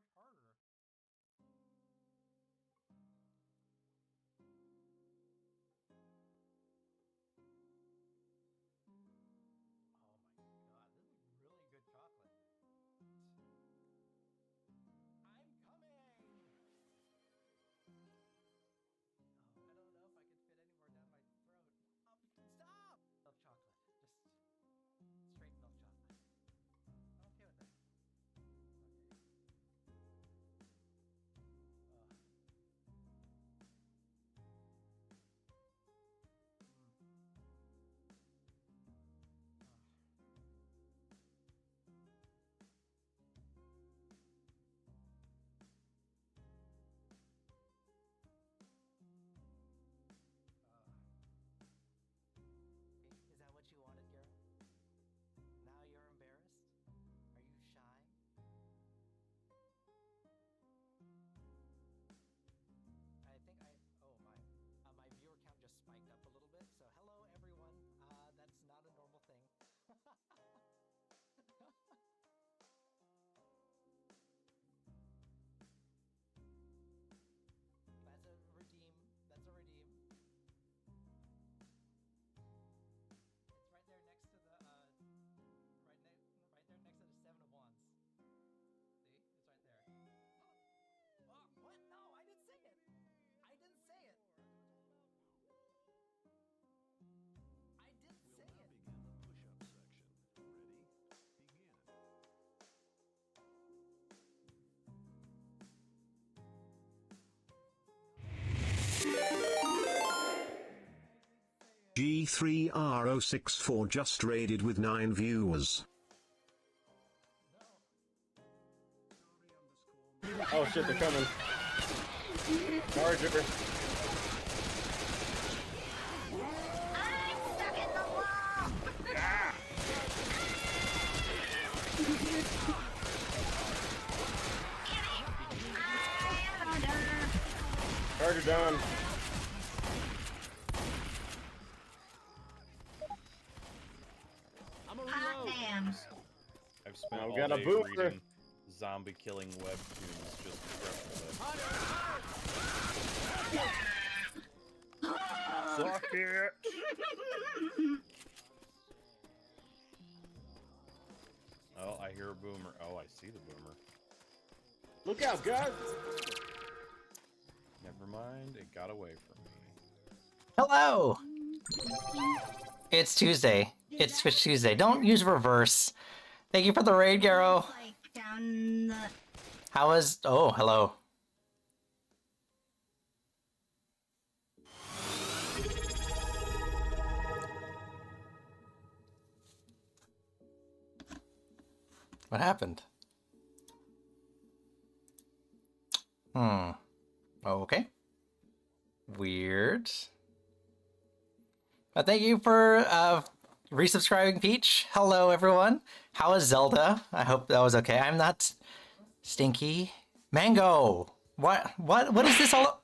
much harder. Oh my god, this is really good chocolate. I'm coming! Oh, I don't know if I can fit any more down my throat. Stop! Milk chocolate. Just straight milk chocolate. I'm okay with that. Okay. Ugh. Ugh. Is that what you wanted, Garo? Now you're embarrassed? Are you shy? I think oh my. My viewer count just spiked up a little bit. So hello everyone. That's not a normal thing. That's a redeem. That's a redeem. It's right there next to the right there next to the Seven of Wands. See? It's right there. Oh, what? No, I didn't say it. I didn't say it. I didn't say it. We'll now begin the push-up section. Ready? Begin. G3R064 just raided with 9 viewers. Oh shit, they're coming. Charger. I'm stuck in the wall! Charger done. I'm a hot damn. I've spent Now we all got a day boomer. reading zombie killing webtoons just to prep for this. Suck it. Oh, I hear a boomer. Oh, I see the boomer. Look out, guys. Never mind, it got away from me. Hello! It's Tuesday. It's Twitch Tuesday. Don't use reverse. Thank you for the raid, Garo. Like down the... How was... Oh, hello. What happened? Okay. Weird. Thank you for resubscribing, Peach. Hello, everyone. How is Zelda? I hope that was okay. I'm not stinky. Mango! What is this all...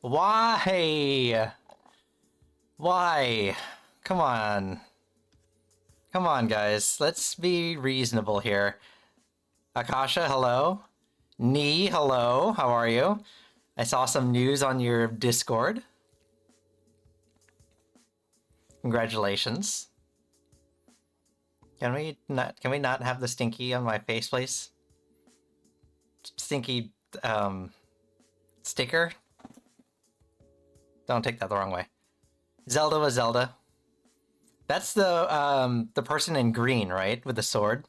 Why? Why? Come on. Come on, guys. Let's be reasonable here. Akasha, hello. Nee, hello. How are you? I saw some news on your Discord. Congratulations. Can we not have the stinky on my face, please? Stinky sticker? Don't take that the wrong way. Zelda was Zelda. That's the person in green, right? With the sword.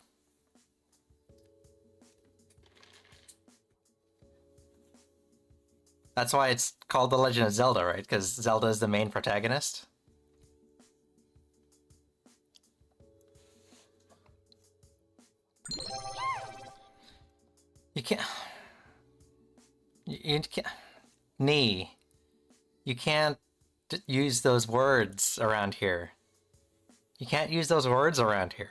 That's why it's called The Legend of Zelda, right? Because Zelda is the main protagonist. You can't... You can't... Nee. You can't use those words around here. You can't use those words around here.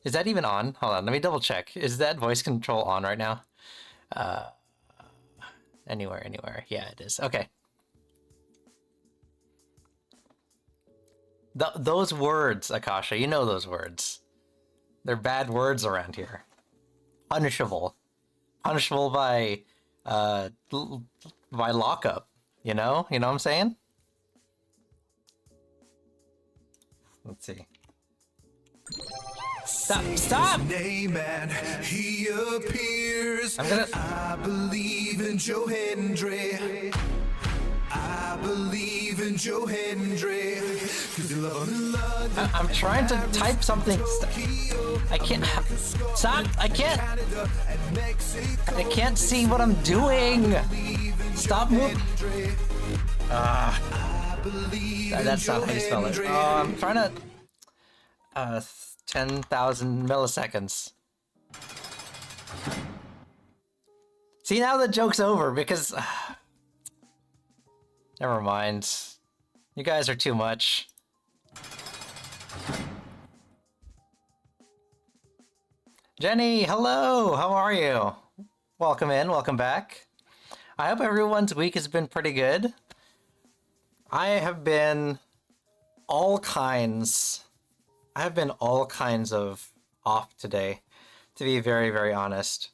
Is that even on? Hold on, let me double check. Is that voice control on right now? Anywhere. Yeah, it is. Okay. Those words, Akasha, you know those words. They're bad words around here. Punishable. Punishable by lockup. You know? You know what I'm saying? Let's see. Stop! Name and he appears. I'm gonna... I believe in Joe Hendry. I believe in Joe Hendry. 'Cause you love him in London. I'm trying to type something. I can't... Stop! I can't see what I'm doing! Stop moving! That's not how you spell it. Oh, I'm trying to... 10,000 milliseconds. See, now the joke's over because... never mind. You guys are too much. Jenny, hello! How are you? Welcome in, welcome back. I hope everyone's week has been pretty good. I have been all kinds of off today, to be very, very honest.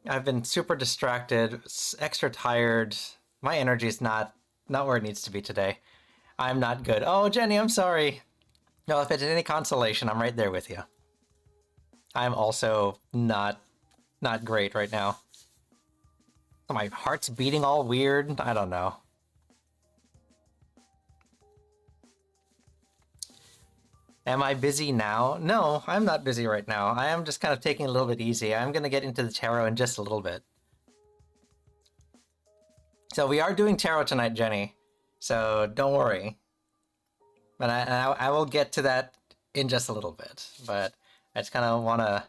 I've been super distracted, extra tired. My energy is not where it needs to be today. I'm not good. Oh, Jenny, I'm sorry. No, if it's any consolation, I'm right there with you. I'm also not great right now. My heart's beating all weird. I don't know. Am I busy now? No, I'm not busy right now. I am just kind of taking it a little bit easy. I'm going to get into the tarot in just a little bit. So we are doing tarot tonight, Jenny. So don't worry. But I will get to that in just a little bit. But I just kind of want to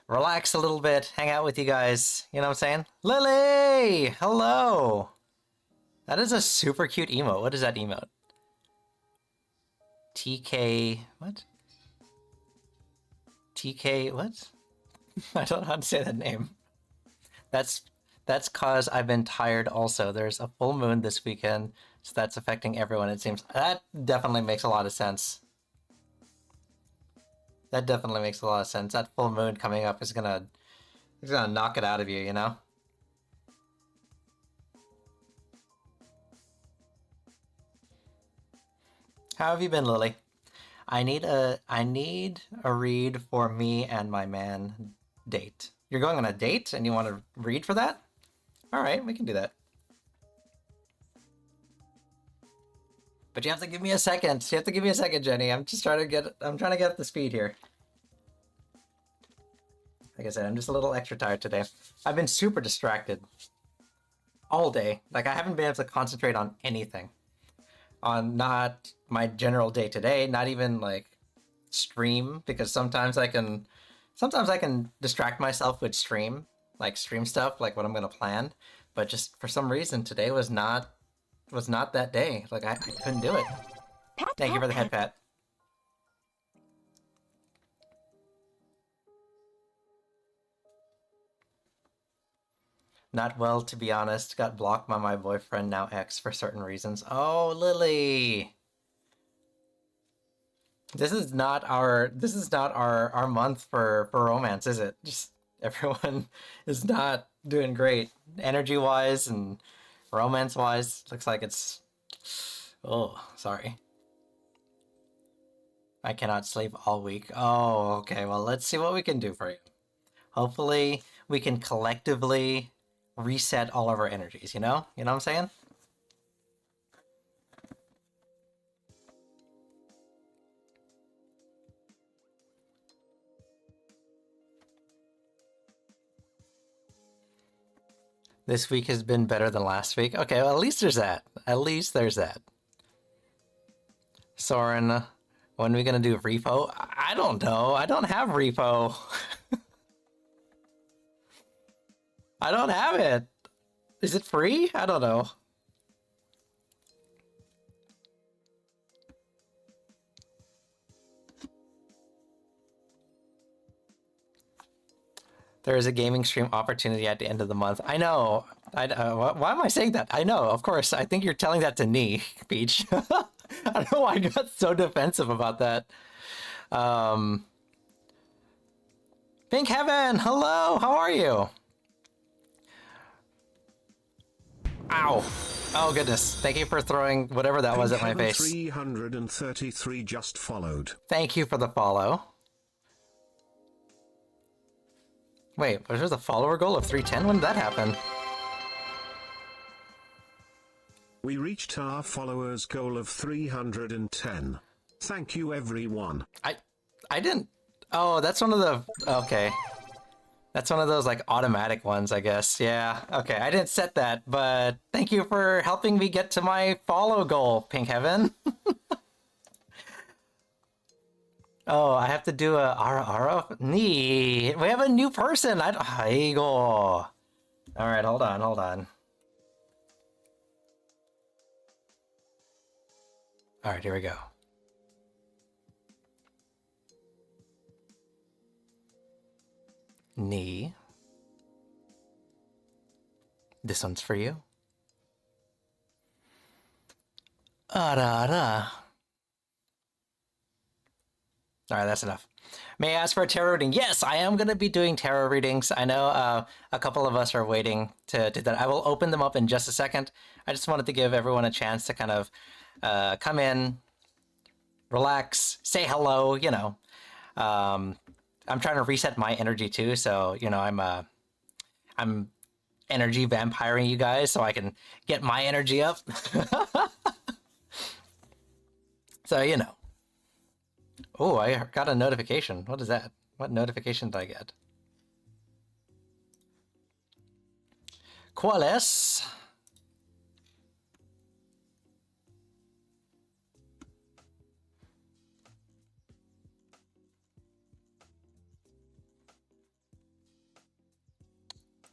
relax a little bit, hang out with you guys. You know what I'm saying? Lily! Hello! That is a super cute emote. What is that emote? TK... what? TK... what? I don't know how to say that name. That's cause I've been tired also. There's a full moon this weekend, so that's affecting everyone, it seems. That definitely makes a lot of sense. That definitely makes a lot of sense. That full moon coming up is gonna knock it out of you, you know? How have you been, Lily? I need a read for me and my man date. You're going on a date and you want to read for that? All right, we can do that. But you have to give me a second. You have to give me a second, Jenny. I'm trying to get up to speed here. Like I said, I'm just a little extra tired today. I've been super distracted all day. Like, I haven't been able to concentrate on anything. On not my general day-to-day, not even like stream, because sometimes I can distract myself with stream stuff, like what I'm gonna plan. But just for some reason today was not that day. Like I couldn't do it. Thank you for the head pat. Not well, to be honest. Got blocked by my boyfriend, now ex, for certain reasons. Oh, Lily! This is not our month for romance, is it? Just everyone is not doing great. Energy-wise and romance-wise. Looks like it's... oh, sorry. I cannot sleep all week. Oh, okay. Well, let's see what we can do for you. Hopefully, we can collectively reset all of our energies, you know? You know what I'm saying? This week has been better than last week. Okay, well, at least there's that. At least there's that. Soren, when are we gonna do repo? I don't know. I don't have repo. I don't have it. Is it free? I don't know. There is a gaming stream opportunity at the end of the month. I know. Why am I saying that? I know, of course. I think you're telling that to me, Peach. I don't know why I got so defensive about that. Pink Heaven, hello. How are you? Ow. Oh goodness. Thank you for throwing whatever that was at my Heaven face. 333 just followed. Thank you for the follow. Wait, was there the follower goal of 310? When did that happen? We reached our followers goal of 310. Thank you everyone. I didn't... Oh, that's one of the... Okay. That's one of those, like, automatic ones, I guess. Yeah, okay. I didn't set that, but thank you for helping me get to my follow goal, Pink Heaven. Oh, I have to do a Ara. Nee. We have a new person. Aigo. All right, hold on. All right, here we go. Nee. This one's for you. Ara. All right, that's enough. May I ask for a tarot reading? Yes, I am going to be doing tarot readings. I know a couple of us are waiting to do that. I will open them up in just a second. I just wanted to give everyone a chance to kind of come in, relax, say hello, you know. I'm trying to reset my energy too, so, you know, I'm energy vampiring you guys so I can get my energy up. So, you know. Oh, I got a notification. What is that? What notification did I get? ¿Cuál es?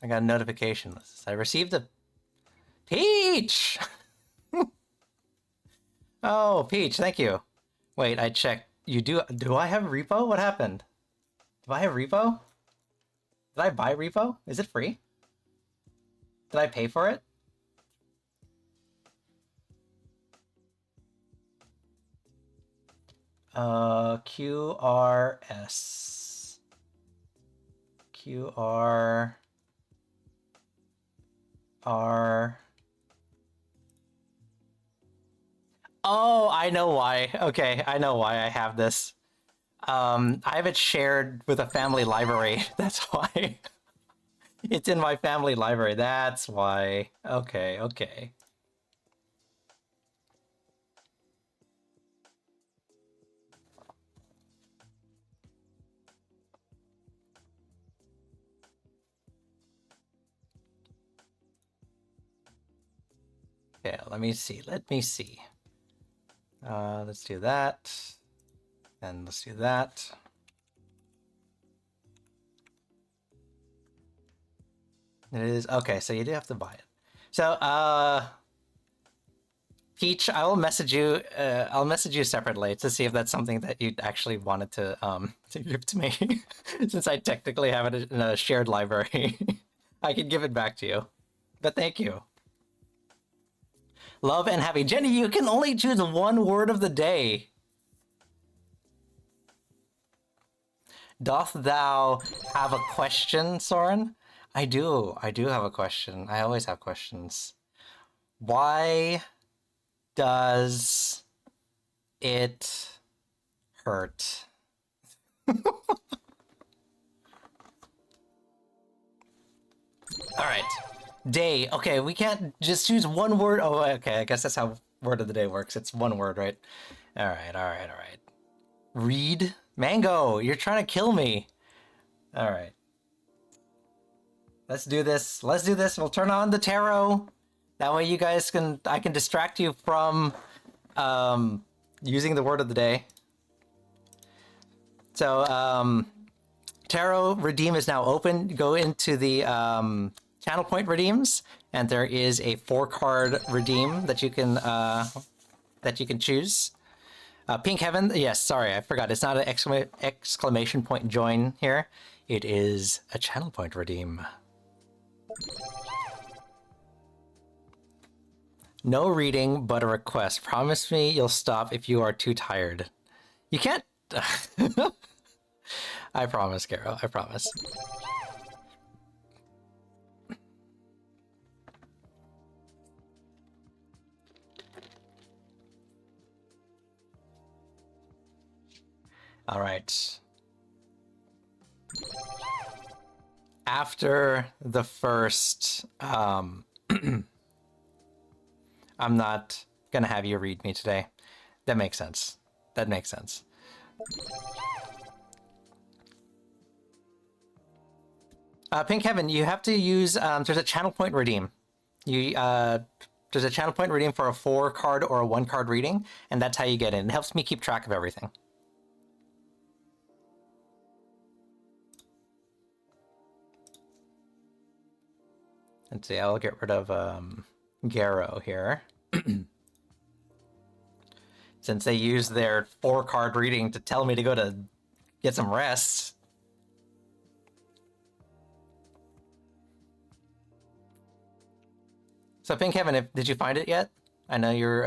I got a notification. I received a... Peach! Oh, Peach, thank you. Wait, I checked. You do I have repo? What happened? Do I have repo? Did I buy repo? Is it free? Did I pay for it? QRS. Oh, I know why. Okay, I know why I have this. I have it shared with a family library. That's why. It's in my family library. That's why. Okay. Okay, let me see. Let's do that. And let's do that. It is okay, so you do have to buy it. So Peach, I will message you I'll message you separately to see if that's something that you actually wanted to give to me. Since I technically have it in a shared library. I can give it back to you. But thank you. Love and happy. Jenny, you can only choose one word of the day. Doth thou have a question, Soren? I do have a question. I always have questions. Why does it hurt? All right. Day. Okay, we can't just choose one word. Oh, okay. I guess that's how word of the day works. It's one word, right? All right. Read. Mango, you're trying to kill me. All right. Let's do this. We'll turn on the tarot. That way you guys I can distract you from using the word of the day. So, Tarot Redeem is now open. Go into the Channel Point redeems, and there is a 4-card redeem that you can choose. Pink Heaven, yes, sorry, I forgot. It's not an exclamation point join here. It is a Channel Point redeem. No reading, but a request. Promise me you'll stop if you are too tired. You can't. I promise, Garo. I promise. All right. After the first, I'm not gonna have you read me today. That makes sense. That makes sense. Pink Heaven, you have to use, there's a channel point redeem. There's a channel point redeem for a 4-card or a 1-card reading, and that's how you get in. It helps me keep track of everything. Let's see, I'll get rid of Garo here. Since they used their 4-card reading to tell me to go to get some rest. So Pink Heaven, did you find it yet? I know you're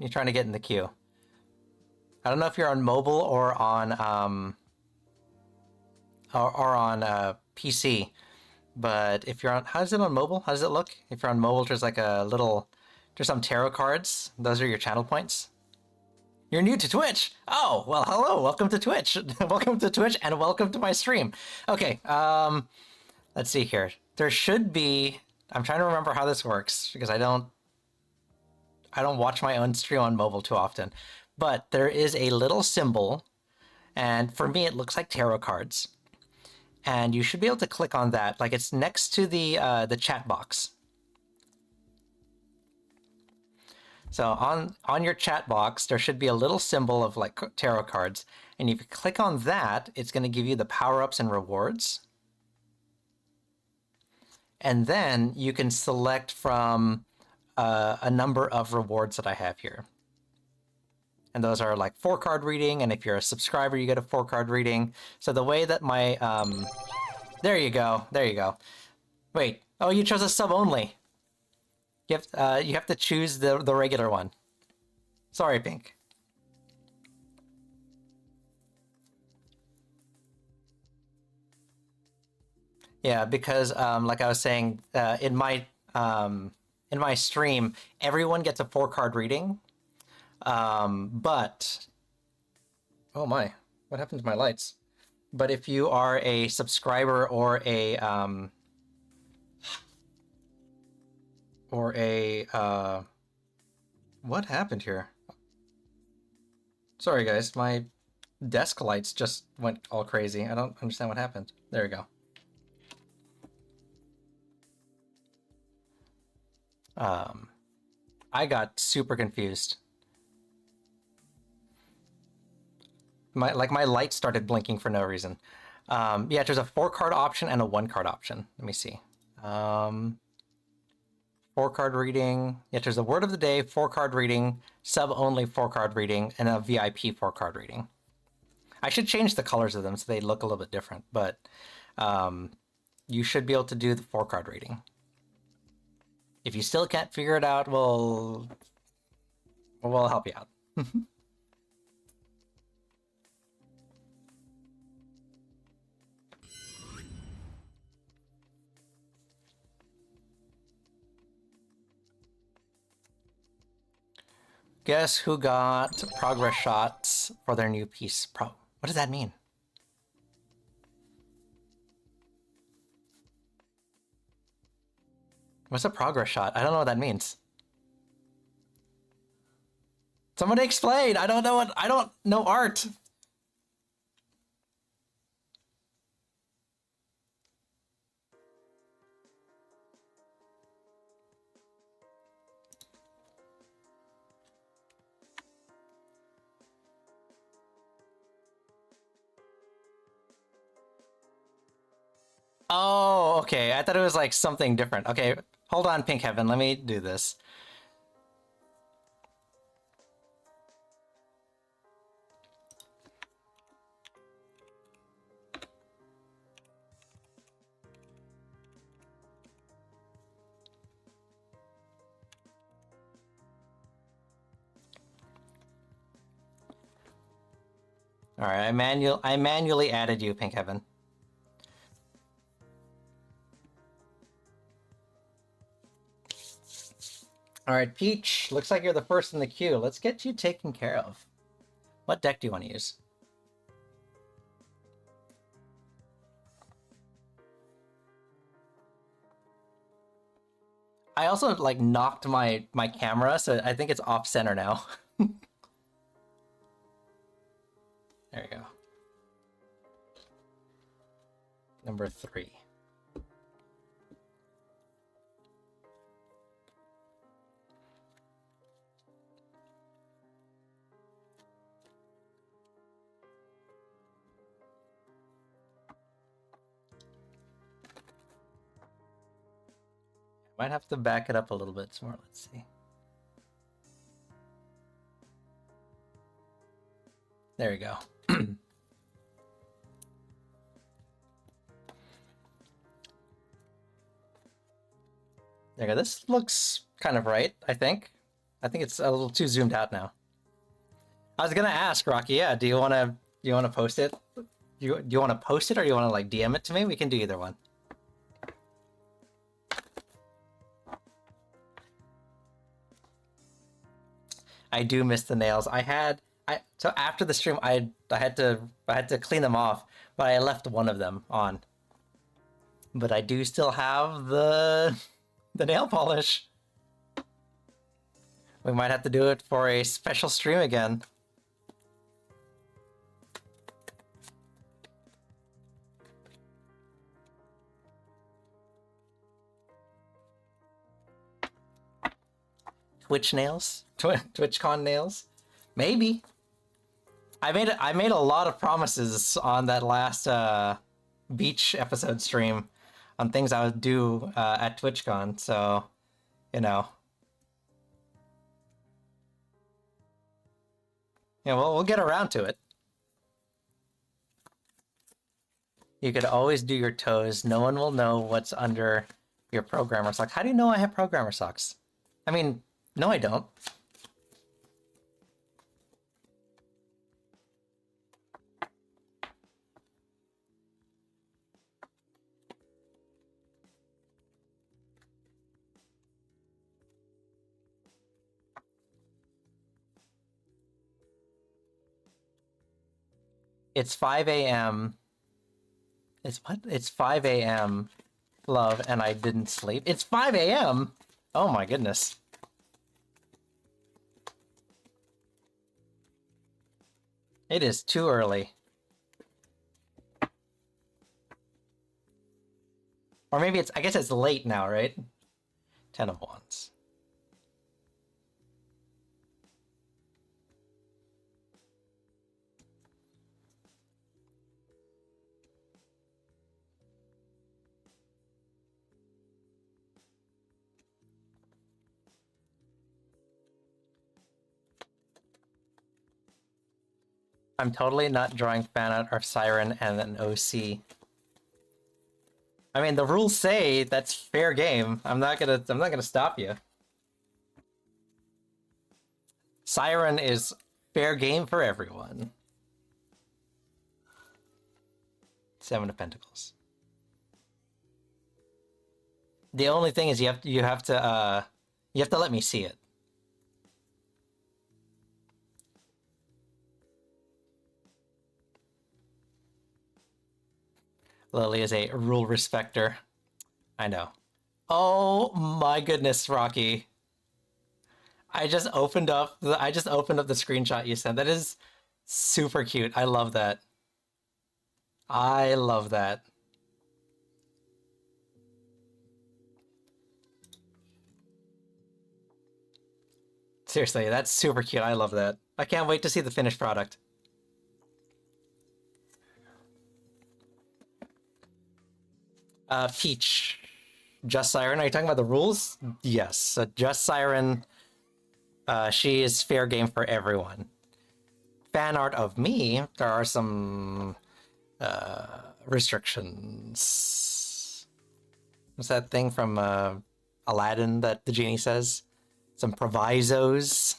trying to get in the queue. I don't know if you're on mobile or on PC, but if you're on, how is it on mobile? How does it look? If you're on mobile, there's like there's some tarot cards. Those are your channel points. You're new to Twitch. Oh, well, hello. Welcome to Twitch. Welcome to Twitch and welcome to my stream. Okay, let's see here. There should be, I'm trying to remember how this works because I don't watch my own stream on mobile too often. But there is a little symbol, and for me it looks like tarot cards. And you should be able to click on that, like it's next to the chat box. So on your chat box, there should be a little symbol of like tarot cards. And if you click on that, it's going to give you the power-ups and rewards. And then you can select from a number of rewards that I have here. And those are like 4-card reading. And if you're a subscriber, you get a 4-card reading. So the way that my, there you go. There you go. Wait, oh, you chose a sub only. You have to choose the regular one. Sorry, Pink. Yeah, because like I was saying, in my stream, everyone gets a 4-card reading. But oh my, what happened to my lights? But if you are a subscriber or a what happened here? Sorry guys, my desk lights just went all crazy. I don't understand what happened. There we go. I got super confused. My light started blinking for no reason. Yeah, there's a 4-card option and a 1-card option. Let me see. 4-card reading. Yeah, there's a word of the day, 4-card reading, sub only 4-card reading, and a VIP 4-card reading. I should change the colors of them so they look a little bit different, but you should be able to do the 4-card reading. If you still can't figure it out, we'll help you out. Guess who got progress shots for their new piece? What does that mean? What's a progress shot? I don't know what that means. Somebody explain! I don't know art! Oh, okay. I thought it was like something different. Okay, hold on, Pink Heaven. Let me do this. All right, I manually added you, Pink Heaven. All right, Peach. Looks like you're the first in the queue. Let's get you taken care of. What deck do you want to use? I also like knocked my camera, so I think it's off center now. There you go. Number 3. Might have to back it up a little bit more. Let's see. There you go. There you go. This looks kind of right, I think. I think it's a little too zoomed out now. I was gonna ask, Rocky, yeah, do you wanna post it? Do you wanna post it or do you wanna like DM it to me? We can do either one. I do miss the nails. So after the stream I had to clean them off, but I left one of them on. But I do still have the nail polish. We might have to do it for a special stream again. Twitch nails? TwitchCon nails? Maybe. I made a lot of promises on that last beach episode stream on things I would do at TwitchCon, so you know. Yeah, well, we'll get around to it. You could always do your toes. No one will know what's under your programmer socks. How do you know I have programmer socks? I mean, no, I don't. It's 5 a.m. It's what? It's 5 a.m. Love, and I didn't sleep. It's 5 a.m. Oh my goodness. It is too early. Or maybe I guess it's late now, right? 10 of Wands. I'm totally not drawing fan art or Siren and an OC. I mean, the rules say that's fair game. I'm not gonna stop you. Siren is fair game for everyone. 7 of Pentacles. The only thing is you have to let me see it. Lily is a rule respecter. I know. Oh my goodness, Rocky. I just opened up the screenshot you sent. That is super cute. I love that. I love that. Seriously, that's super cute. I love that. I can't wait to see the finished product. Peach. Just Siren. Are you talking about the rules? Yes. Just Siren. She is fair game for everyone. Fan art of me, there are some restrictions. What's that thing from Aladdin that the genie says? Some provisos.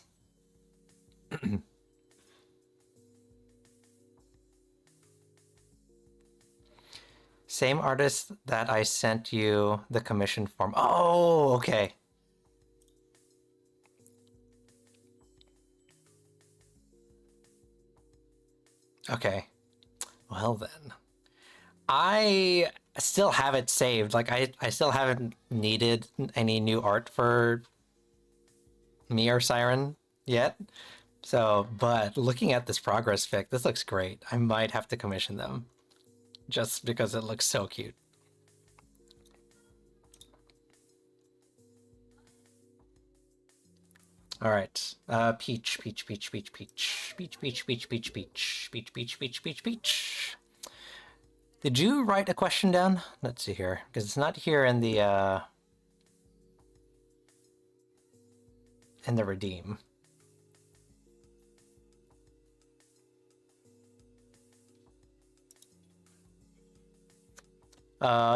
Same artist that I sent you the commission form. Oh, okay. Okay. Well then. I still have it saved. Like I still haven't needed any new art for me or Siren yet. So, but looking at this progress fic, this looks great. I might have to commission them just because it looks so cute. All right, peach, peach, peach, peach, peach, peach, peach, peach, peach, peach, peach, peach, peach, peach, peach. Did you write a question down? Let's see here, because it's not here in the redeem.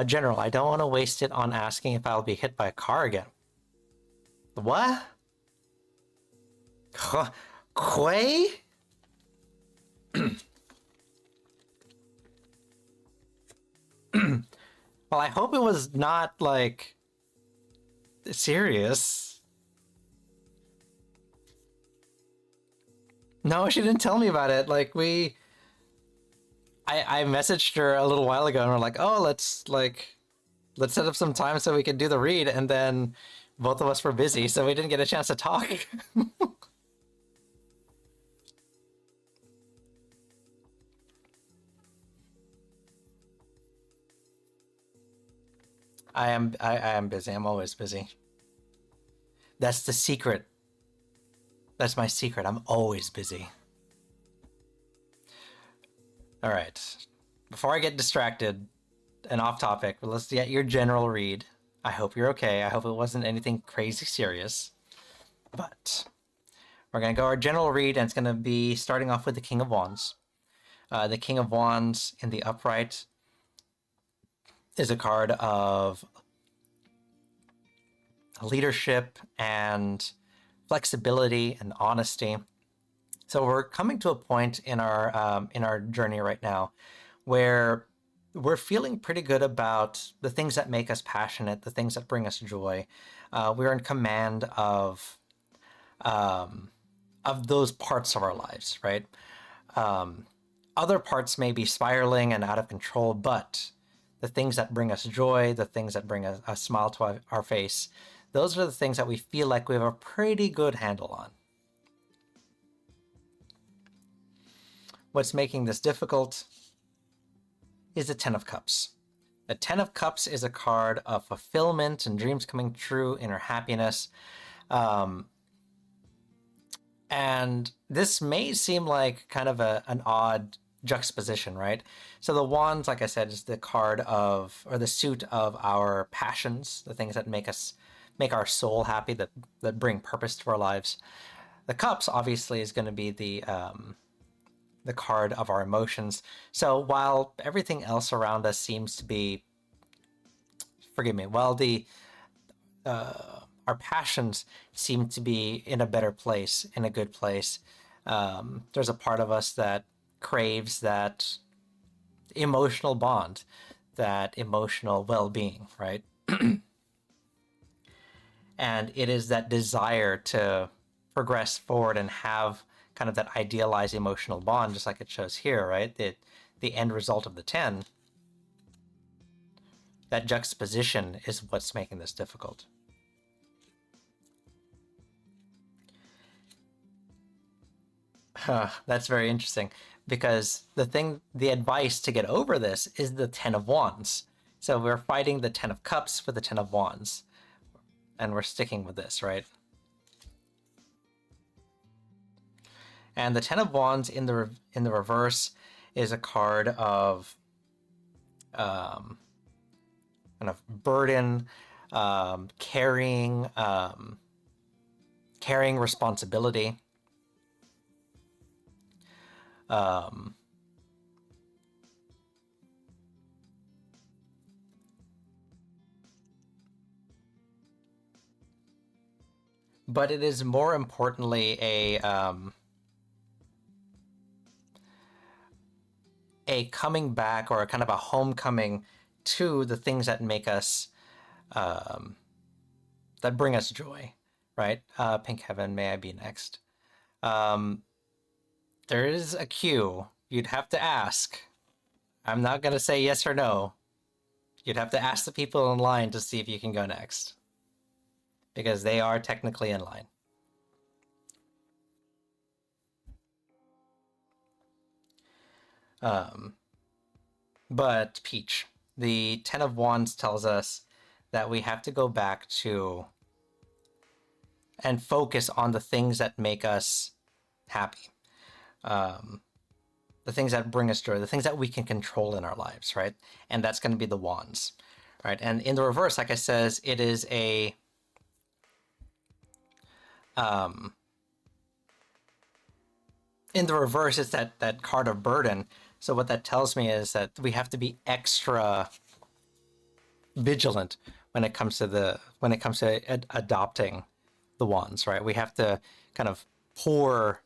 General, I don't want to waste it on asking if I'll be hit by a car again. What? Quay? Well, I hope it was not, like, serious. No, she didn't tell me about it. Like, I messaged her a little while ago and we're like, oh, let's set up some time so we can do the read, and then both of us were busy, so we didn't get a chance to talk. I am busy. I'm always busy. That's the secret. That's my secret. I'm always busy. All right. Before I get distracted and off topic, let's get your general read. I hope you're okay. I hope it wasn't anything crazy serious. But we're going to go our general read, and it's going to be starting off with the King of Wands. The King of Wands in the upright is a card of leadership and flexibility and honesty. So we're coming to a point in our journey right now where we're feeling pretty good about the things that make us passionate, the things that bring us joy. We're in command of those parts of our lives, right? Other parts may be spiraling and out of control, but the things that bring us joy, the things that bring a smile to our face, those are the things that we feel like we have a pretty good handle on. What's making this difficult is the Ten of Cups. The Ten of Cups is a card of fulfillment and dreams coming true, inner happiness. And this may seem like kind of an odd juxtaposition, right? So the Wands, like I said, is the card of, or the suit of our passions, the things that make our soul happy, that bring purpose to our lives. The Cups obviously is going to be the card of our emotions. So while everything else around us seems to be, while our passions seem to be in a better place, in a good place, there's a part of us that craves that emotional bond, that emotional well-being, right? And it is that desire to progress forward and have kind of that idealized emotional bond, just like it shows here, right? The end result of the 10. That juxtaposition is what's making this difficult. That's very interesting, because the advice to get over this is the Ten of Wands. So we're fighting the Ten of Cups with the Ten of Wands, and we're sticking with this, right? And the Ten of Wands in the reverse is a card of kind of burden, carrying responsibility. But it is more importantly a coming back, or a kind of a homecoming to the things that make us, that bring us joy, right? Pink Heaven, may I be next? There is a queue. You'd have to ask. I'm not going to say yes or no. You'd have to ask the people in line to see if you can go next. Because they are technically in line. But Peach, the Ten of Wands tells us that we have to go back to and focus on the things that make us happy. The things that bring us joy, the things that we can control in our lives, right? And that's going to be the wands, right? And in the reverse, like I says, it is a in the reverse, it's that card of burden. So what that tells me is that we have to be extra vigilant when it comes to adopting the wands, right? We have to kind of pour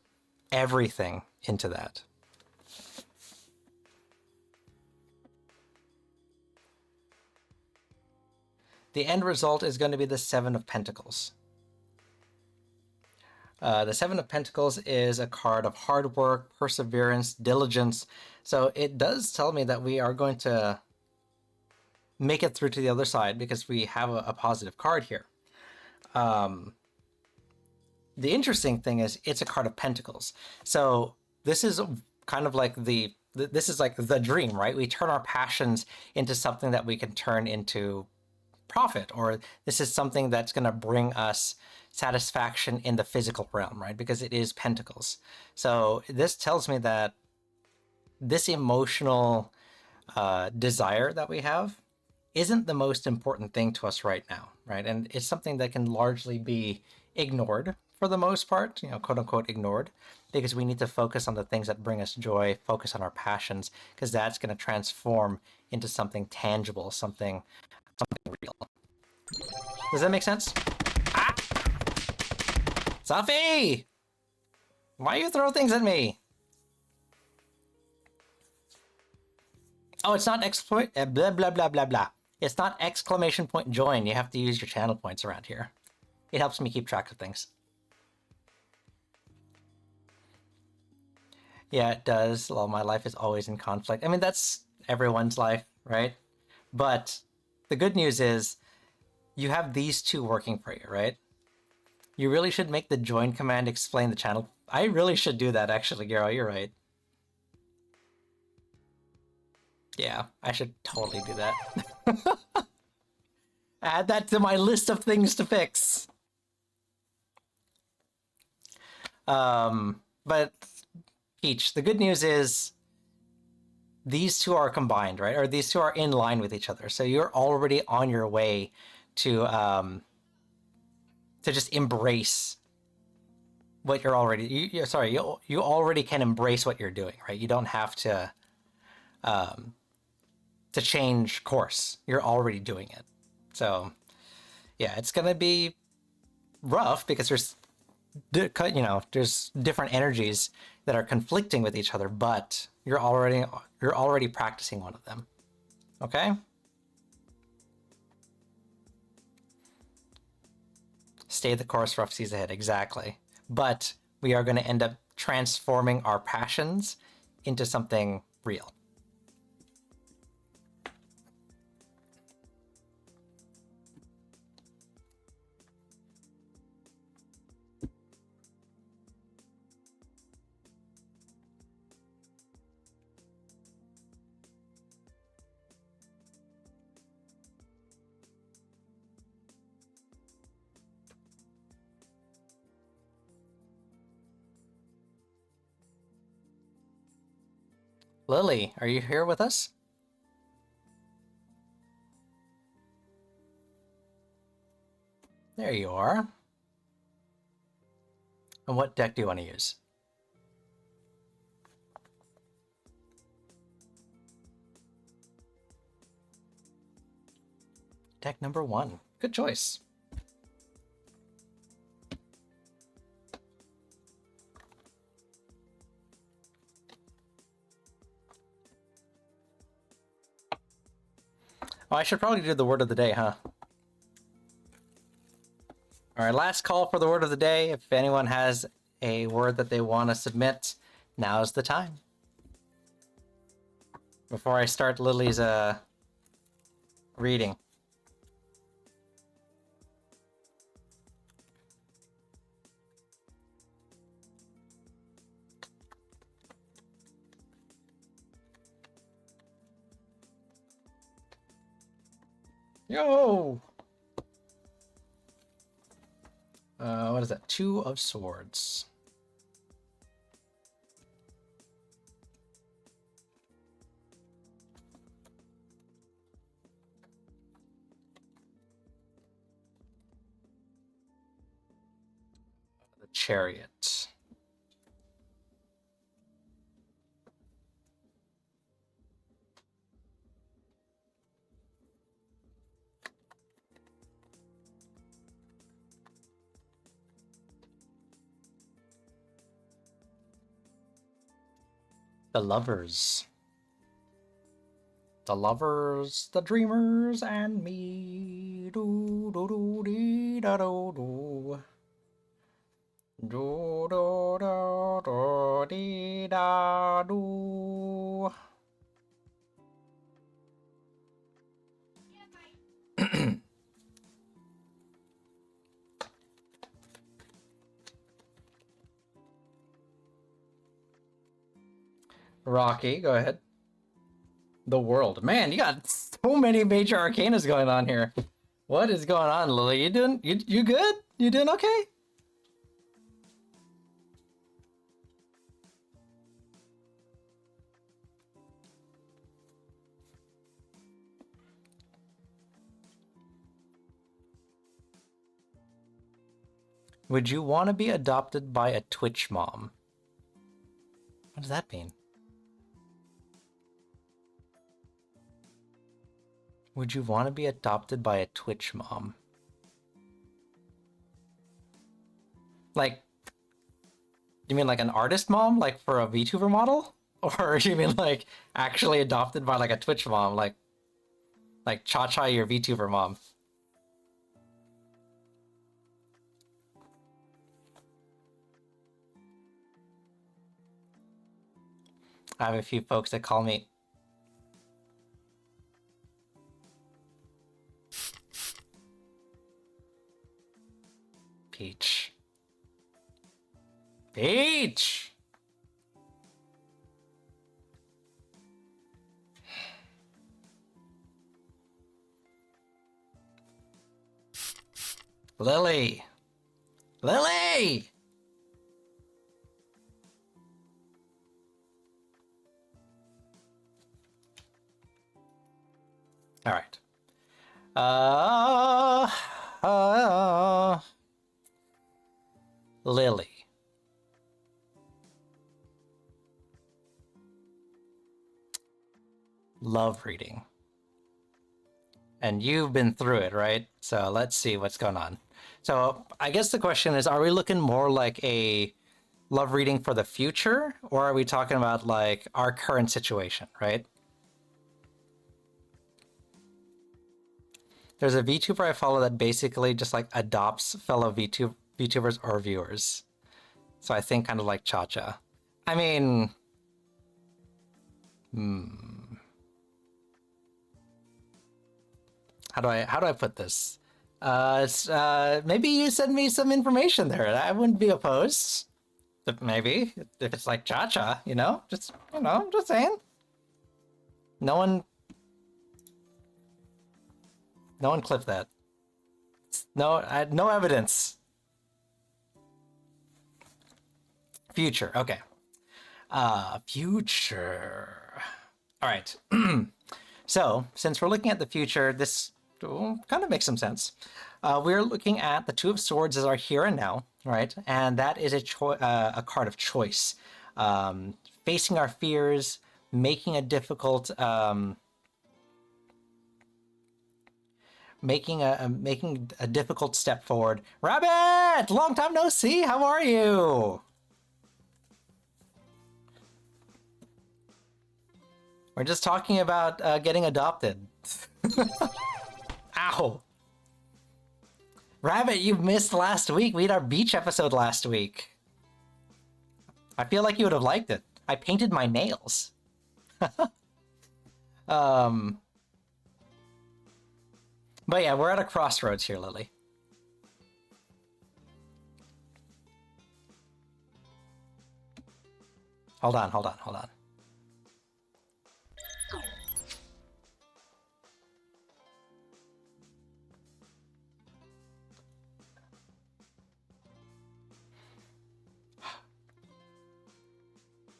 everything into that. The end result is going to be the Seven of Pentacles. The Seven of Pentacles is a card of hard work, perseverance, diligence. So it does tell me that we are going to make it through to the other side because we have a positive card here. The interesting thing is it's a card of Pentacles. So this is kind of like this is like the dream, right? We turn our passions into something that we can turn into profit, or this is something that's going to bring us satisfaction in the physical realm, right? Because it is Pentacles. So this tells me that this emotional desire that we have isn't the most important thing to us right now, right? And it's something that can largely be ignored for the most part, you know, quote unquote ignored, because we need to focus on the things that bring us joy, focus on our passions, because that's going to transform into something tangible, something real. Does that make sense? Ah! Safi! Why you throw things at me? Oh, it's not blah, blah, blah, blah, blah. It's not exclamation point join. You have to use your channel points around here. It helps me keep track of things. Yeah, it does. Well, my life is always in conflict. I mean, that's everyone's life, right? But the good news is you have these two working for you, right? You really should make the join command explain the channel. I really should do that, actually, Garo. You're right. Yeah, I should totally do that. Add that to my list of things to fix. But Peach, the good news is these two are combined, right? Or these two are in line with each other. So you're already on your way to just embrace what you're already. You already can embrace what you're doing, right? You don't have to change course. You're already doing it. So yeah, it's gonna be rough because there's different energies that are conflicting with each other, but you're already practicing one of them. Okay? Stay the course, rough seas ahead. Exactly. But we are going to end up transforming our passions into something real. Lily, are you here with us? There you are. And what deck do you want to use? Deck number 1. Good choice. Oh, I should probably do the word of the day, huh? All right, last call for the word of the day. If anyone has a word that they want to submit, now's the time. Before I start Lily's reading. Yo! What is that? Two of Swords. The Chariot. The Lovers. The Lovers, the Dreamers, and me. Do do do dee da do do. Do do do do dee da do. Rocky, go ahead. The World. Man, you got so many major arcanas going on here. What is going on, Lily? You doing you good? You doing okay? Would you want to be adopted by a Twitch mom? What does that mean? Would you want to be adopted by a Twitch mom? Like, you mean like an artist mom, like for a VTuber model? Or you mean like actually adopted by like a Twitch mom, like Cha-Cha, your VTuber mom? I have a few folks that call me Peach. Peach! Lily! Lily! All right. Lily. Love reading. And you've been through it, right? So let's see what's going on. So I guess the question is, are we looking more like a love reading for the future, or are we talking about like our current situation, right? There's a VTuber I follow that basically just like adopts fellow VTubers or viewers. So I think kind of like Cha-Cha. I mean, how do I put this? Maybe you send me some information there. I wouldn't be opposed. Maybe if it's like Cha-Cha, just saying. No one clipped that. No evidence. Future, okay. Future. All right. So, since we're looking at the future, this kind of makes some sense. We're looking at the Two of Swords as our here and now, right? And that is a card of choice. Facing our fears, making a difficult making a difficult step forward. Rabbit! Long time no see. How are you? We're just talking about getting adopted. Ow! Rabbit, you missed last week. We had our beach episode last week. I feel like you would have liked it. I painted my nails. But yeah, we're at a crossroads here, Lily. Hold on.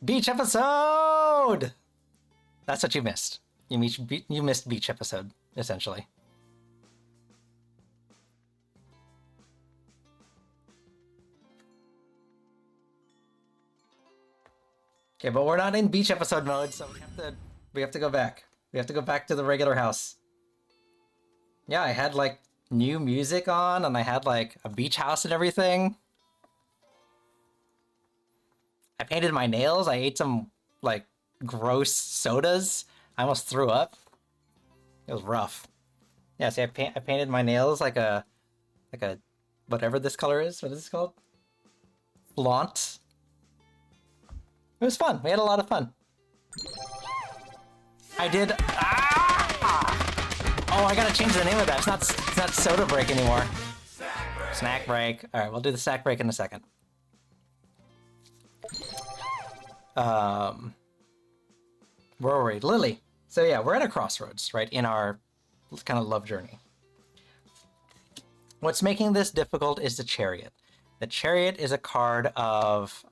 Beach episode! That's what you missed. You missed beach episode, essentially. Okay, but we're not in beach episode mode, so we have to go back. We have to go back to the regular house. Yeah, I had like new music on, and I had like a beach house and everything. I painted my nails. I ate some like gross sodas. I almost threw up. It was rough. Yeah, see, I painted my nails like a whatever this color is. What is this called? Flaunt. It was fun. We had a lot of fun. I did. Ah! Oh, I gotta change the name of that. It's not soda break anymore. Snack break. All right, we'll do the snack break in a second. Where were we? Lily. So yeah, we're at a crossroads, right, in our kind of love journey. What's making this difficult is the Chariot. The Chariot is a card of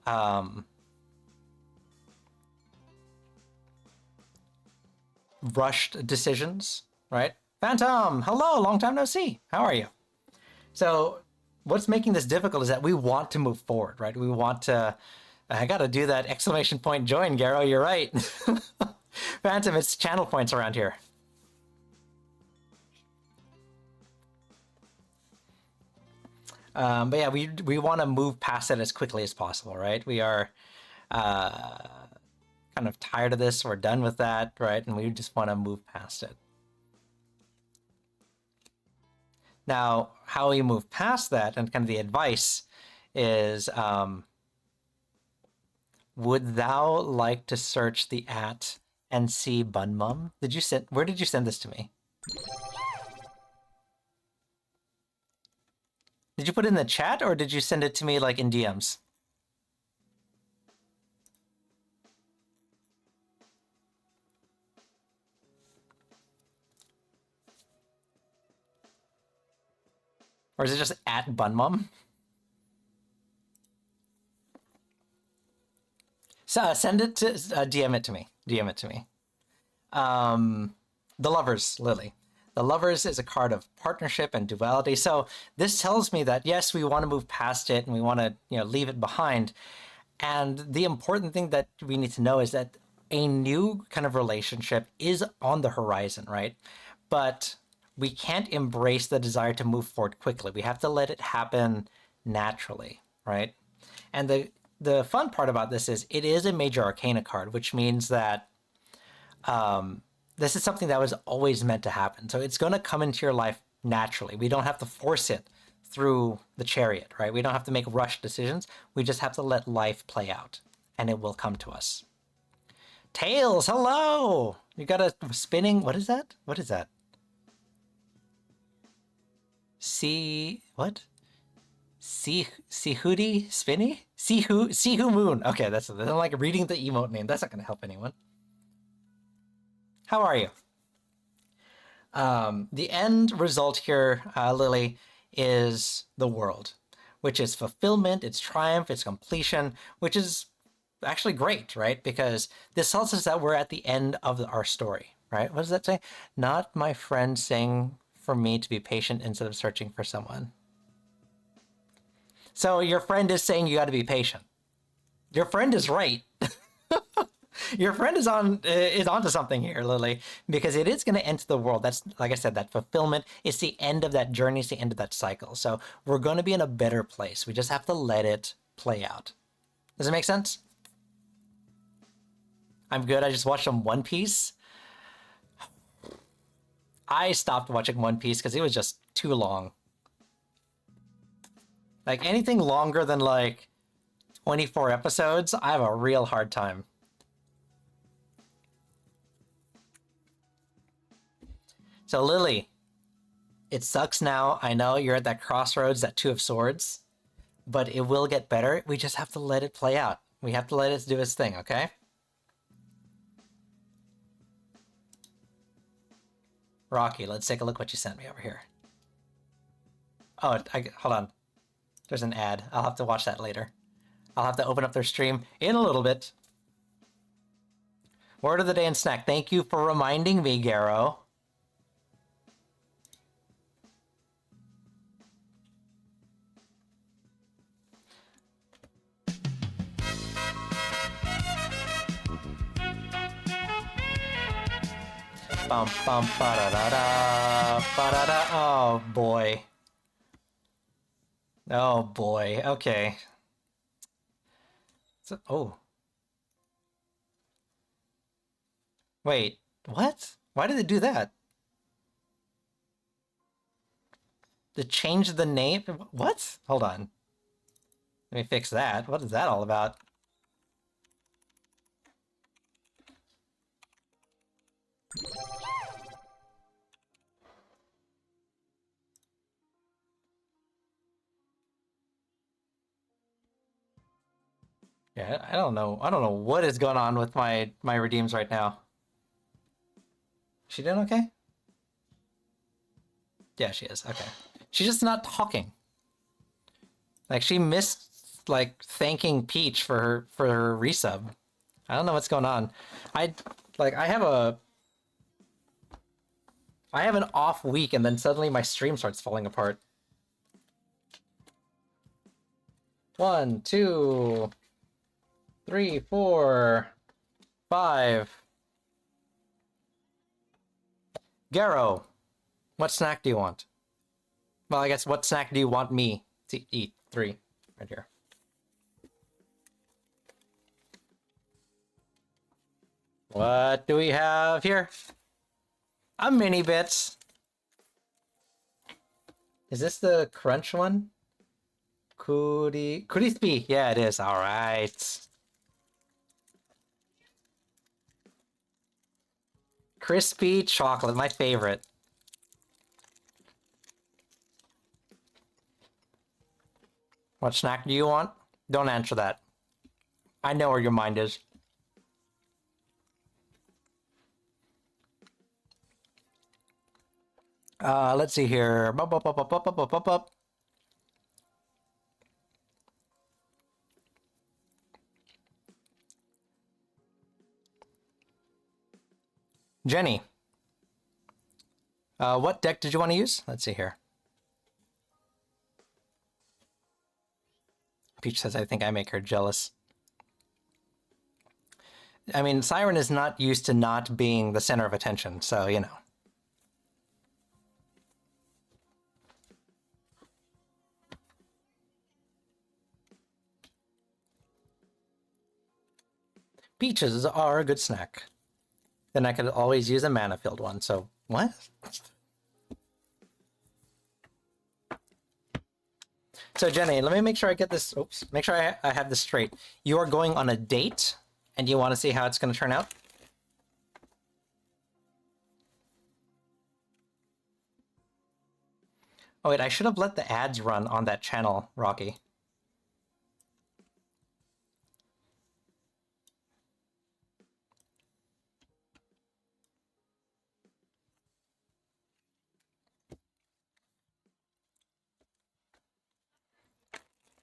rushed decisions, right? Phantom, hello, long time no see. How are you? So what's making this difficult is that we want to move forward, right? We want to... I gotta do that exclamation point join, Garo, you're right. Phantom, it's channel points around here. But yeah, we want to move past it as quickly as possible, right? We are kind of tired of this. We're done with that, right? And we just want to move past it. Now, how we move past that and kind of the advice is, would thou like to search the @ and see Bunmum? Where did you send this to me? Did you put it in the chat, or did you send it to me like in DMs? Or is it just @ Bunmum? So send it to, DM it to me. DM it to me. The Lovers, Lily. The Lovers is a card of partnership and duality. So this tells me that, yes, we want to move past it and we want to, leave it behind. And the important thing that we need to know is that a new kind of relationship is on the horizon, right? But we can't embrace the desire to move forward quickly. We have to let it happen naturally, right? And the fun part about this is it is a major arcana card, which means that this is something that was always meant to happen. So it's going to come into your life naturally. We don't have to force it through the Chariot, right? We don't have to make rushed decisions. We just have to let life play out, and it will come to us. Tails, hello! You got a spinning... What is that? What is that? What? Sihudi Spinny? Sihu Moon. Okay, I'm like reading the emote name. That's not going to help anyone. How are you? The end result here, Lily, is the world, which is fulfillment, it's triumph, it's completion, which is actually great, right? Because this tells us that we're at the end of our story, right? What does that say? Not my friend saying for me to be patient instead of searching for someone. So your friend is saying you got to be patient. Your friend is right. Your friend is onto something here, Lily, because it is going to enter the world. That's, like I said, that fulfillment. It's the end of that journey. It's the end of that cycle. So we're going to be in a better place. We just have to let it play out. Does it make sense? I'm good. I just watched some One Piece. I stopped watching One Piece because it was just too long. Like anything longer than like 24 episodes, I have a real hard time. So Lily, it sucks now. I know you're at that crossroads, that Two of Swords, but it will get better. We just have to let it play out. We have to let it do its thing, okay? Rocky, let's take a look what you sent me over here. Oh, hold on. There's an ad. I'll have to watch that later. I'll have to open up their stream in a little bit. Word of the day and snack. Thank you for reminding me, Garo. Bum bum ba da da da ba da da. Oh boy. Oh boy. Okay. So, oh. Wait. What? Why did they do that? To change the name? What? Hold on. Let me fix that. What is that all about? Yeah, I don't know. I don't know what is going on with my redeems right now. She doing okay? Yeah, she is. Okay. She's just not talking. Like she missed like thanking Peach for her resub. I don't know what's going on. I have an off week and then suddenly my stream starts falling apart. 1, 2, 3, 4, 5. Garo, what snack do you want? Well, I guess what snack do you want me to eat? 3, right here. What do we have here? A mini bits. Is this the crunch one? Crispy. Yeah, it is. All right. Crispy chocolate, my favorite. What snack do you want? Don't answer that. I know where your mind is. Let's see here. Bup. Jenny. What deck did you want to use? Let's see here. Peach says, I think I make her jealous. I mean, Siren is not used to not being the center of attention, so, you know. Peaches are a good snack. Then I could always use a mana-filled one, so what? So Jenny, let me make sure I get this, make sure I have this straight. You are going on a date, and you want to see how it's going to turn out? Oh wait, I should have let the ads run on that channel, Rocky.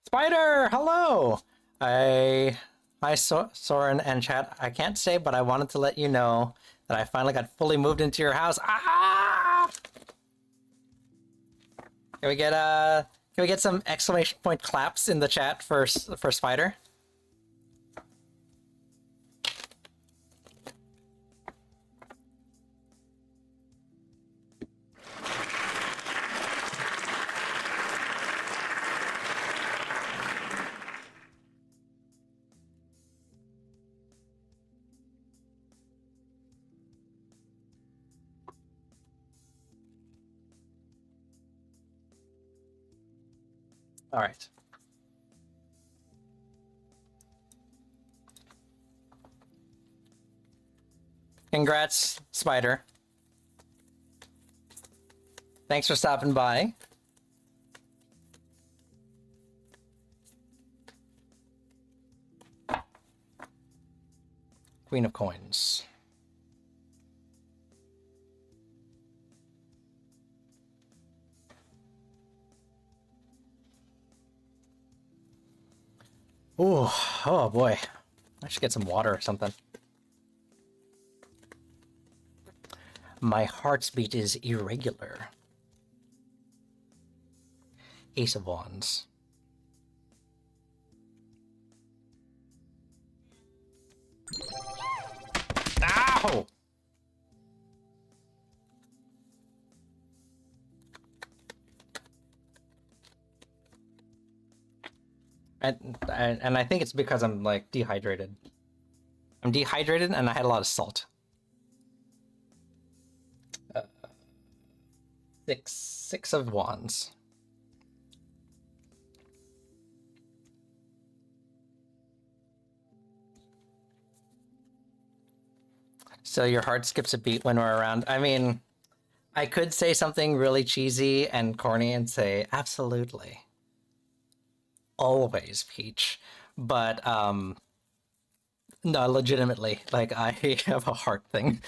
Spider, hello! Hi, Soren and chat. I can't say, but I wanted to let you know that I finally got fully moved into your house. Ah! Can we get some exclamation point claps in the chat for Spider? All right. Congrats, Spider. Thanks for stopping by. Queen of Coins. Ooh, oh boy. I should get some water or something. My heart's beat is irregular. Ace of Wands. Ow! And I think it's because I'm like dehydrated. I'm dehydrated and I had a lot of salt. Six of Wands. So your heart skips a beat when we're around. I mean, I could say something really cheesy and corny and say, absolutely. Always, Peach. But, no, legitimately, like, I have a heart thing.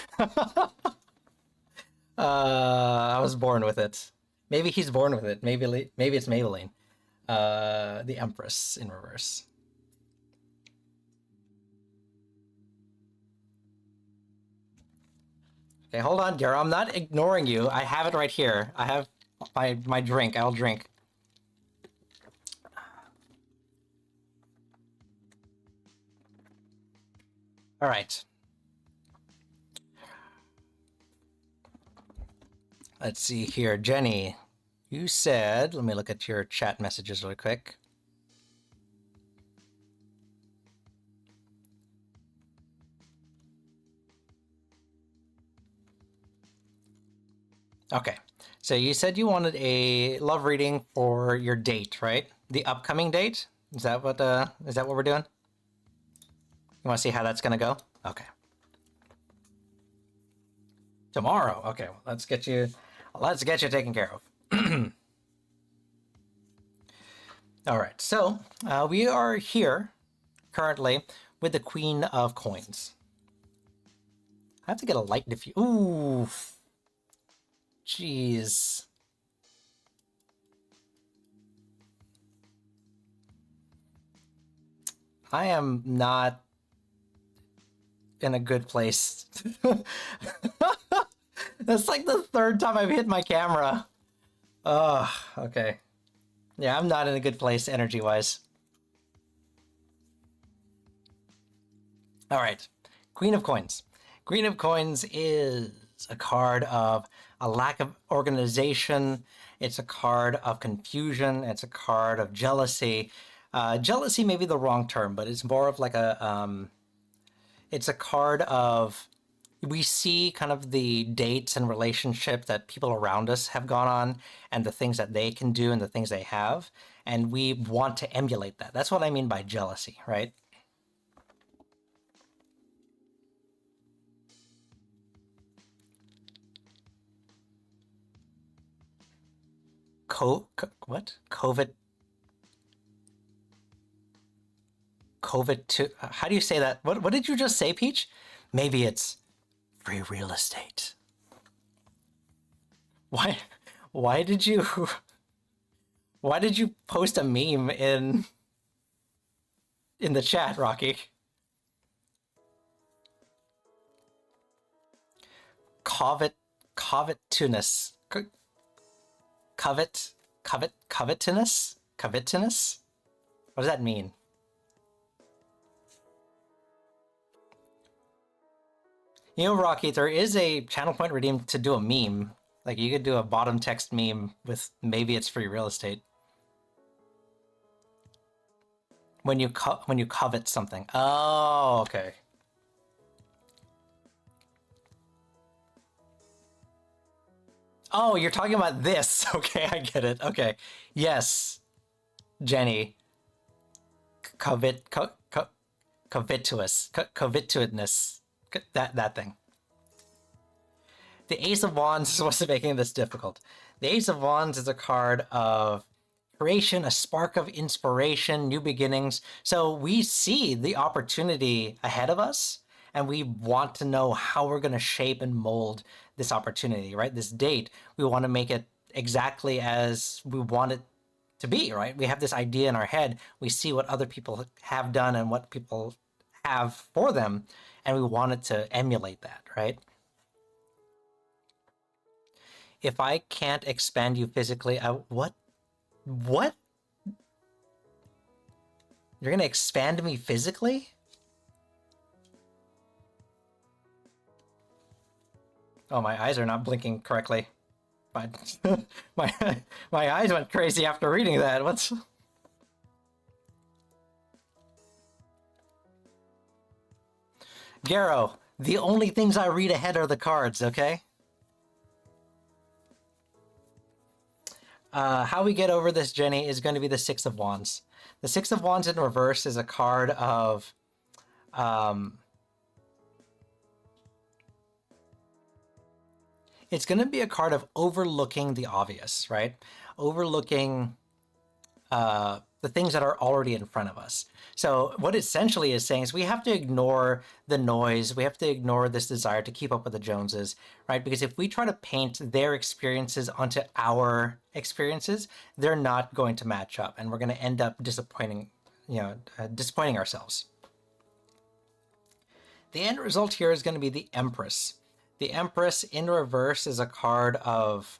I was born with it. Maybe he's born with it. Maybe it's Maybelline. The Empress in reverse. Okay, hold on, Garo. I'm not ignoring you. I have it right here. I have my drink. I'll drink. All right. Let's see here. Jenny, you said, let me look at your chat messages really quick. Okay, so you said you wanted a love reading for your date, right? The upcoming date? Is that what we're doing? You want to see how that's gonna go? Okay. Tomorrow. Okay, well, let's get you taken care of. All right, so we are here currently with the Queen of Coins. I have to get a light diffuse. Ooh. Jeez. I am not in a good place. That's like the third time I've hit my camera. Ugh, okay. Yeah, I'm not in a good place energy-wise. All right, Queen of Coins. Queen of Coins is a card of a lack of organization. It's a card of confusion. It's a card of jealousy. Jealousy may be the wrong term, but it's more of like a, it's a card of, we see kind of the dates and relationship that people around us have gone on and the things that they can do and the things they have. And we want to emulate that. That's what I mean by jealousy, right? What? COVID how do you say that? What did you just say, Peach? Maybe it's free real estate. Why did you post a meme in the chat, Rocky? Covetous. Covetous? What does that mean? You know, Rocky, there is a channel point redeem to do a meme. Like, you could do a bottom text meme with maybe it's free real estate. When you covet something. Oh, okay. Oh, you're talking about this. Okay, I get it. Okay. Yes. Jenny, covetousness, that thing. The Ace of Wands is what's making this difficult. The Ace of Wands is a card of creation, a spark of inspiration, new beginnings. So we see the opportunity ahead of us, and we want to know how we're going to shape and mold this opportunity, right? This date, we want to make it exactly as we want it to be, right? We have this idea in our head. We see what other people have done and what people have for them, and we wanted to emulate that, right? If I can't expand you physically, what? What? You're gonna expand me physically? Oh, my eyes are not blinking correctly. But my eyes went crazy after reading that. What's... Garo, the only things I read ahead are the cards, okay? How we get over this, Jenny, is going to be the Six of Wands. The Six of Wands in reverse is a card of... it's going to be a card of overlooking the obvious, right? Overlooking the things that are already in front of us. So what essentially is saying is we have to ignore the noise. We have to ignore this desire to keep up with the Joneses, right? Because if we try to paint their experiences onto our experiences, they're not going to match up, and we're going to end up disappointing ourselves. The end result here is going to be the Empress. The Empress in reverse is a card of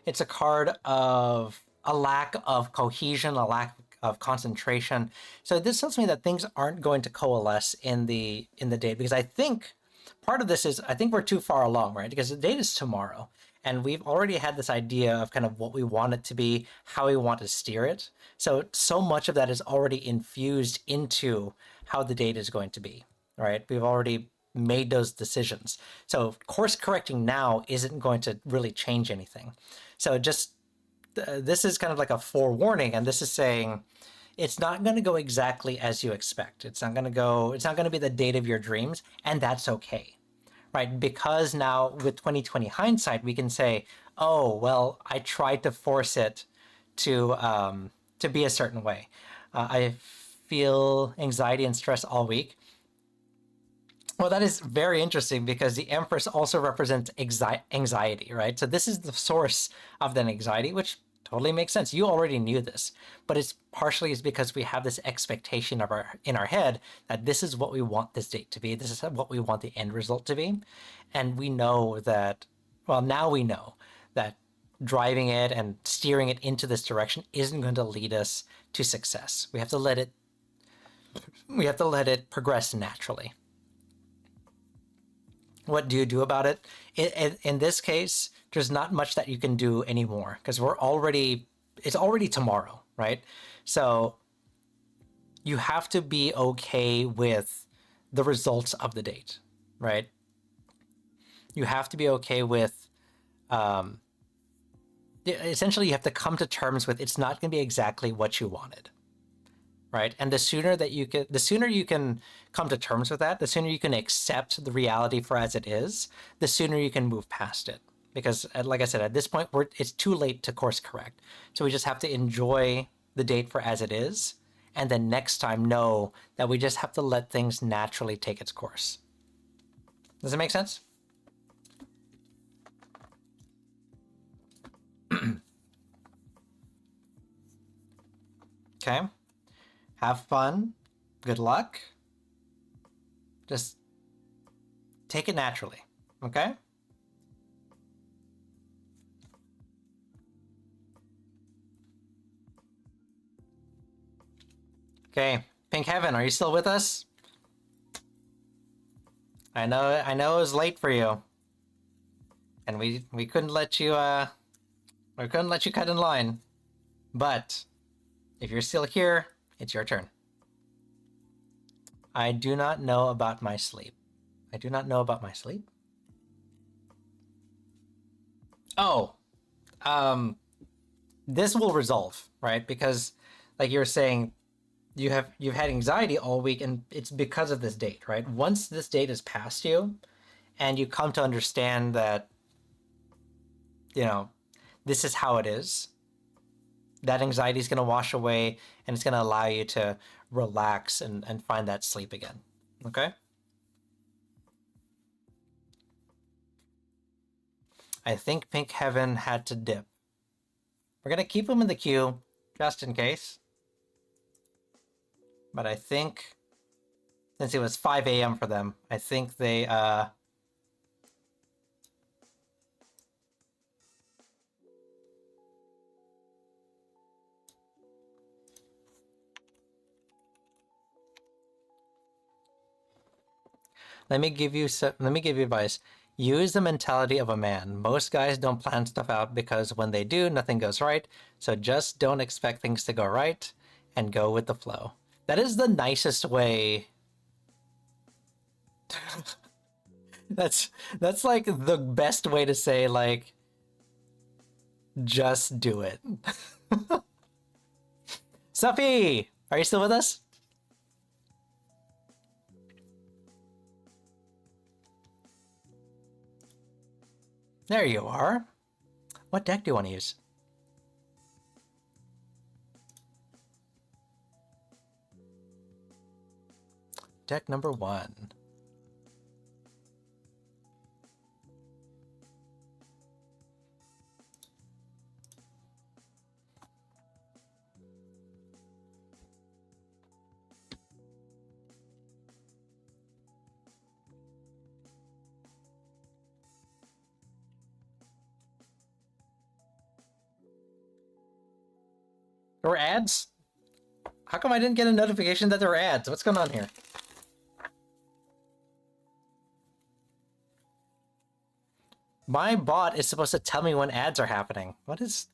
it's a card of a lack of cohesion, a lack of concentration. So this tells me that things aren't going to coalesce in the date, because I think part of this is I think we're too far along, right? Because the date is tomorrow, and we've already had this idea of kind of what we want it to be, how we want to steer it. So much of that is already infused into how the date is going to be, right? We've already made those decisions. So course correcting now isn't going to really change anything. So just this is kind of like a forewarning, and this is saying it's not going to go exactly as you expect. It's not going to be the date of your dreams, and that's okay, right? Because now with 2020 hindsight, we can say, oh, well, I tried to force it to be a certain way. I feel anxiety and stress all week. Well, that is very interesting, because the Empress also represents anxiety, right? So this is the source of that anxiety, which totally makes sense. You already knew this, but it's partially because we have this expectation in our head that this is what we want this date to be. This is what we want the end result to be. And we know that, well, now we know that driving it and steering it into this direction isn't going to lead us to success. We have to let it progress naturally. What do you do about it? In this case, there's not much that you can do anymore, because it's already tomorrow, right? So you have to be okay with the results of the date, right? You have to be okay with, essentially you have to come to terms with it's not going to be exactly what you wanted. Right? And the sooner you can come to terms with that, the sooner you can accept the reality for as it is, the sooner you can move past it. Because, like I said, at this point, it's too late to course correct. So we just have to enjoy the date for as it is, and then next time know that we just have to let things naturally take its course. Does that make sense? Okay. Have fun. Good luck. Just take it naturally, okay? Okay, Pink Heaven, are you still with us? I know it was late for you. And we couldn't let you cut in line. But if you're still here, it's your turn. I do not know about my sleep. I do not know about my sleep. Oh, this will resolve, right? Because, like you were saying, you've had anxiety all week, and it's because of this date, right? Once this date is past you, and you come to understand that, you know, this is how it is, that anxiety is going to wash away, and it's going to allow you to relax and find that sleep again. Okay? I think Pink Heaven had to dip. We're going to keep him in the queue, just in case. But I think, since it was 5 a.m. for them, I think they, let me give you advice. Use the mentality of a man. Most guys don't plan stuff out because when they do, nothing goes right. So just don't expect things to go right and go with the flow. That is the nicest way. That's like the best way to say, like, just do it. Sophie, are you still with us? There you are. What deck do you want to use? Deck number 1. There were ads? How come I didn't get a notification that there were ads? What's going on here? My bot is supposed to tell me when ads are happening. What is...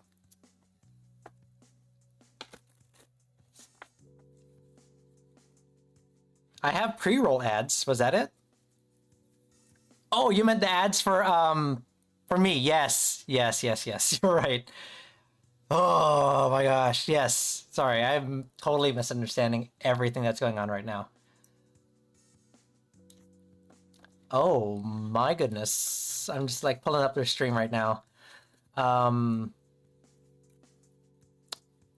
I have pre-roll ads. Was that it? Oh, you meant the ads for me. Yes. Yes. You're right. Oh my gosh. Yes. Sorry, I'm totally misunderstanding everything that's going on right now. Oh my goodness. I'm just like pulling up their stream right now.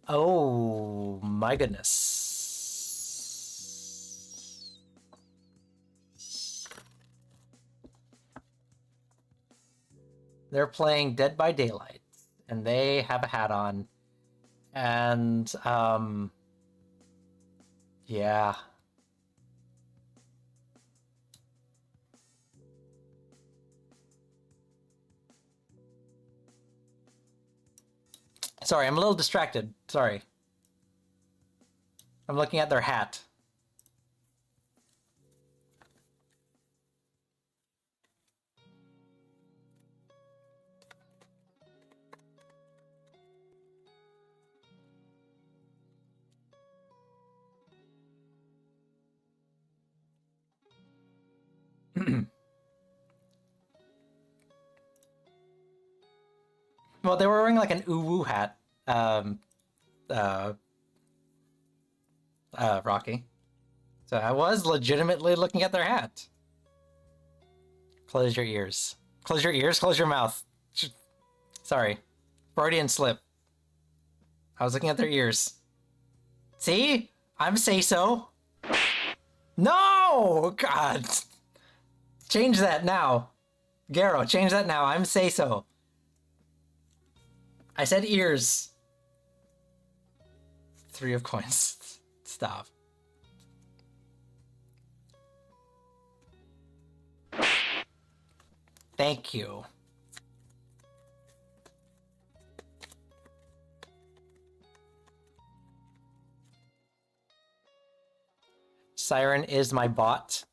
Oh my goodness. They're playing Dead by Daylight, and they have a hat on. And, yeah. Sorry, I'm a little distracted. Sorry. I'm looking at their hat. Well, they were wearing like an uwu hat, Rocky. So I was legitimately looking at their hat. Close your ears. Close your ears, close your mouth. Sorry. Freudian slip. I was looking at their ears. See? I'm say-so. No! God. Change that now. Garo, change that now. I'm say-so. I said ears. 3 of coins. Stop. Thank you. Siren is my bot.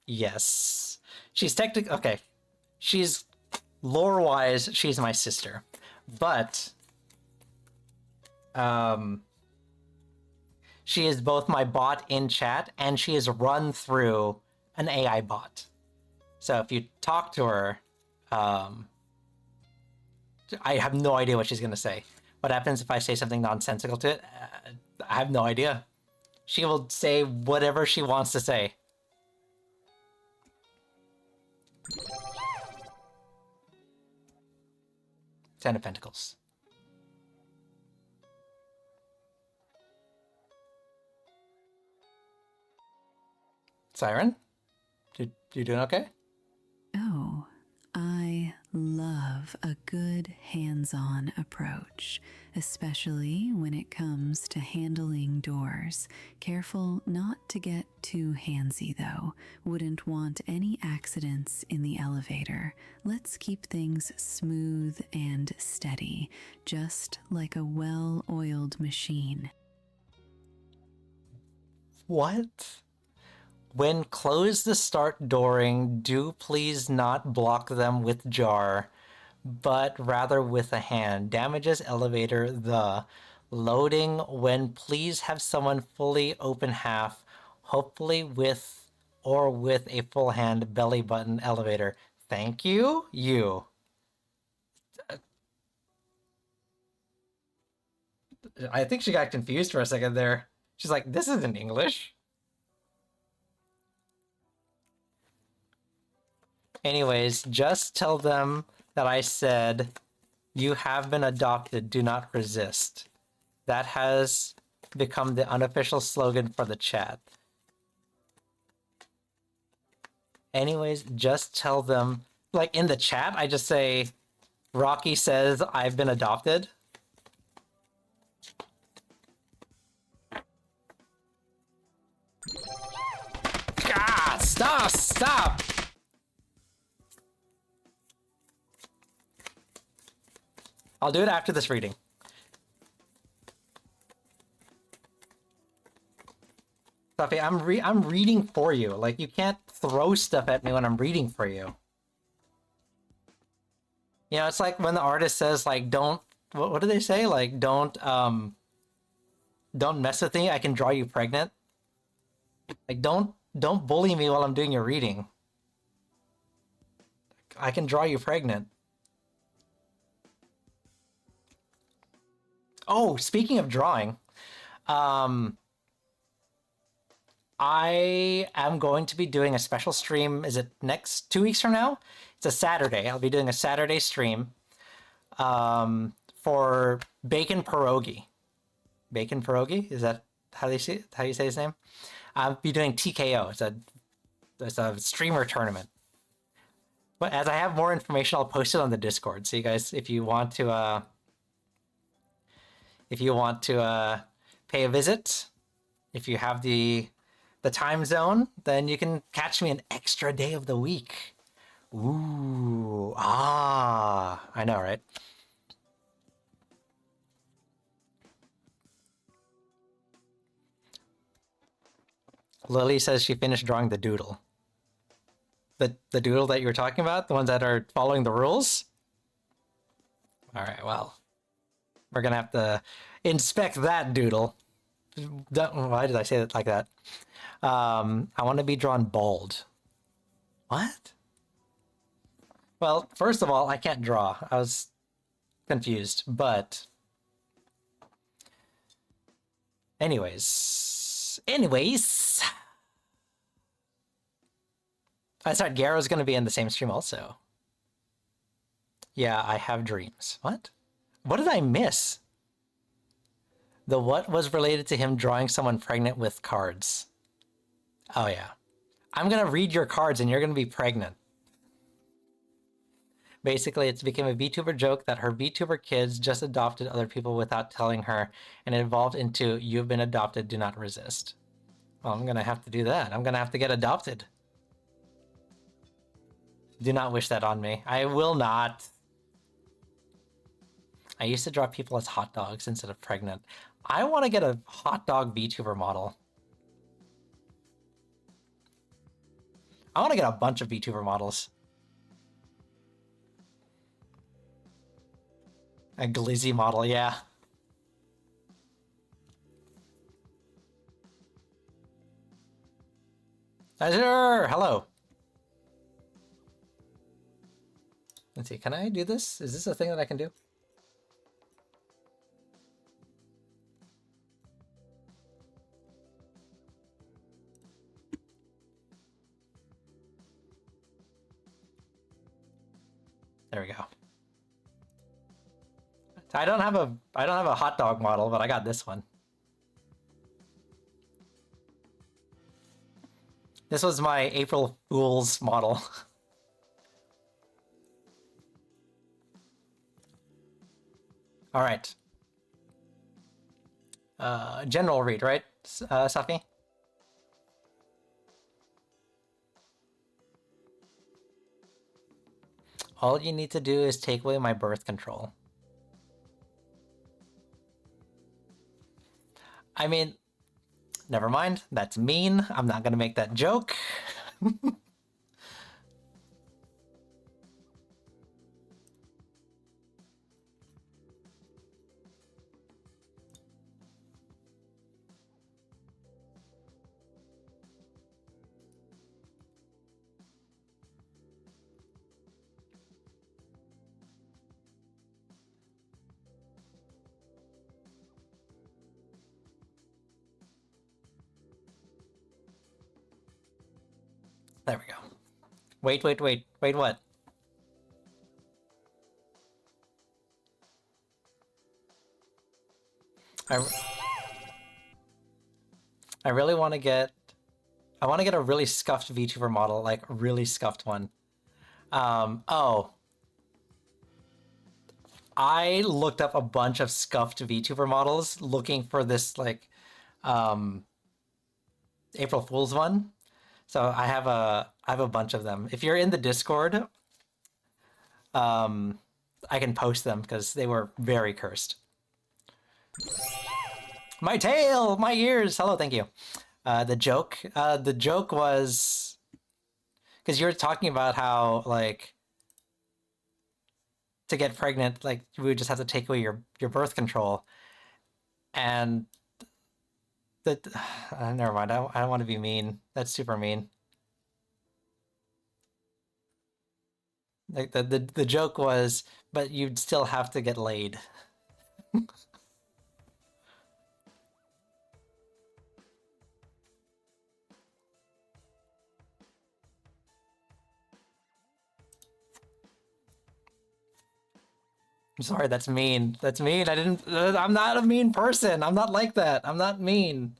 Yes. She's technically... Okay. She's... Lore-wise, she's my sister. But... she is both my bot in chat, and she is run through an AI bot. So if you talk to her, I have no idea what she's gonna say. What happens if I say something nonsensical to it? I have no idea. She will say whatever she wants to say. Ten of Pentacles. Siren? You doing okay? Oh, I love a good hands-on approach, especially when it comes to handling doors. Careful not to get too handsy, though. Wouldn't want any accidents in the elevator. Let's keep things smooth and steady, just like a well-oiled machine. What? When close the start dooring, do please not block them with jar, but rather with a hand. Damages elevator the loading when please have someone fully open half, hopefully with a full hand belly button elevator. Thank you, you. I think she got confused for a second there. She's like, this isn't English. Anyways, just tell them that I said, you have been adopted, do not resist. That has become the unofficial slogan for the chat. Anyways, just tell them, like in the chat, I just say, Rocky says I've been adopted. God, stop! I'll do it after this reading. Sophie, I'm reading for you. Like, you can't throw stuff at me when I'm reading for you. You know, it's like when the artist says, like, don't... What do they say? Like, don't mess with me, I can draw you pregnant. Like, don't bully me while I'm doing your reading. I can draw you pregnant. Oh, speaking of drawing, I am going to be doing a special stream. Is it next 2 weeks from now? It's a Saturday. I'll be doing a Saturday stream for Bacon Pierogi. Bacon Pierogi? Is that how you say his name? I'll be doing TKO. It's a streamer tournament. But as I have more information, I'll post it on the Discord. So you guys, if you want to pay a visit, if you have the time zone, then you can catch me an extra day of the week. Ooh, I know, right? Lily says she finished drawing the doodle. The doodle that you were talking about, the ones that are following the rules? All right, well, we're gonna have to inspect that doodle. Why did I say it like that? I want to be drawn bald. What? Well, first of all, I can't draw. I was confused, but... Anyways... I thought Garo's gonna be in the same stream also. Yeah, I have dreams. What? What did I miss? The what was related to him drawing someone pregnant with cards. Oh yeah. I'm gonna read your cards and you're gonna be pregnant. Basically, it's became a VTuber joke that her VTuber kids just adopted other people without telling her, and it evolved into, you've been adopted, do not resist. Well, I'm gonna have to do that. I'm gonna have to get adopted. Do not wish that on me. I will not. I used to draw people as hot dogs instead of pregnant. I want to get a hot dog VTuber model. I want to get a bunch of VTuber models. A Glizzy model, yeah. Azure, hello. Let's see, can I do this? Is this a thing that I can do? There we go. I don't have a hot dog model, but I got this one. This was my April Fool's model. All right. General read, right, Safi? All you need to do is take away my birth control. I mean, never mind. That's mean. I'm not gonna make that joke. There we go. Wait, what? I really want to get... I want to get a really scuffed VTuber model, like a really scuffed one. Oh. I looked up a bunch of scuffed VTuber models looking for this, like, April Fool's one. So I have a bunch of them. If you're in the Discord, I can post them because they were very cursed. My tail, my ears. Hello, thank you. The joke was because you're talking about how, like, to get pregnant, like, we would just have to take away your birth control, and never mind. I don't want to be mean. That's super mean. Like the joke was, but you'd still have to get laid. I'm sorry, that's mean. That's mean. I'm not a mean person. I'm not like that. I'm not mean.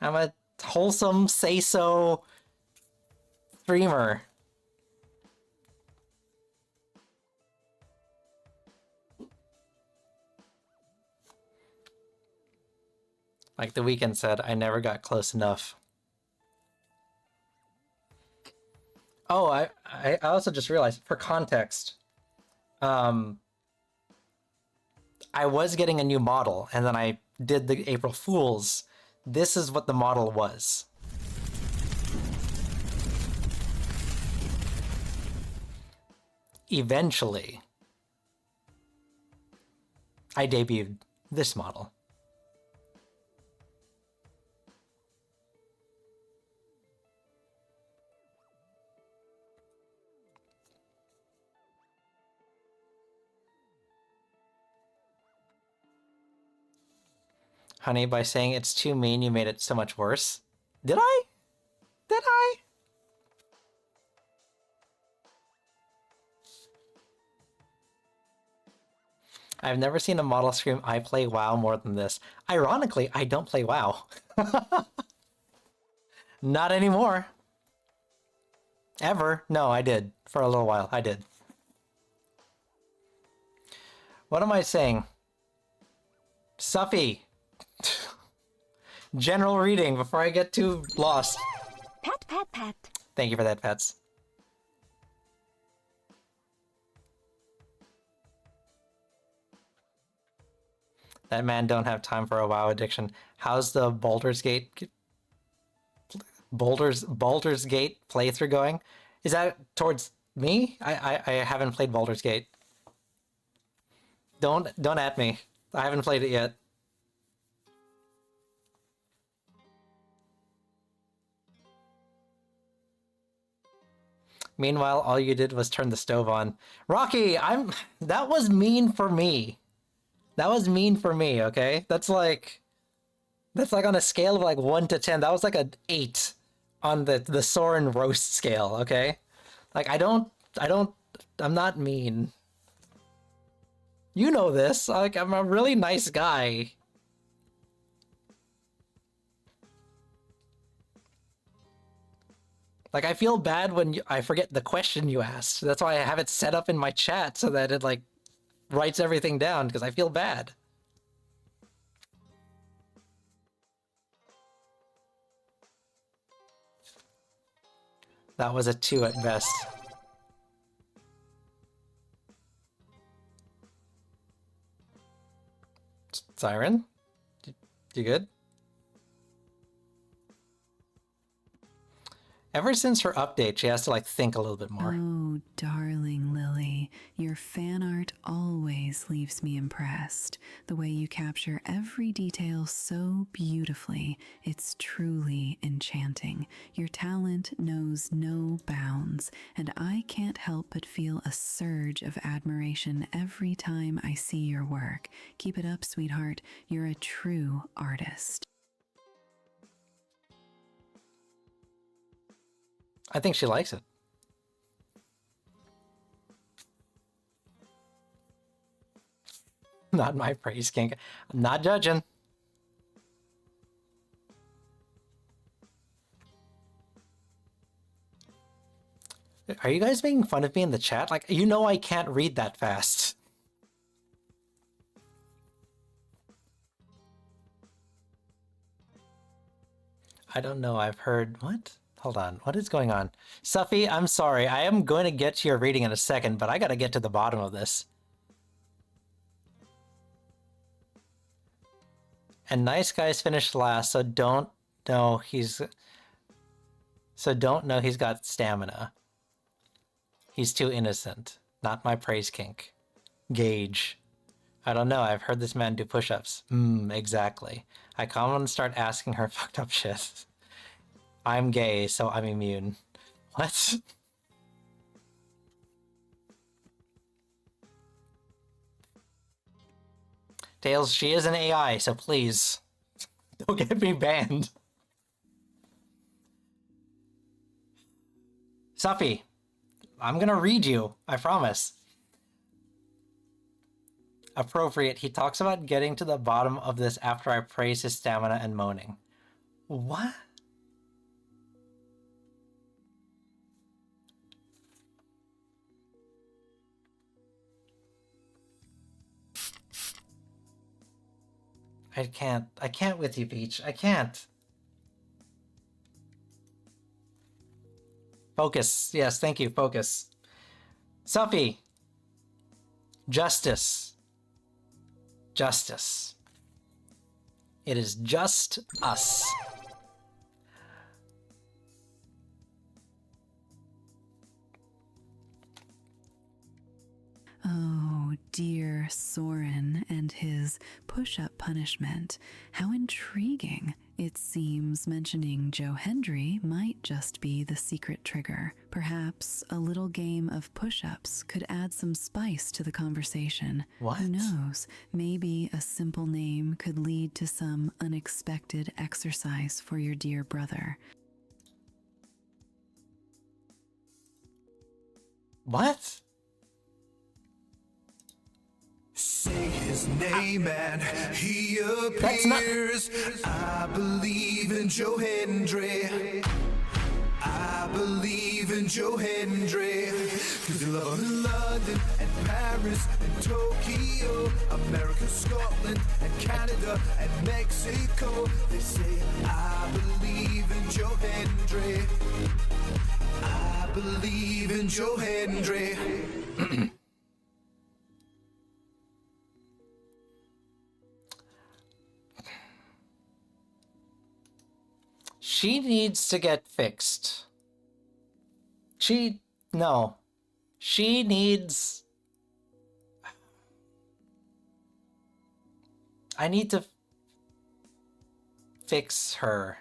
I'm a wholesome say-so streamer. Like The Weeknd said, I never got close enough. Oh, I also just realized, for context, I was getting a new model, and then I did the April Fool's. This is what the model was. Eventually, I debuted this model. Honey, by saying it's too mean, you made it so much worse. Did I? Did I? I've never seen a model scream, I play WoW more than this. Ironically, I don't play WoW. Not anymore. Ever. No, I did. For a little while, I did. What am I saying? Suffy. General reading before I get too lost. Pat, pat, pat. Thank you for that, Pets. That man don't have time for a WoW addiction. How's the Baldur's Gate playthrough going? Is that towards me? I haven't played Baldur's Gate. Don't at me. I haven't played it yet. Meanwhile, all you did was turn the stove on. Rocky, that was mean for me. That was mean for me, okay? That's like on a scale of like 1 to 10. That was like an 8 on the Soren roast scale, okay? Like I'm not mean. You know this. Like, I'm a really nice guy. Like, I feel bad when I forget the question you asked. That's why I have it set up in my chat so that it, like, writes everything down, because I feel bad. That was a 2 at best. Siren? You good? Ever since her update, she has to like think a little bit more. Oh, darling Lily, your fan art always leaves me impressed. The way you capture every detail so beautifully, it's truly enchanting. Your talent knows no bounds, and I can't help but feel a surge of admiration every time I see your work. Keep it up, sweetheart. You're a true artist. I think she likes it. Not my praise, King. I'm not judging. Are you guys making fun of me in the chat? Like, you know I can't read that fast. I don't know. I've heard... What? Hold on. What is going on? Suffy, I'm sorry. I am going to get to your reading in a second, but I got to get to the bottom of this. And nice guys finished last, so don't know he's got stamina. He's too innocent. Not my praise kink. Gage. I don't know. I've heard this man do push-ups. Exactly. I come and start asking her fucked up shit. I'm gay, so I'm immune. What? Tails, she is an AI, so please don't get me banned. Suffy, I'm gonna read you, I promise. Appropriate, he talks about getting to the bottom of this after I praise his stamina and moaning. What? I can't with you, Peach. I can't. Focus. Yes, thank you. Focus. Suffy. Justice. Justice. It is just us. Oh, dear Soren and his push-up punishment. How intriguing. It seems mentioning Joe Hendry might just be the secret trigger. Perhaps a little game of push-ups could add some spice to the conversation. What? Who knows? Maybe a simple name could lead to some unexpected exercise for your dear brother. What? Say his name and he That's not- appears. I believe in Joe Hendry. I believe in Joe Hendry. Cause you love him in London and Paris and Tokyo, America, Scotland and Canada and Mexico. They say I believe in Joe Hendry. I believe in Joe Hendry. She needs to get fixed. No. She needs... I need to fix her.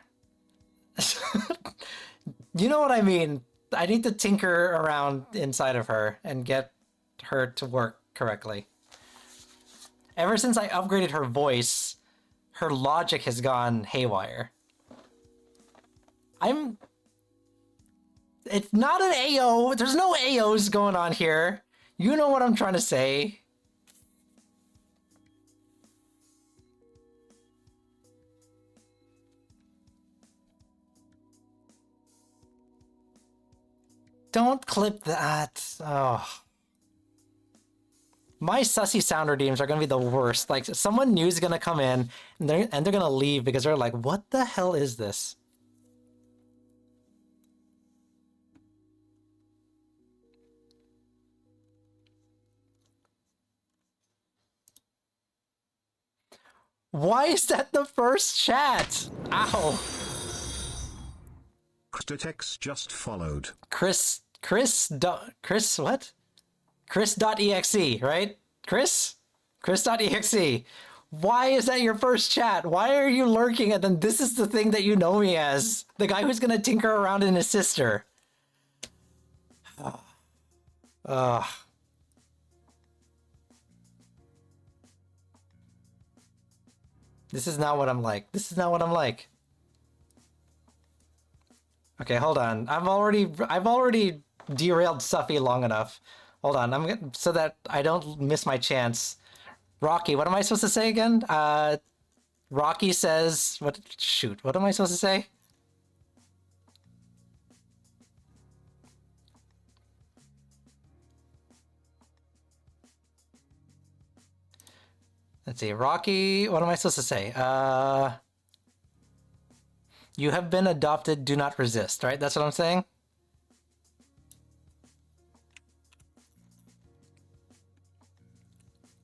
You know what I mean? I need to tinker around inside of her and get her to work correctly. Ever since I upgraded her voice, her logic has gone haywire. It's not an AO. There's no AOs going on here. You know what I'm trying to say. Don't clip that. Oh. My sussy sound redeems are gonna be the worst. Like, someone new is gonna come in and they're gonna leave because they're like, what the hell is this? Why is that the first chat? Ow. Christotex just followed. Chris what? Chris.exe, right? Chris.exe. Why is that your first chat? Why are you lurking and then this is the thing that you know me as? The guy who's gonna tinker around in his sister. Ugh. This is not what I'm like. This is not what I'm like. Okay, hold on. I've already derailed Suffy long enough. Hold on. I'm gonna, so that I don't miss my chance. Rocky, what am I supposed to say again? Rocky says what? Shoot, what am I supposed to say? Let's see. Rocky, what am I supposed to say? You have been adopted, do not resist, right? That's what I'm saying?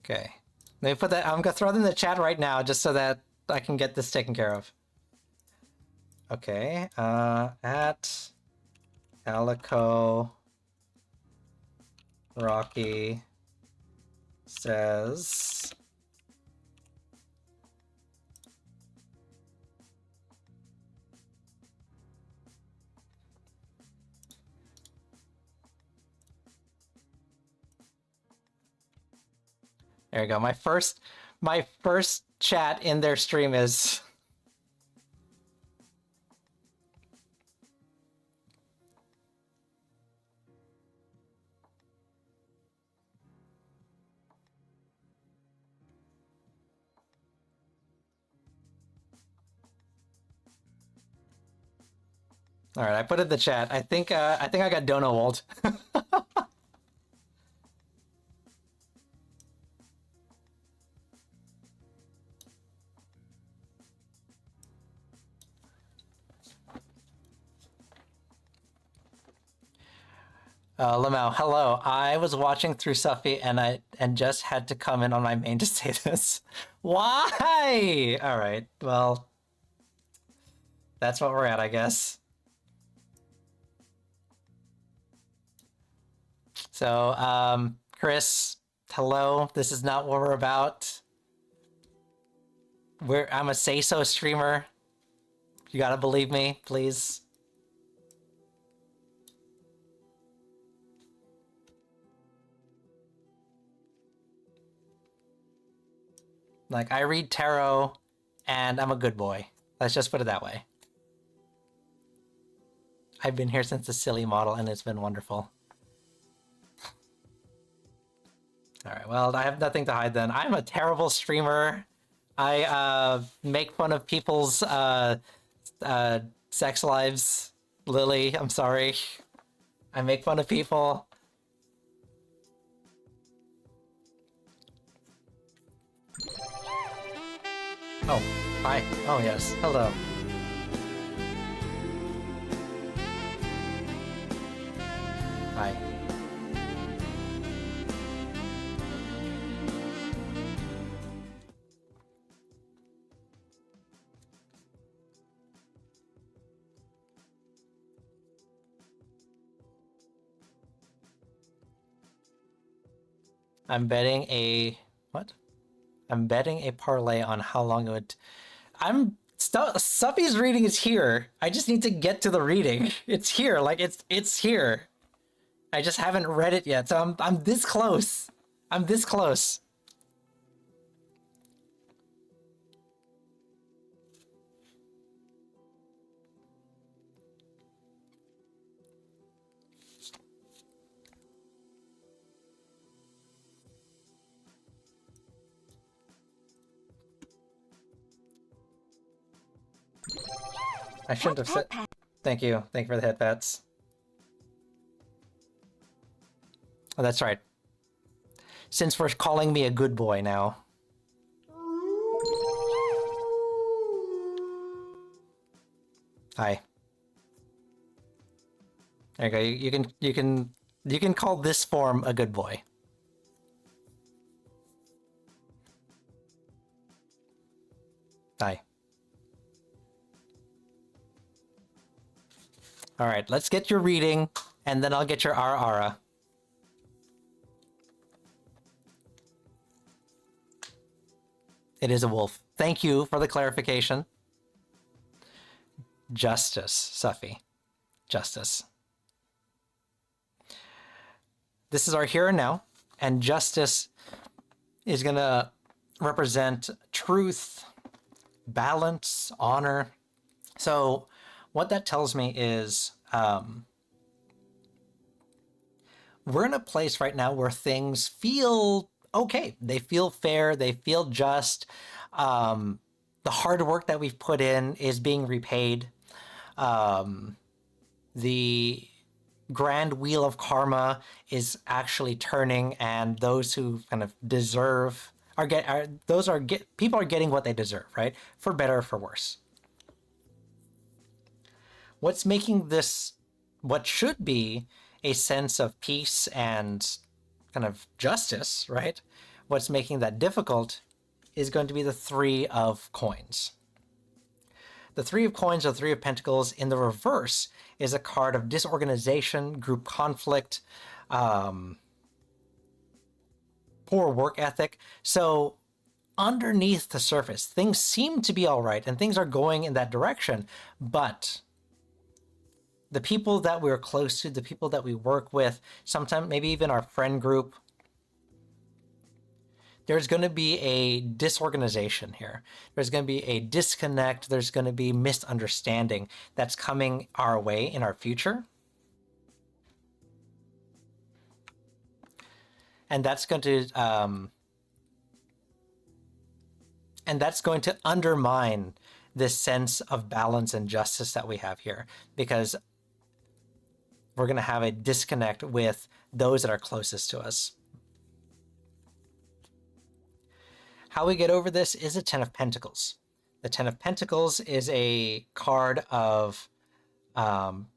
Okay. Let me put that, I'm gonna throw it in the chat right now just so that I can get this taken care of. Okay, at Calico Rocky says... There you go. My first chat in their stream is... All right, I put it in the chat. I think I got Dono walled. Lamau, hello. I was watching through Suffy and just had to come in on my main to say this. Why? All right. Well, that's what we're at, I guess. So, Chris, hello. This is not what we're about. I'm a say-so streamer. You gotta believe me, please. Like, I read tarot, and I'm a good boy. Let's just put it that way. I've been here since the silly model, and it's been wonderful. Alright, well, I have nothing to hide then. I'm a terrible streamer. I make fun of people's sex lives. Lily, I'm sorry. I make fun of people. Oh, hi. Oh, yes. Hello. Hi. I'm betting a... What? I'm betting a parlay on how long it would... Suffy's reading is here. I just need to get to the reading. It's here, like it's here. I just haven't read it yet, so I'm this close. I'm this close. I shouldn't have said. Thank you. Thank you for the head pats. Oh, that's right. Since we're calling me a good boy now. Hi. There you go. You can call this form a good boy. Hi. All right, let's get your reading, and then I'll get your Ara. It is a wolf. Thank you for the clarification. Justice, Suffy. Justice. This is our here and now, and justice is going to represent truth, balance, honor. So what that tells me is we're in a place right now where things feel okay. They feel fair. They feel just. The hard work that we've put in is being repaid. The grand wheel of karma is actually turning, and those who kind of deserve people are getting what they deserve, right? For better or for worse. What's making this what should be a sense of peace and kind of justice, right? What's making that difficult is going to be the Three of Coins. The Three of Coins or Three of Pentacles in the reverse is a card of disorganization, group conflict, poor work ethic. So underneath the surface, things seem to be all right and things are going in that direction, but the people that we're close to, the people that we work with, sometimes maybe even our friend group, there's going to be a disorganization here. There's going to be a disconnect. There's going to be misunderstanding that's coming our way in our future. And that's going to undermine this sense of balance and justice that we have here, because we're going to have a disconnect with those that are closest to us. How we get over this is a Ten of Pentacles. The Ten of Pentacles is a card of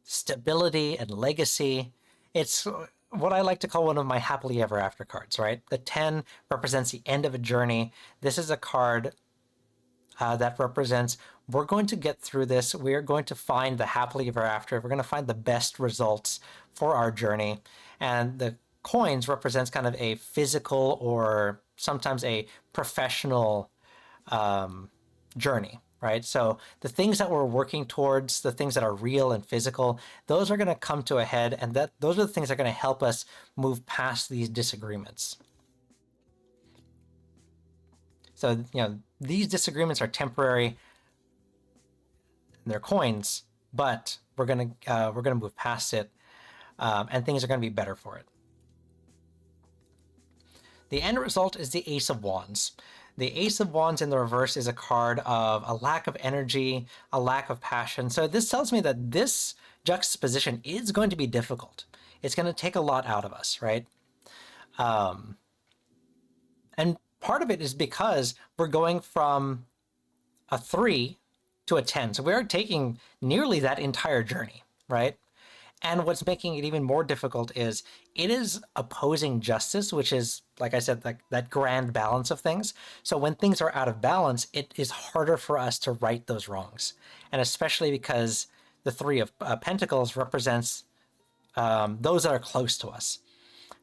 stability and legacy. It's what I like to call one of my happily ever after cards, right? The 10 represents the end of a journey. This is a card that represents we're going to get through this. We're going to find the happily ever after. We're going to find the best results for our journey. And the coins represents kind of a physical or sometimes a professional journey, right? So the things that we're working towards, the things that are real and physical, those are going to come to a head, and those are the things that are going to help us move past these disagreements. So, these disagreements are temporary. They're coins, but we're gonna move past it, and things are going to be better for it. The end result is the Ace of Wands. The Ace of Wands in the reverse is a card of a lack of energy, a lack of passion. So this tells me that this juxtaposition is going to be difficult. It's going to take a lot out of us, right? And part of it is because we're going from a 3 to a 10. So we are taking nearly that entire journey, right? And what's making it even more difficult is it is opposing justice, which is, like I said, like that grand balance of things. So when things are out of balance, it is harder for us to right those wrongs. And especially because the Three of Pentacles represents those that are close to us.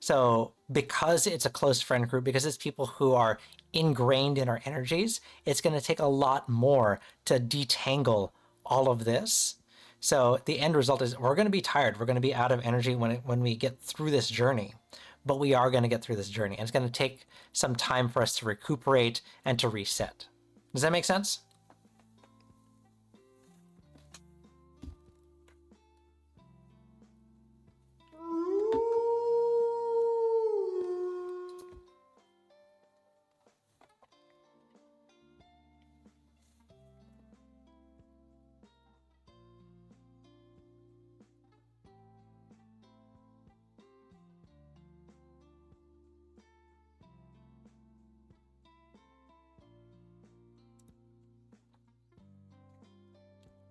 So because it's a close friend group, because it's people who are ingrained in our energies, it's going to take a lot more to detangle all of this. So the end result is we're going to be tired. We're going to be out of energy when we get through this journey. But we are going to get through this journey. And it's going to take some time for us to recuperate and to reset. Does that make sense?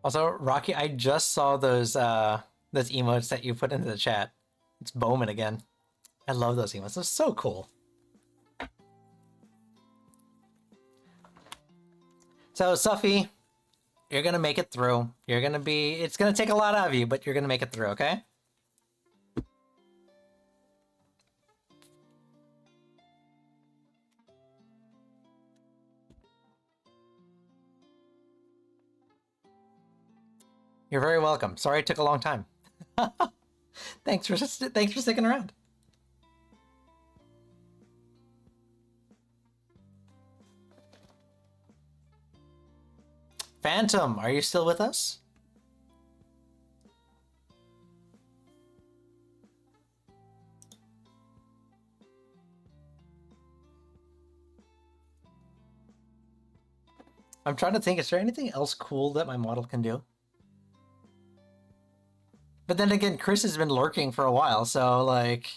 Also, Rocky, I just saw those emotes that you put into the chat. It's Bowman again. I love those emotes. They're so cool. So, Suffy, you're gonna make it through. It's gonna take a lot out of you, but you're gonna make it through, okay? You're very welcome. Sorry it took a long time. Thanks for sticking around. Phantom, are you still with us? I'm trying to think, is there anything else cool that my model can do? But then again, Chris has been lurking for a while, so like,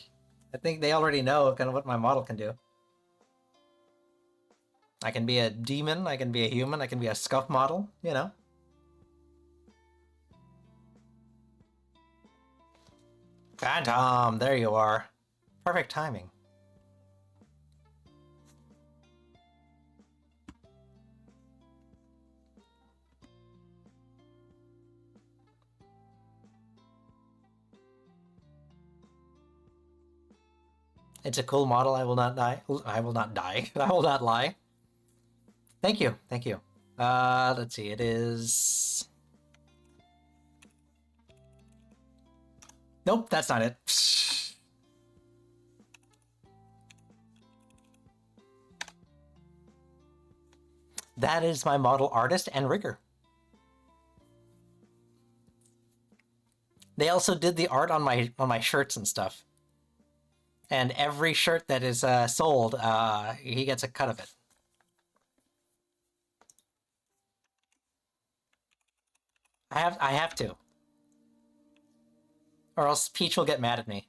I think they already know kind of what my model can do. I can be a demon, I can be a human, I can be a scuff model, you know? Phantom, there you are. Perfect timing. It's a cool model. I will not die. I will not die. I will not lie. Thank you. Thank you. Let's see. It is... Nope, that's not it. That is my model artist and rigger. They also did the art on my shirts and stuff. And every shirt that is sold, he gets a cut of it. I have to. Or else Peach will get mad at me.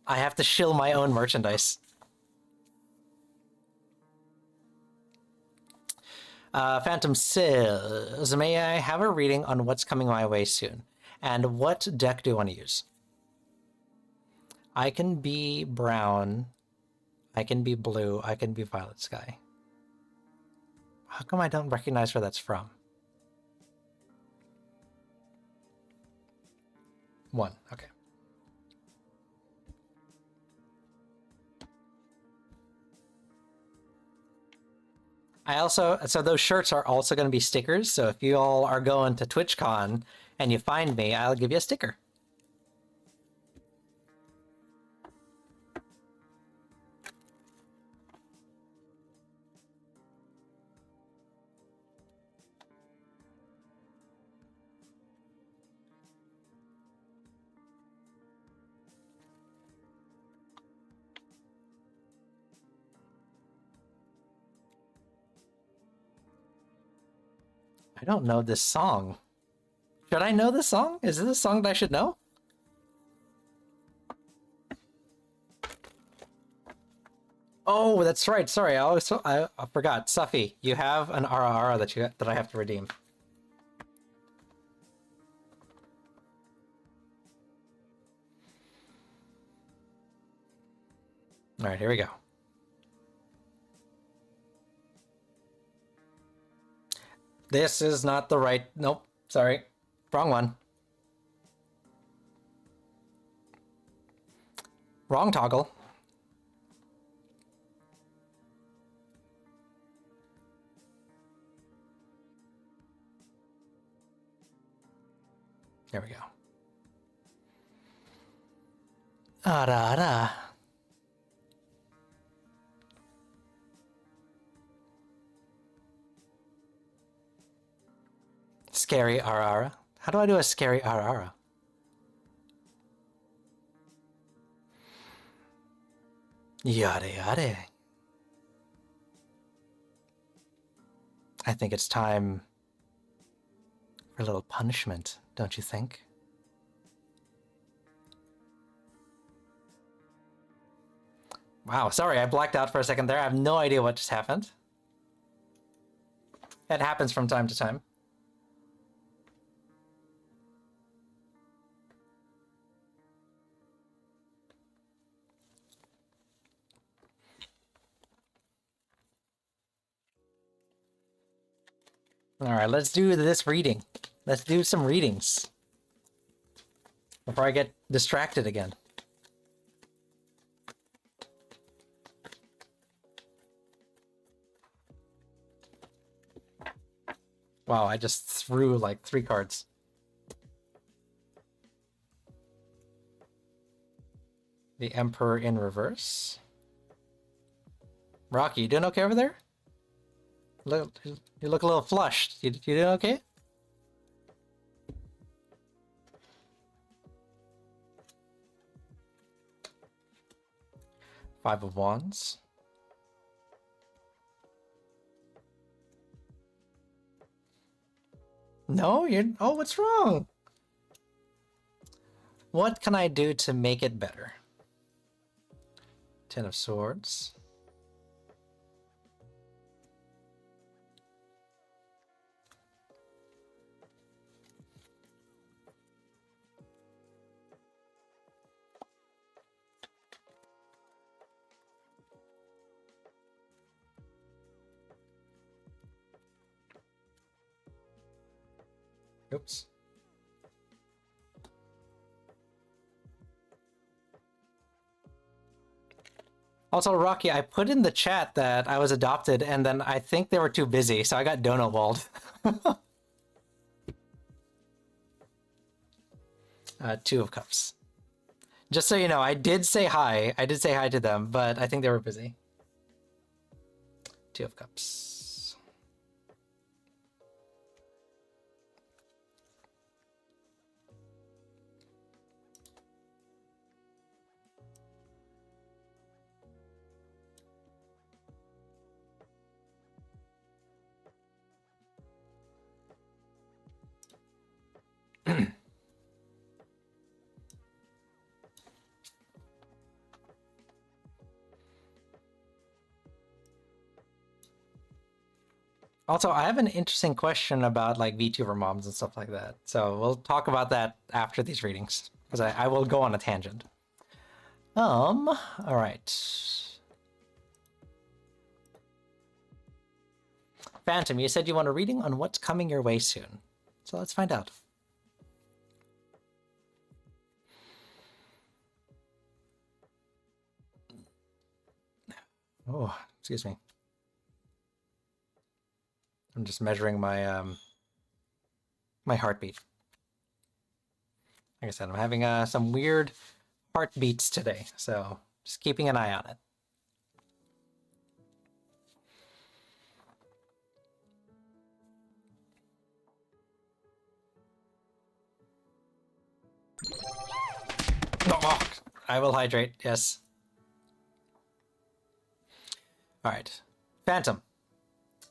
I have to shill my own merchandise. Phantom says, may I have a reading on what's coming my way soon? And what deck do you want to use? I can be brown. I can be blue. I can be violet sky. How come I don't recognize where that's from? 1, okay. So those shirts are also going to be stickers, so if you all are going to TwitchCon and you find me, I'll give you a sticker. I don't know this song. Should I know this song? Is this a song that I should know? Oh, that's right. Sorry, I forgot. Suffy, you have an Ara that I have to redeem. All right, here we go. This is not the right... Nope, sorry. Wrong one. Wrong toggle. Ara ara. Scary Arara. How do I do a scary Arara? Yada yada. I think it's time for a little punishment, don't you think? Wow, sorry, I blacked out for a second there. I have no idea what just happened. It happens from time to time. All right, let's do this reading. Let's do some readings before I get distracted again. Wow, I just threw like 3 cards. The Emperor in reverse. Rocky, you doing okay over there? Look, you look a little flushed. You doing okay? Five of Wands. No, you're... Oh, what's wrong? What can I do to make it better? Ten of Swords. Oops. Also, Rocky, I put in the chat that I was adopted, and then I think they were too busy, so I got donut walled. 2 of Cups. Just so you know, I did say hi. I did say hi to them, but I think they were busy. 2 of Cups. Also, I have an interesting question about like VTuber moms and stuff like that. So we'll talk about that after these readings, because I will go on a tangent. All right. Phantom, you said you want a reading on what's coming your way soon. So let's find out. Oh, excuse me. I'm just measuring my my heartbeat. Like I said, I'm having some weird heartbeats today, so just keeping an eye on it. Oh, I will hydrate, yes. All right, Phantom.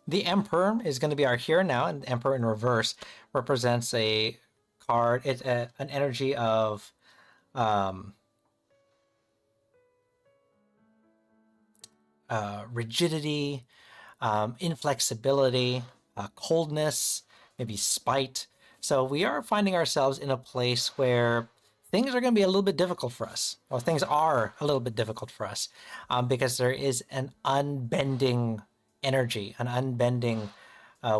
The Emperor is going to be our here now, and the Emperor in reverse represents a card. It's an energy of rigidity, inflexibility, coldness, maybe spite. So we are finding ourselves in a place where things are going to be a little bit difficult for us, or things are a little bit difficult for us, because there is an unbending energy, an unbending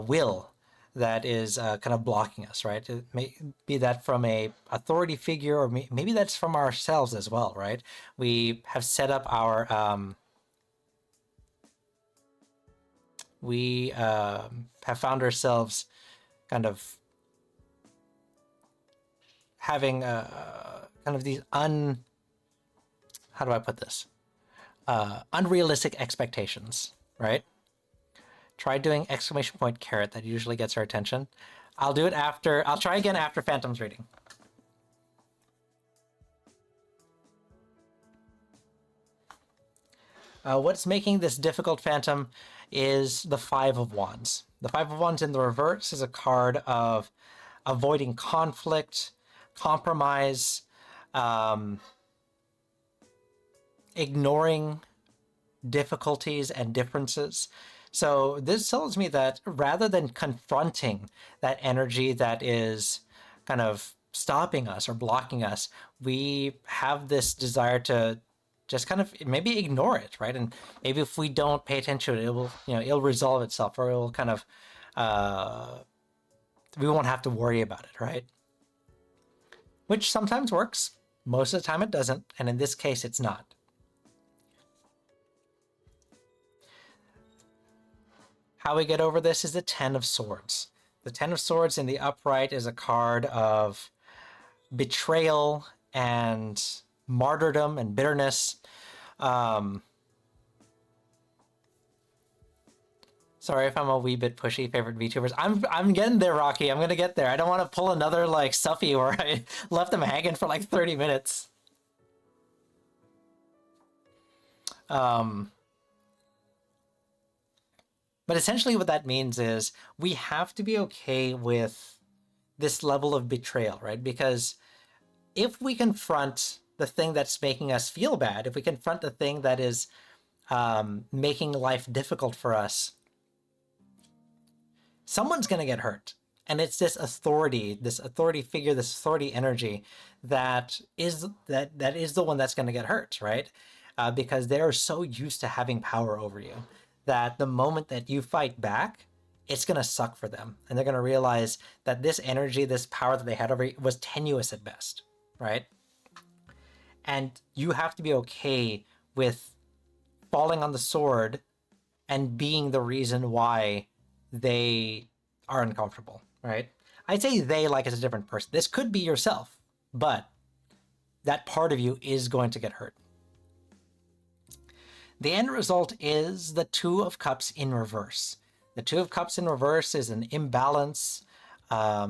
will that is kind of blocking us, right? It may be that from a authority figure, or maybe that's from ourselves as well, right? We have set up our we have found ourselves kind of having kind of these how do I put this? Unrealistic expectations, right? Try doing exclamation point carrot. That usually gets our attention. I'll do it after. I'll try again after Phantom's reading. What's making this difficult, Phantom, is the Five of Wands. The Five of Wands in the reverse is a card of avoiding conflict, compromise, ignoring difficulties and differences. So this tells me that rather than confronting that energy that is kind of stopping us or blocking us, we have this desire to just kind of maybe ignore it, right? And maybe if we don't pay attention to it, it will, it'll resolve itself, or it will kind of, we won't have to worry about it, right? Which sometimes works. Most of the time it doesn't. And in this case, it's not. How we get over this is the Ten of Swords. The Ten of Swords in the upright is a card of betrayal and martyrdom and bitterness. Sorry if I'm a wee bit pushy, favorite VTubers. I'm getting there, Rocky. I'm gonna get there. I don't want to pull another like Suffy where I left them hanging for like 30 minutes. But essentially what that means is we have to be okay with this level of betrayal, right? Because if we confront the thing that's making us feel bad, if we confront the thing that is making life difficult for us, someone's going to get hurt. And it's this authority figure, this authority energy that is the one that's going to get hurt, right? Because they're so used to having power over you that the moment that you fight back, it's going to suck for them. And they're going to realize that this energy, this power that they had over you was tenuous at best, right? And you have to be okay with falling on the sword and being the reason why they are uncomfortable, right? I'd say they like it's a different person. This could be yourself, but that part of you is going to get hurt. The end result is the Two of Cups in reverse. The Two of Cups in reverse is an imbalance, a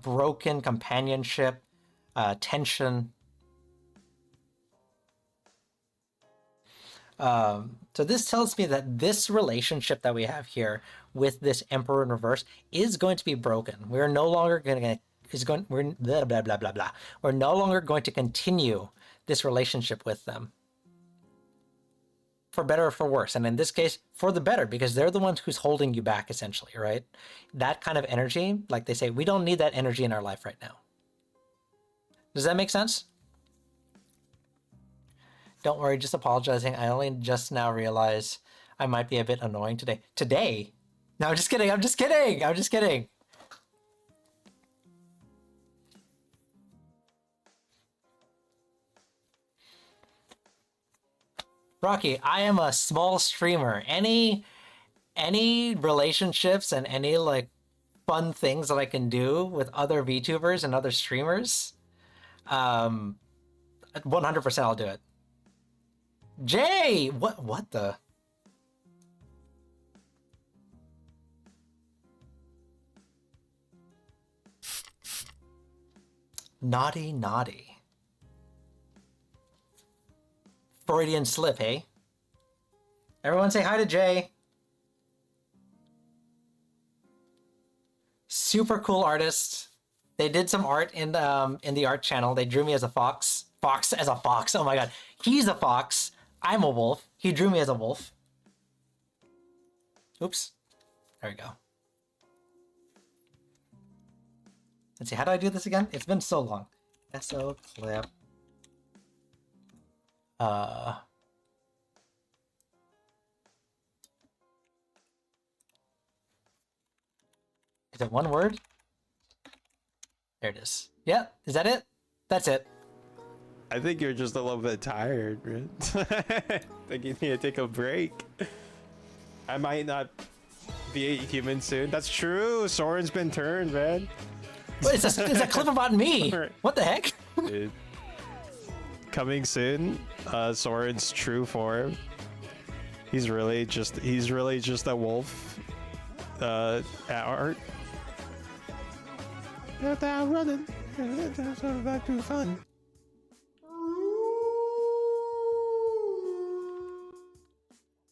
broken companionship, tension. So this tells me that this relationship that we have here with this Emperor in reverse is going to be broken. We're no longer we're blah, blah, blah, blah, blah. We're no longer going to continue this relationship with them. For better or for worse. And in this case, for the better, because they're the ones who's holding you back, essentially, right? That kind of energy, like they say, we don't need that energy in our life right now. Does that make sense? Don't worry, just apologizing. I only just now realized I might be a bit annoying today. Today? No, I'm just kidding. I'm just kidding. I'm just kidding. Rocky, I am a small streamer. Any relationships and any like fun things that I can do with other VTubers and other streamers, 100% I'll do it. Jay, what the? Naughty, naughty. Freudian slip, hey? Everyone say hi to Jay. Super cool artist. They did some art in the art channel. They drew me as a fox. Fox as a fox. Oh my god. He's a fox. I'm a wolf. He drew me as a wolf. Oops. There we go. Let's see. How do I do this again? It's been so long. SO clip. Is it one word? There it is. Yeah, is that it? That's it. I think you're just a little bit tired, man. I think you need to take a break. I might not be a human soon. That's true. Soren's been turned, man. Wait, it's a clip about me. What the heck? Dude. coming soon. Soren's true form. He's really just a wolf. At art. They're down running. Back to fun.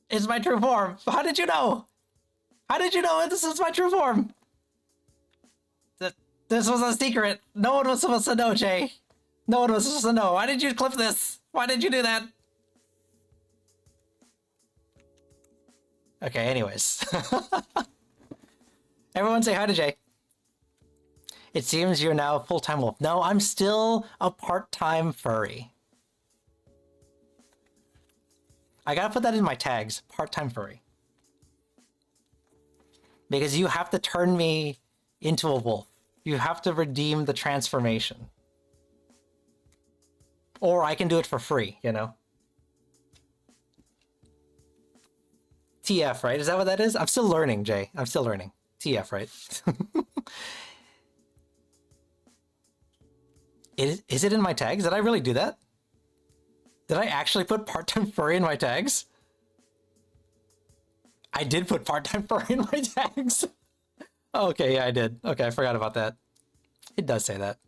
It's my true form. How did you know? How did you know this is my true form? This was a secret. No one was supposed to know, Jay. No one was supposed to know. Why did you clip this? Why did you do that? Okay, anyways. Everyone say hi to Jay. It seems you're now a full-time wolf. No, I'm still a part-time furry. I gotta put that in my tags. Part-time furry. Because you have to turn me into a wolf. You have to redeem the transformation. Or I can do it for free, you know? TF, right? Is that what that is? I'm still learning, Jay. I'm still learning. TF, right? Is it in my tags? Did I really do that? Did I actually put part-time furry in my tags? I did put part-time furry in my tags. Okay, yeah, I did. Okay, I forgot about that. It does say that.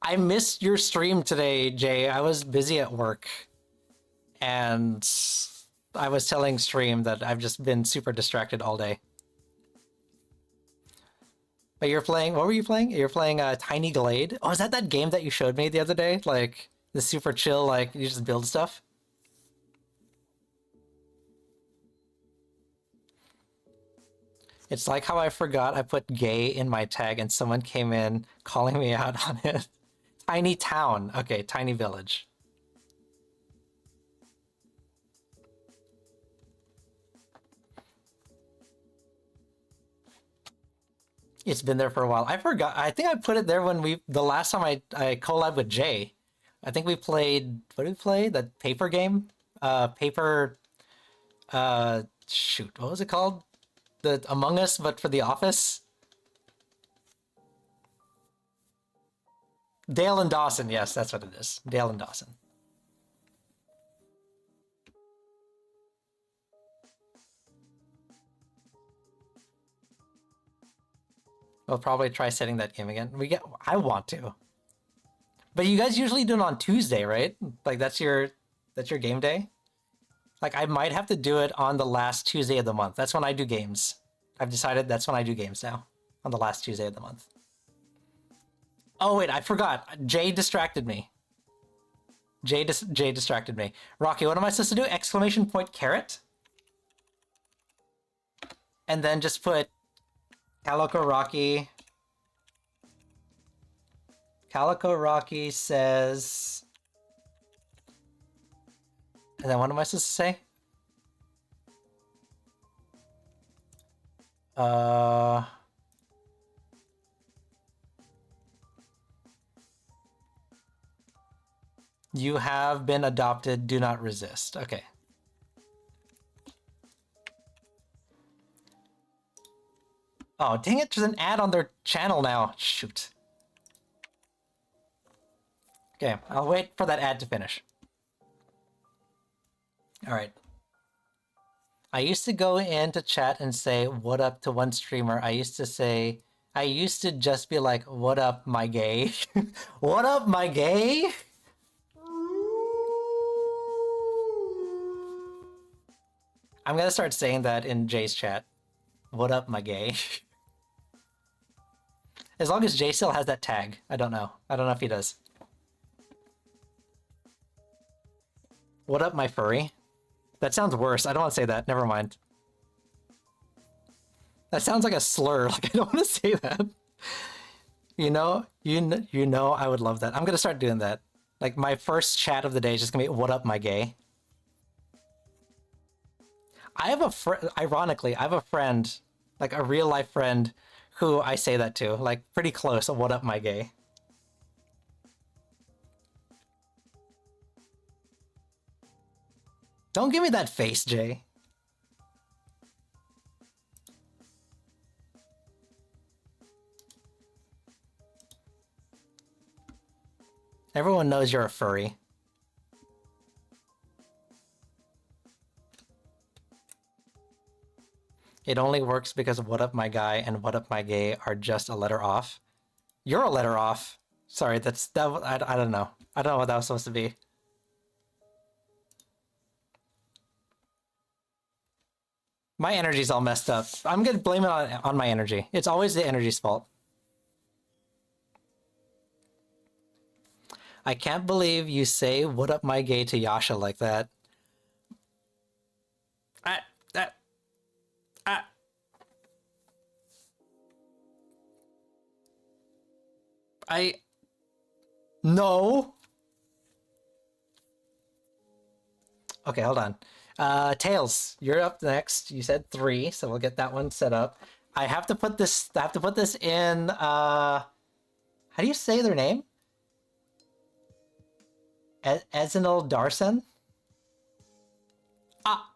I missed your stream today, Jay. I was busy at work. And I was telling stream that I've just been super distracted all day. But you're playing, what were you playing? You're playing Tiny Glade? Oh, is that game that you showed me the other day? Like, the super chill, like, you just build stuff? It's like how I forgot I put gay in my tag and someone came in calling me out on it. Tiny town. Okay, tiny village. It's been there for a while. I forgot. I think I put it there when the last time I collabed with Jay. I think we played, what did we play? That paper game? Shoot, what was it called? The Among Us, but for The Office? Dale and Dawson, yes, that's what it is. Dale and Dawson. We'll probably try setting that game again. I want to. But you guys usually do it on Tuesday, right? Like that's your game day? Like I might have to do it on the last Tuesday of the month. That's when I do games. I've decided that's when I do games now. On the last Tuesday of the month. Oh wait, I forgot. Jay distracted me. Jay distracted me. Rocky, what am I supposed to do? Exclamation point carrot? And then just put Calico Rocky. Calico Rocky says... And then what am I supposed to say? You have been adopted, do not resist. Okay. Oh, dang it, there's an ad on their channel now. Shoot. Okay, I'll wait for that ad to finish. Alright. I used to go into chat and say, what up to one streamer. I used to just be like, what up, my gay? What up, my gay? I'm gonna start saying that in Jay's chat. What up, my gay? As long as Jay still has that tag. I don't know. I don't know if he does. What up, my furry? That sounds worse. I don't want to say that. Never mind. That sounds like a slur. Like, I don't want to say that. You know, I would love that. I'm going to start doing that. Like, my first chat of the day is just going to be, what up, my gay? I have a friend, ironically, I have a friend, like a real life friend, who I say that to, like pretty close. What up, my gay? Don't give me that face, Jay. Everyone knows you're a furry. It only works because What Up My Guy and What Up My Gay are just a letter off. You're a letter off. Sorry, I don't know. I don't know what that was supposed to be. My energy's all messed up. I'm gonna blame it on my energy. It's always the energy's fault. I can't believe you say "What up, my gay" to Yasha like that. No. Okay, hold on. Tails, you're up next. You said 3, so we'll get that one set up. I have to put this in how do you say their name? Ezinil Darsen? Ah.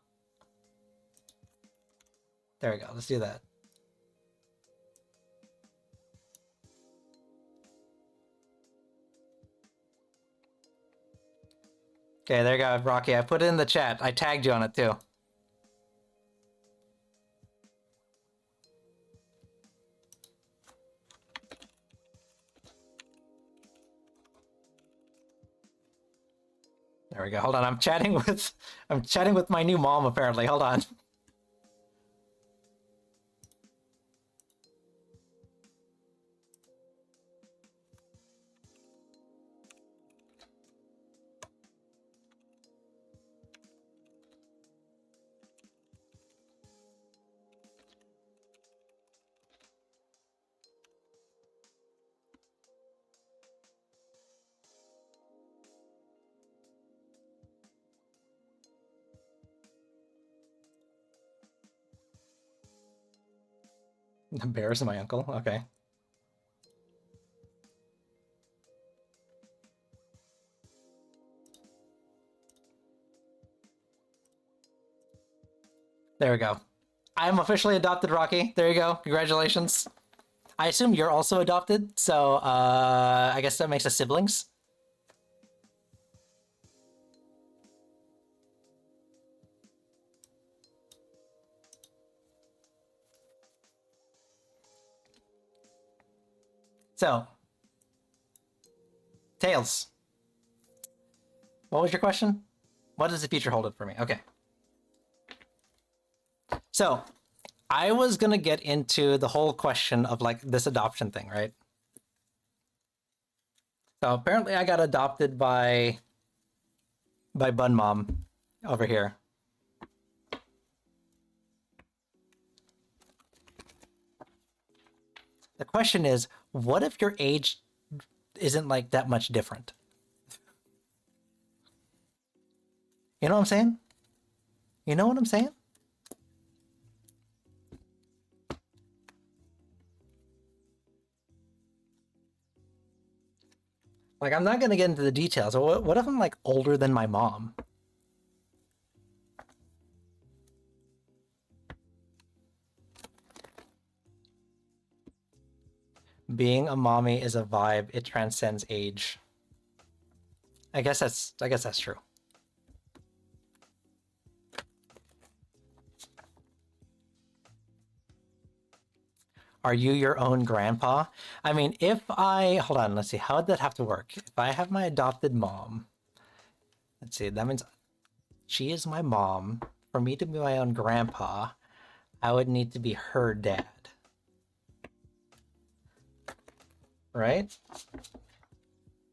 There we go. Let's do that. Okay, there you go, Rocky. I put it in the chat. I tagged you on it too. There we go. Hold on. I'm chatting with my new mom apparently. Hold on. The bears and my uncle. Okay. There we go. I am officially adopted, Rocky. There you go. Congratulations. I assume you're also adopted, so I guess that makes us siblings. So, Tails. What was your question? What does the future hold for me? Okay. So, I was gonna get into the whole question of like this adoption thing, right? So apparently I got adopted by Bun Mom over here. The question is, what if your age isn't like that much different? You know what I'm saying? You know what I'm saying? Like, I'm not gonna get into the details. What if I'm like older than my mom? Being a mommy is a vibe. It transcends age. I guess that's true. Are you your own grandpa? I mean, hold on, let's see, how would that have to work? If I have my adopted mom, let's see, that means she is my mom. For me to be my own grandpa, I would need to be her dad. Right? Is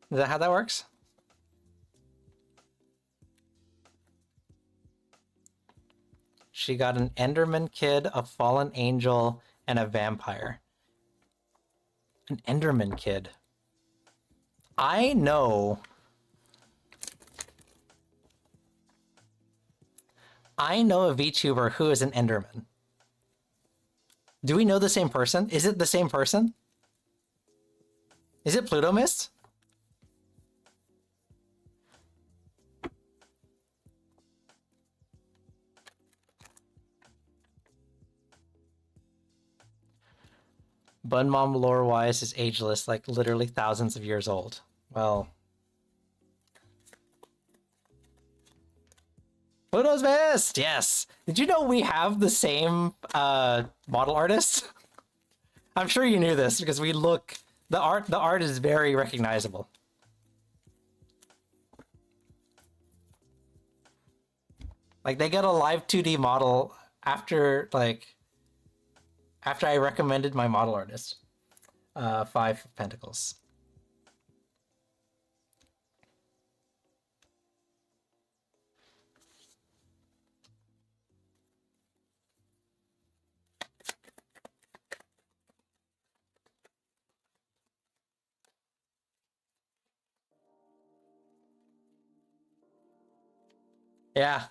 that how that works? She got an Enderman kid, a fallen angel, and a vampire. An Enderman kid. I know a VTuber who is an Enderman. Do we know the same person? Is it the same person? Is it Pluto Mist? Bun Mom lore-wise is ageless, like literally thousands of years old. Well, Pluto's Mist! Yes! Did you know we have the same model artist? I'm sure you knew this because we look... The art is very recognizable. Like, they get a live 2D model after I recommended my model artist. Five of Pentacles. Yeah.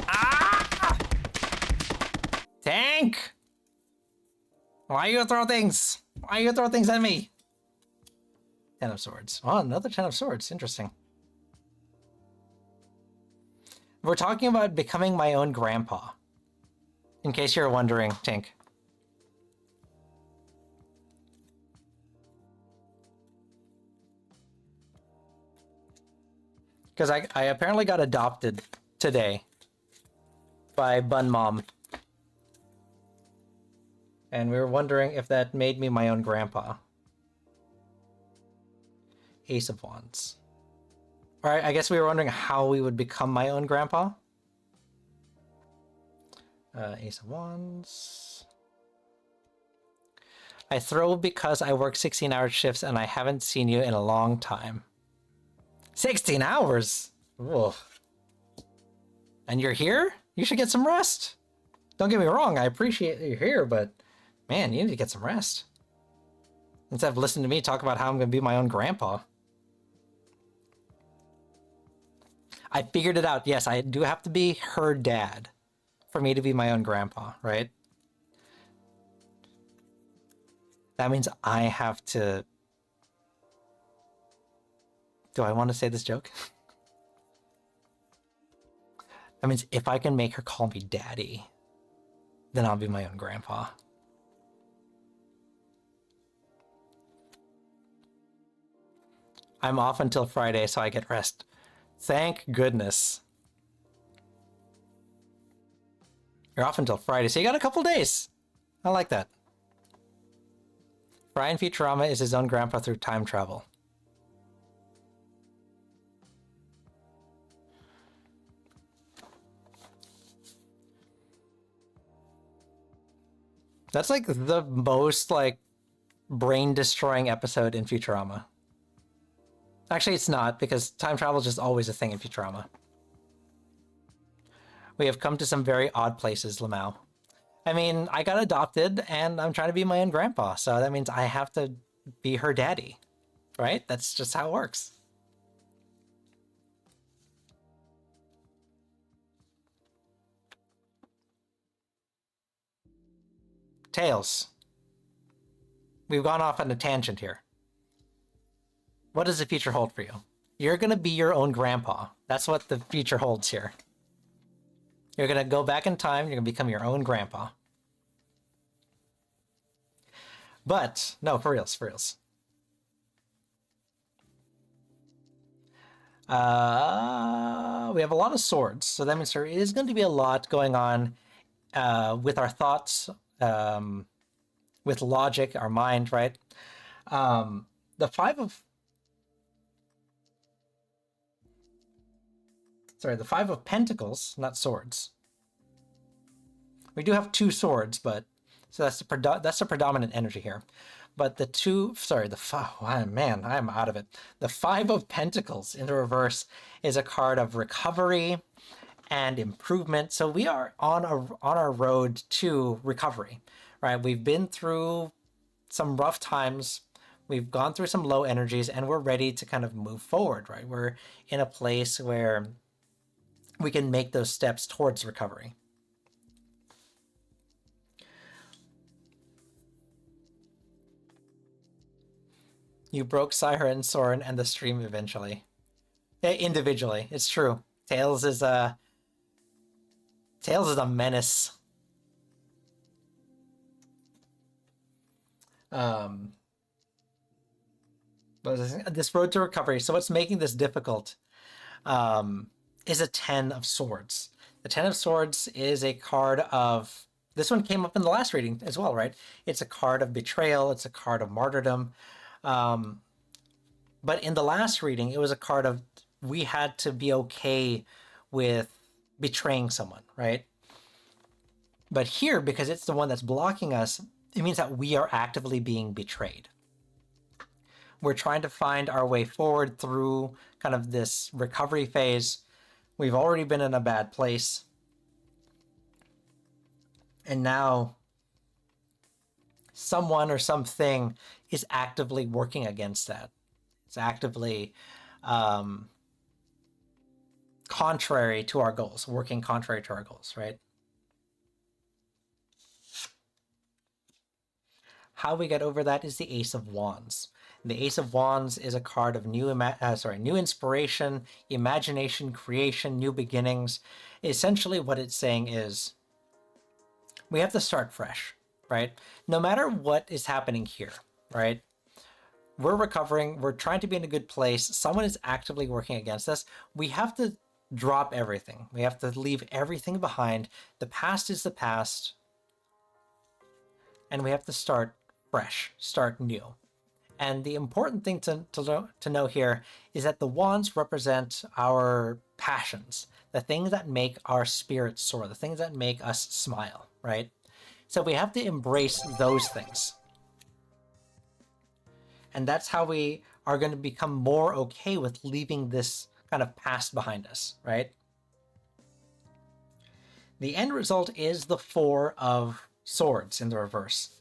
Ah! Tank! Why you throw things? Why you throw things at me? 10 of Swords. Oh, another 10 of Swords. Interesting. We're talking about becoming my own grandpa. In case you're wondering, Tank. Because I apparently got adopted today by Bun Mom. And we were wondering if that made me my own grandpa. Ace of Wands. Alright, I guess we were wondering how we would become my own grandpa. Ace of Wands. I throw because I work 16-hour shifts and I haven't seen you in a long time. 16 hours? Whoa. And you're here? You should get some rest. Don't get me wrong, I appreciate that you're here, but man, you need to get some rest. Instead of listening to me talk about how I'm going to be my own grandpa. I figured it out. Yes, I do have to be her dad for me to be my own grandpa, right? That means I have to... Do I want to say this joke? That means if I can make her call me daddy, then I'll be my own grandpa. I'm off until Friday, so I get rest. Thank goodness. You're off until Friday, so you got a couple days. I like that. Brian Futurama is his own grandpa through time travel. That's like the most like brain-destroying episode in Futurama. Actually, it's not, because time travel is just always a thing in Futurama. We have come to some very odd places, Lamau. I mean, I got adopted, and I'm trying to be my own grandpa, so that means I have to be her daddy. Right? That's just how it works. Tails. We've gone off on a tangent here. What does the future hold for you? You're gonna be your own grandpa. That's what the future holds here. You're gonna go back in time, you're gonna become your own grandpa. But, no, for reals, for reals. We have a lot of swords, so that means there is going to be a lot going on with our thoughts, with logic, our mind, right? The Five of Pentacles, not swords. We do have two swords, but so that's the predominant energy here. But the man, I'm out of it. The Five of Pentacles in the reverse is a card of recovery and improvement. So we are on our road to recovery, right? We've been through some rough times. We've gone through some low energies, and we're ready to kind of move forward, right? We're in a place where we can make those steps towards recovery. You broke Siren, Soren, and the stream eventually. Individually, it's true. Tails is a menace. But what was I saying? This road to recovery. So what's making this difficult is a 10 of Swords. The 10 of Swords is a card of... This one came up in the last reading as well, right? It's a card of betrayal. It's a card of martyrdom. But in the last reading, it was a card of we had to be okay with betraying someone, right? But here, because it's the one that's blocking us, it means that we are actively being betrayed. We're trying to find our way forward through kind of this recovery phase. We've already been in a bad place. And now someone or something is actively working against that. It's actively contrary to our goals, working contrary to our goals, right? How we get over that is the Ace of Wands. The Ace of Wands is a card of new inspiration, imagination, creation, new beginnings. Essentially what it's saying is we have to start fresh, right? No matter what is happening here, right? We're recovering. We're trying to be in a good place. Someone is actively working against us. We have to drop everything. We have to leave everything behind. The past is the past. And we have to start fresh, start new. And the important thing to know here is that the wands represent our passions, the things that make our spirits soar, the things that make us smile, right? So we have to embrace those things. And that's how we are going to become more okay with leaving this kind of past behind us, right? The end result is the Four of Swords in the reverse.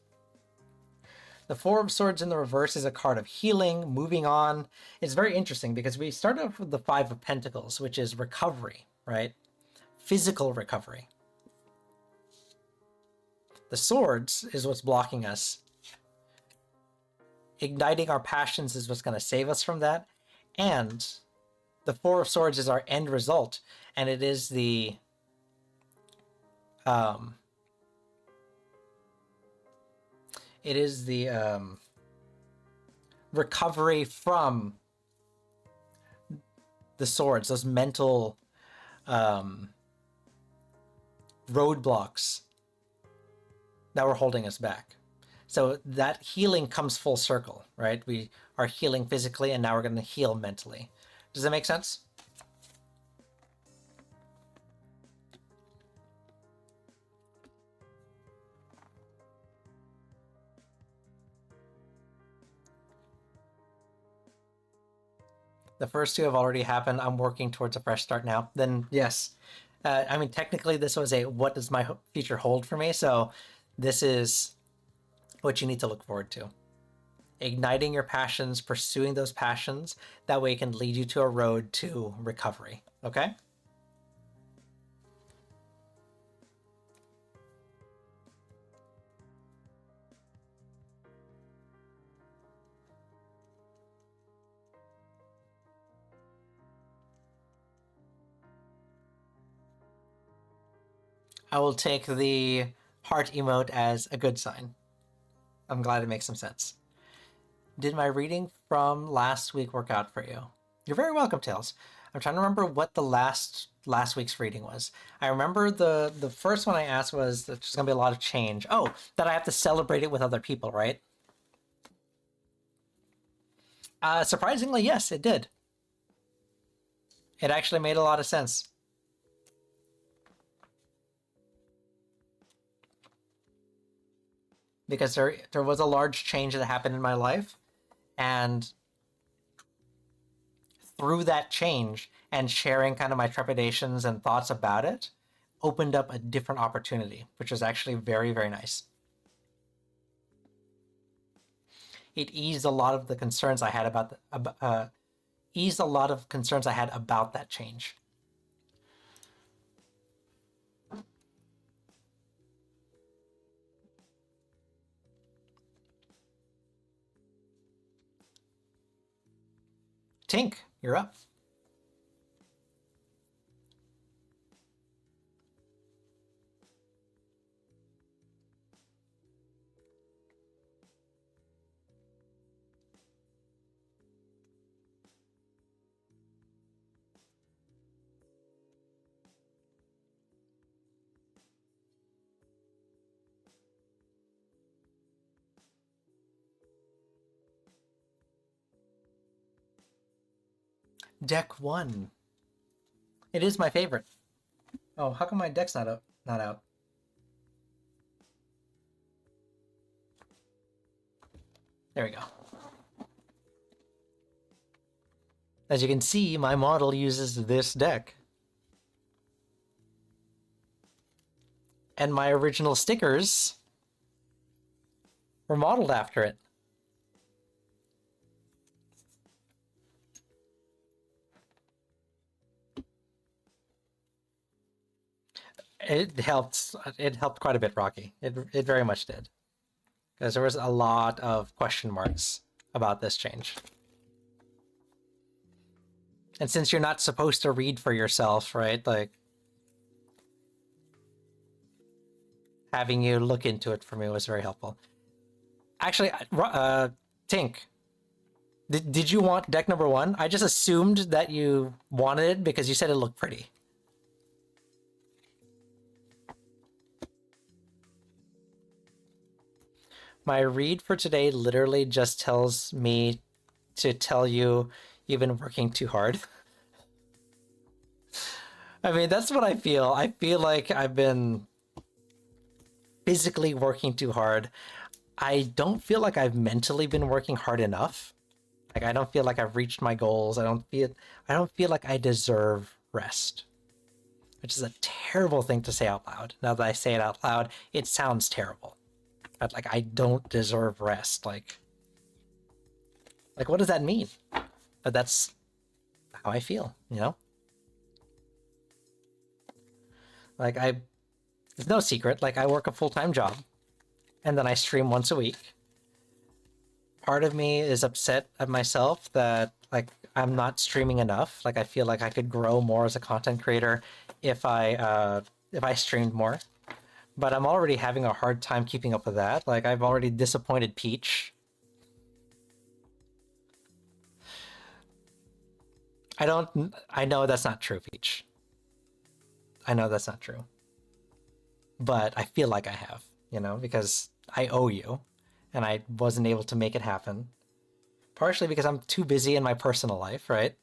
The Four of Swords in the reverse is a card of healing, moving on. It's very interesting because we start off with the Five of Pentacles, which is recovery, right? Physical recovery. The Swords is what's blocking us. Igniting our passions is what's going to save us from that. And the Four of Swords is our end result. And it is the... recovery from the swords, those mental roadblocks that were holding us back. So that healing comes full circle, right? We are healing physically and now we're going to heal mentally. Does that make sense? The first two have already happened. I'm working towards a fresh start now. Then yes. I mean, technically this was a what does my future hold for me? So this is what you need to look forward to. Igniting your passions, pursuing those passions. That way it can lead you to a road to recovery. Okay? I will take the heart emote as a good sign. I'm glad it makes some sense. Did my reading from last week work out for you? You're very welcome, Tails. I'm trying to remember what the last week's reading was. I remember the first one I asked was that there's going to be a lot of change. Oh, that I have to celebrate it with other people, right? Surprisingly, yes, it did. It actually made a lot of sense. Because there was a large change that happened in my life, and through that change and sharing kind of my trepidations and thoughts about it opened up a different opportunity, which was actually very, very nice. It eased a lot of the concerns I had about that change. Tink, you're up. Deck 1. It is my favorite. Oh, how come my deck's not out? Not out. There we go. As you can see, my model uses this deck. And my original stickers were modeled after it. It helped. It helped quite a bit, Rocky. It very much did, because there was a lot of question marks about this change. And since you're not supposed to read for yourself, right? Like, having you look into it for me was very helpful. Actually, Tink, did you want deck number 1? I just assumed that you wanted it because you said it looked pretty. My read for today literally just tells me to tell you you've been working too hard. I mean, that's what I feel. I feel like I've been physically working too hard. I don't feel like I've mentally been working hard enough. Like, I don't feel like I've reached my goals. I don't feel like I deserve rest. Which is a terrible thing to say out loud. Now that I say it out loud, it sounds terrible. But, like, I don't deserve rest. Like, what does that mean? But that's how I feel, you know? Like, it's no secret. Like, I work a full-time job, and then I stream once a week. Part of me is upset at myself that, like, I'm not streaming enough. Like, I feel like I could grow more as a content creator if I streamed more. But I'm already having a hard time keeping up with that. Like, I've already disappointed Peach. I know that's not true, Peach. I know that's not true. But I feel like I have, you know, because I owe you, and I wasn't able to make it happen. Partially because I'm too busy in my personal life, right?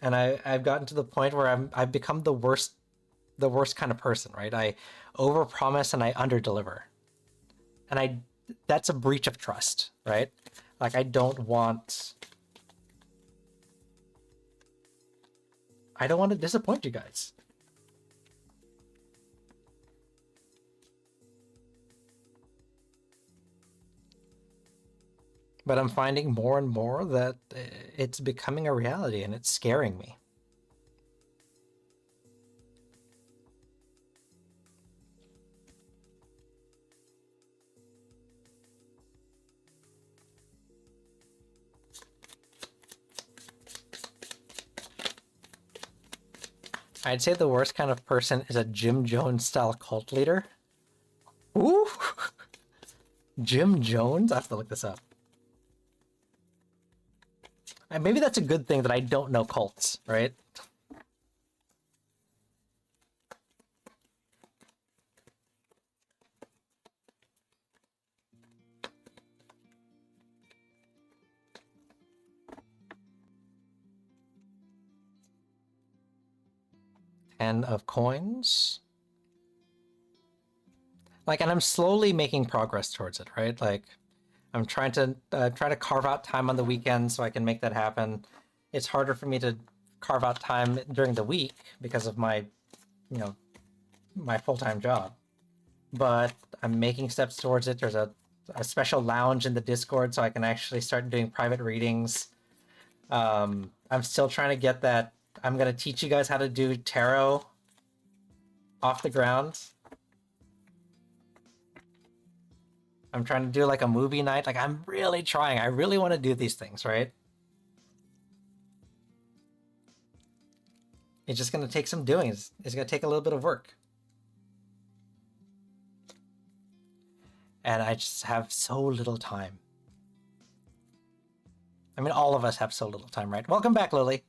And I've gotten to the point where I've become the worst kind of person, right? I overpromise and I underdeliver. And that's a breach of trust, right? Like, I don't want to disappoint you guys. But I'm finding more and more that it's becoming a reality, and it's scaring me. I'd say the worst kind of person is a Jim Jones style cult leader. Ooh! Jim Jones? I have to look this up. And maybe that's a good thing that I don't know cults, right? Ten of coins. Like, and I'm slowly making progress towards it, right? Like, I'm trying to carve out time on the weekend so I can make that happen. It's harder for me to carve out time during the week because of my, you know, my full-time job. But I'm making steps towards it. There's a special lounge in the Discord so I can actually start doing private readings. I'm still trying to get that. I'm going to teach you guys how to do tarot off the ground. I'm trying to do like a movie night. Like, I'm really trying. I really want to do these things, right? It's just going to take some doing. It's going to take a little bit of work. And I just have so little time. I mean, all of us have so little time, right? Welcome back, Lily.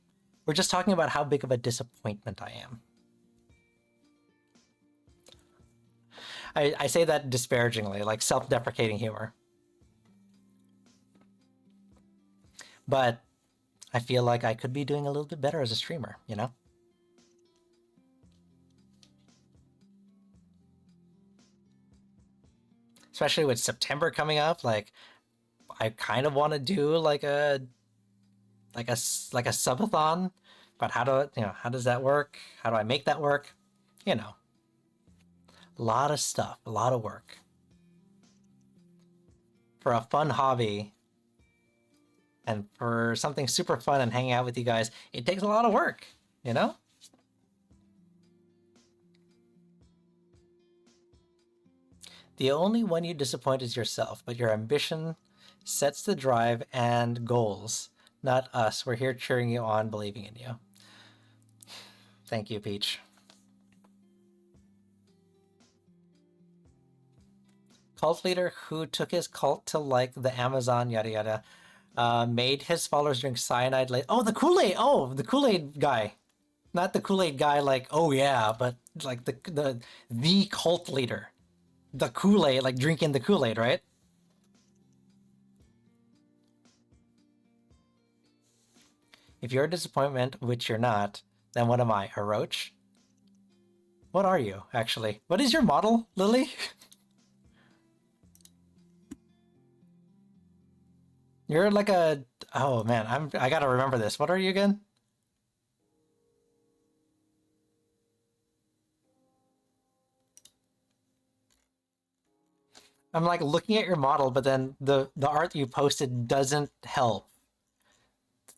We're just talking about how big of a disappointment I am. I say that disparagingly, like self-deprecating humor. but I feel like I could be doing a little bit better as a streamer, you know? Especially with September coming up, like I kind of want to do like a subathon, but how does that work? How do I make that work? You know. A lot of stuff, a lot of work. For a fun hobby and for something super fun and hanging out with you guys, it takes a lot of work, you know? The only one you disappoint is yourself, but your ambition sets the drive and goals, not us. We're here cheering you on, believing in you. Thank you, Peach. Cult leader who took his cult to like the Amazon, yada yada, made his followers drink cyanide. Oh, the Kool-Aid! Oh, the Kool-Aid guy, not the Kool-Aid guy. Like, oh yeah, but like the cult leader, the Kool-Aid, like drinking the Kool-Aid, right? If you're a disappointment, which you're not, then what am I? A roach? What are you actually? What is your model, Lily? You're like a... Oh man, I gotta remember this. What are you again? I'm like looking at your model, but then the art you posted doesn't help.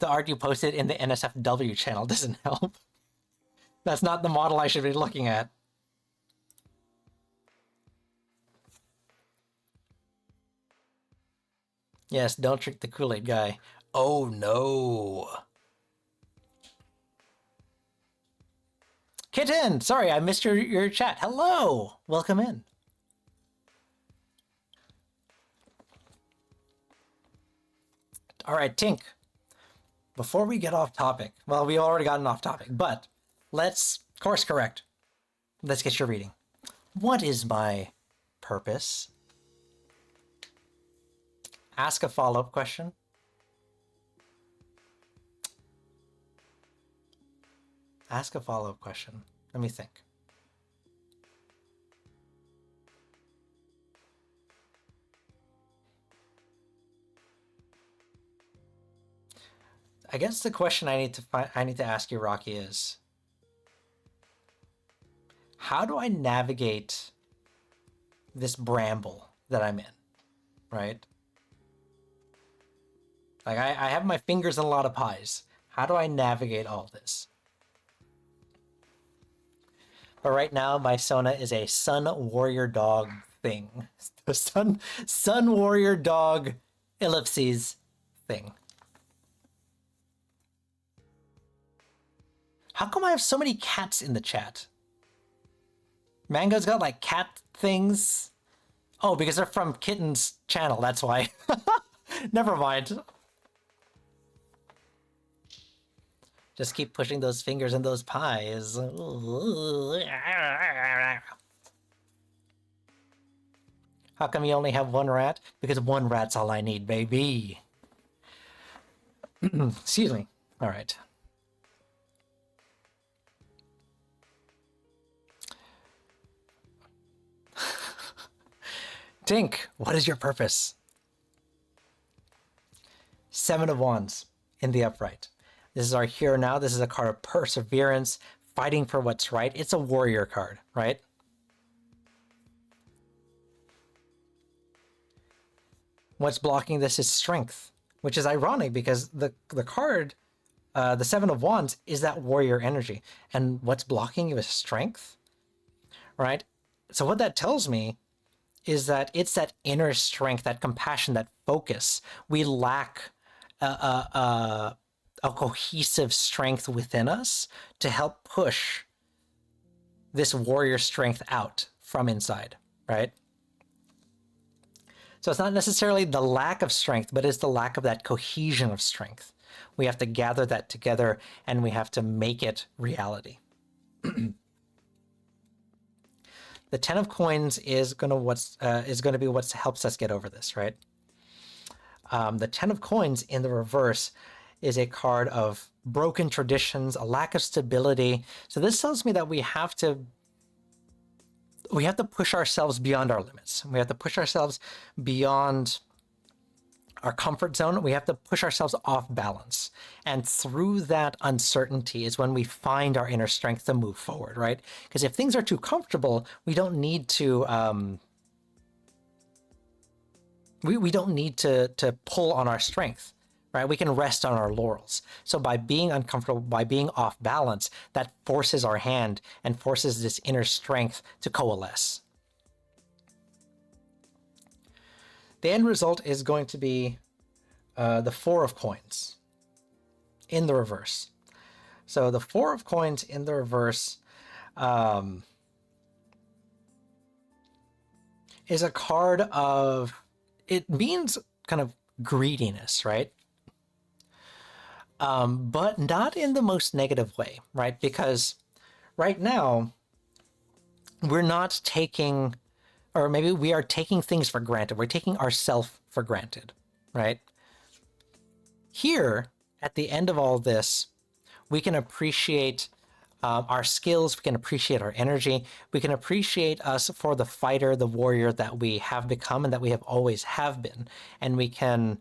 The art you posted in the NSFW channel doesn't help. That's not the model I should be looking at. Yes, don't trick the Kool-Aid guy. Oh no. Kitten! Sorry, I missed your chat. Hello! Welcome in. Alright, Tink. Before we get off topic, well, we already gotten off topic, but let's course correct. Let's get your reading. What is my purpose? Ask a follow-up question. Ask a follow-up question. Let me think. I guess the question I need to ask you, Rocky, is how do I navigate this bramble that I'm in, right? Like I have my fingers in a lot of pies. How do I navigate all this? But right now, my Sona is a Sun Warrior Dog thing. The Sun Warrior Dog ellipses thing. How come I have so many cats in the chat? Mango's got like cat things. Oh, because they're from Kitten's channel, that's why. Never mind. Just keep pushing those fingers in those pies. How come you only have one rat? Because one rat's all I need, baby. Excuse me. All right. Tink, what is your purpose? Seven of Wands in the upright. This is our hero now. This is a card of perseverance, fighting for what's right. It's a warrior card, right? What's blocking this is strength, which is ironic because the card, the Seven of Wands, is that warrior energy. And what's blocking you is strength, right? So what that tells me is that it's that inner strength, that compassion, that focus. We lack a cohesive strength within us to help push this warrior strength out from inside, right? So it's not necessarily the lack of strength, but it's the lack of that cohesion of strength. We have to gather that together and we have to make it reality. The Ten of Coins is going to be what helps us get over this, right? The Ten of Coins in the reverse is a card of broken traditions, a lack of stability. So this tells me that we have to push ourselves beyond our limits. We have to push ourselves beyond our comfort zone. We have to push ourselves off balance. And through that uncertainty is when we find our inner strength to move forward, right? Because if things are too comfortable, we don't need to we don't need to pull on our strength, right? We can rest on our laurels. So by being uncomfortable, by being off balance, that forces our hand and forces this inner strength to coalesce. The end result is going to be the Four of Coins in the reverse. So the Four of Coins in the reverse is a card of, it means kind of greediness, right? But not in the most negative way, right? Because right now, we're not taking, or maybe we are taking things for granted. We're taking ourselves for granted, right? Here, at the end of all this, we can appreciate our skills, we can appreciate our energy, we can appreciate us for the fighter, the warrior that we have become and that we have always have been. And we can,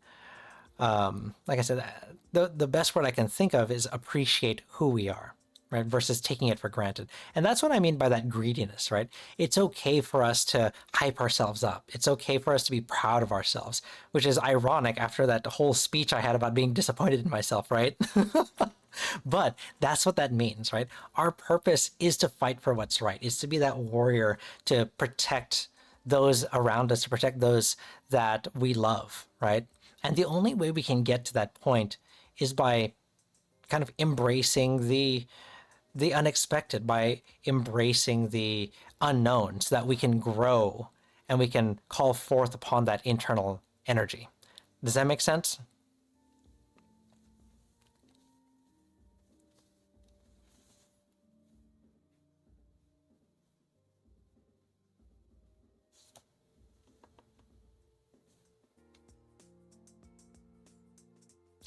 like I said, the best word I can think of is appreciate who we are, right? Versus taking it for granted. And that's what I mean by that greediness, right? It's okay for us to hype ourselves up. It's okay for us to be proud of ourselves, which is ironic after that whole speech I had about being disappointed in myself, right? But that's what that means, right? Our purpose is to fight for what's right, is to be that warrior, to protect those around us, to protect those that we love, right? And the only way we can get to that point is by kind of embracing the unexpected, by embracing the unknown, so that we can grow and we can call forth upon that internal energy. Does that make sense?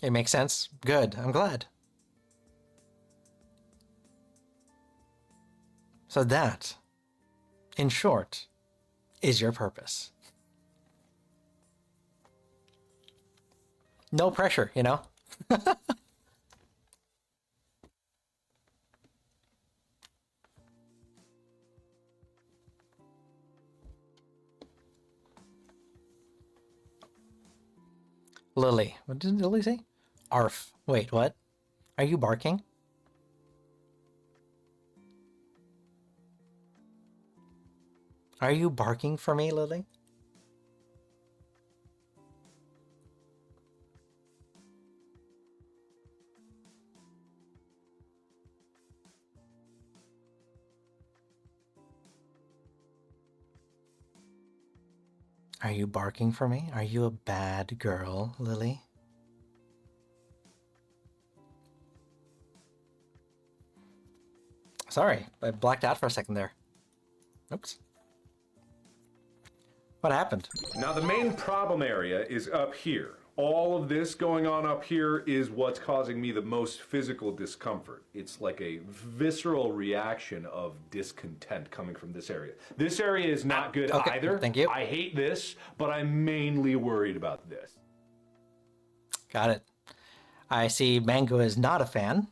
It makes sense? Good. I'm glad. So that, in short, is your purpose. No pressure, you know? Lily. What did Lily say? Arf. Wait, what? Are you barking? Are you barking for me, Lily? Are you barking for me? Are you a bad girl, Lily? Sorry, I blacked out for a second there. Oops. What happened? Now the main problem area is up here. All of this going on up here is what's causing me the most physical discomfort. It's like a visceral reaction of discontent coming from this area. This area is not good okay, either. thank you. I hate this, but I'm mainly worried about this. Got it. I see Mango is not a fan.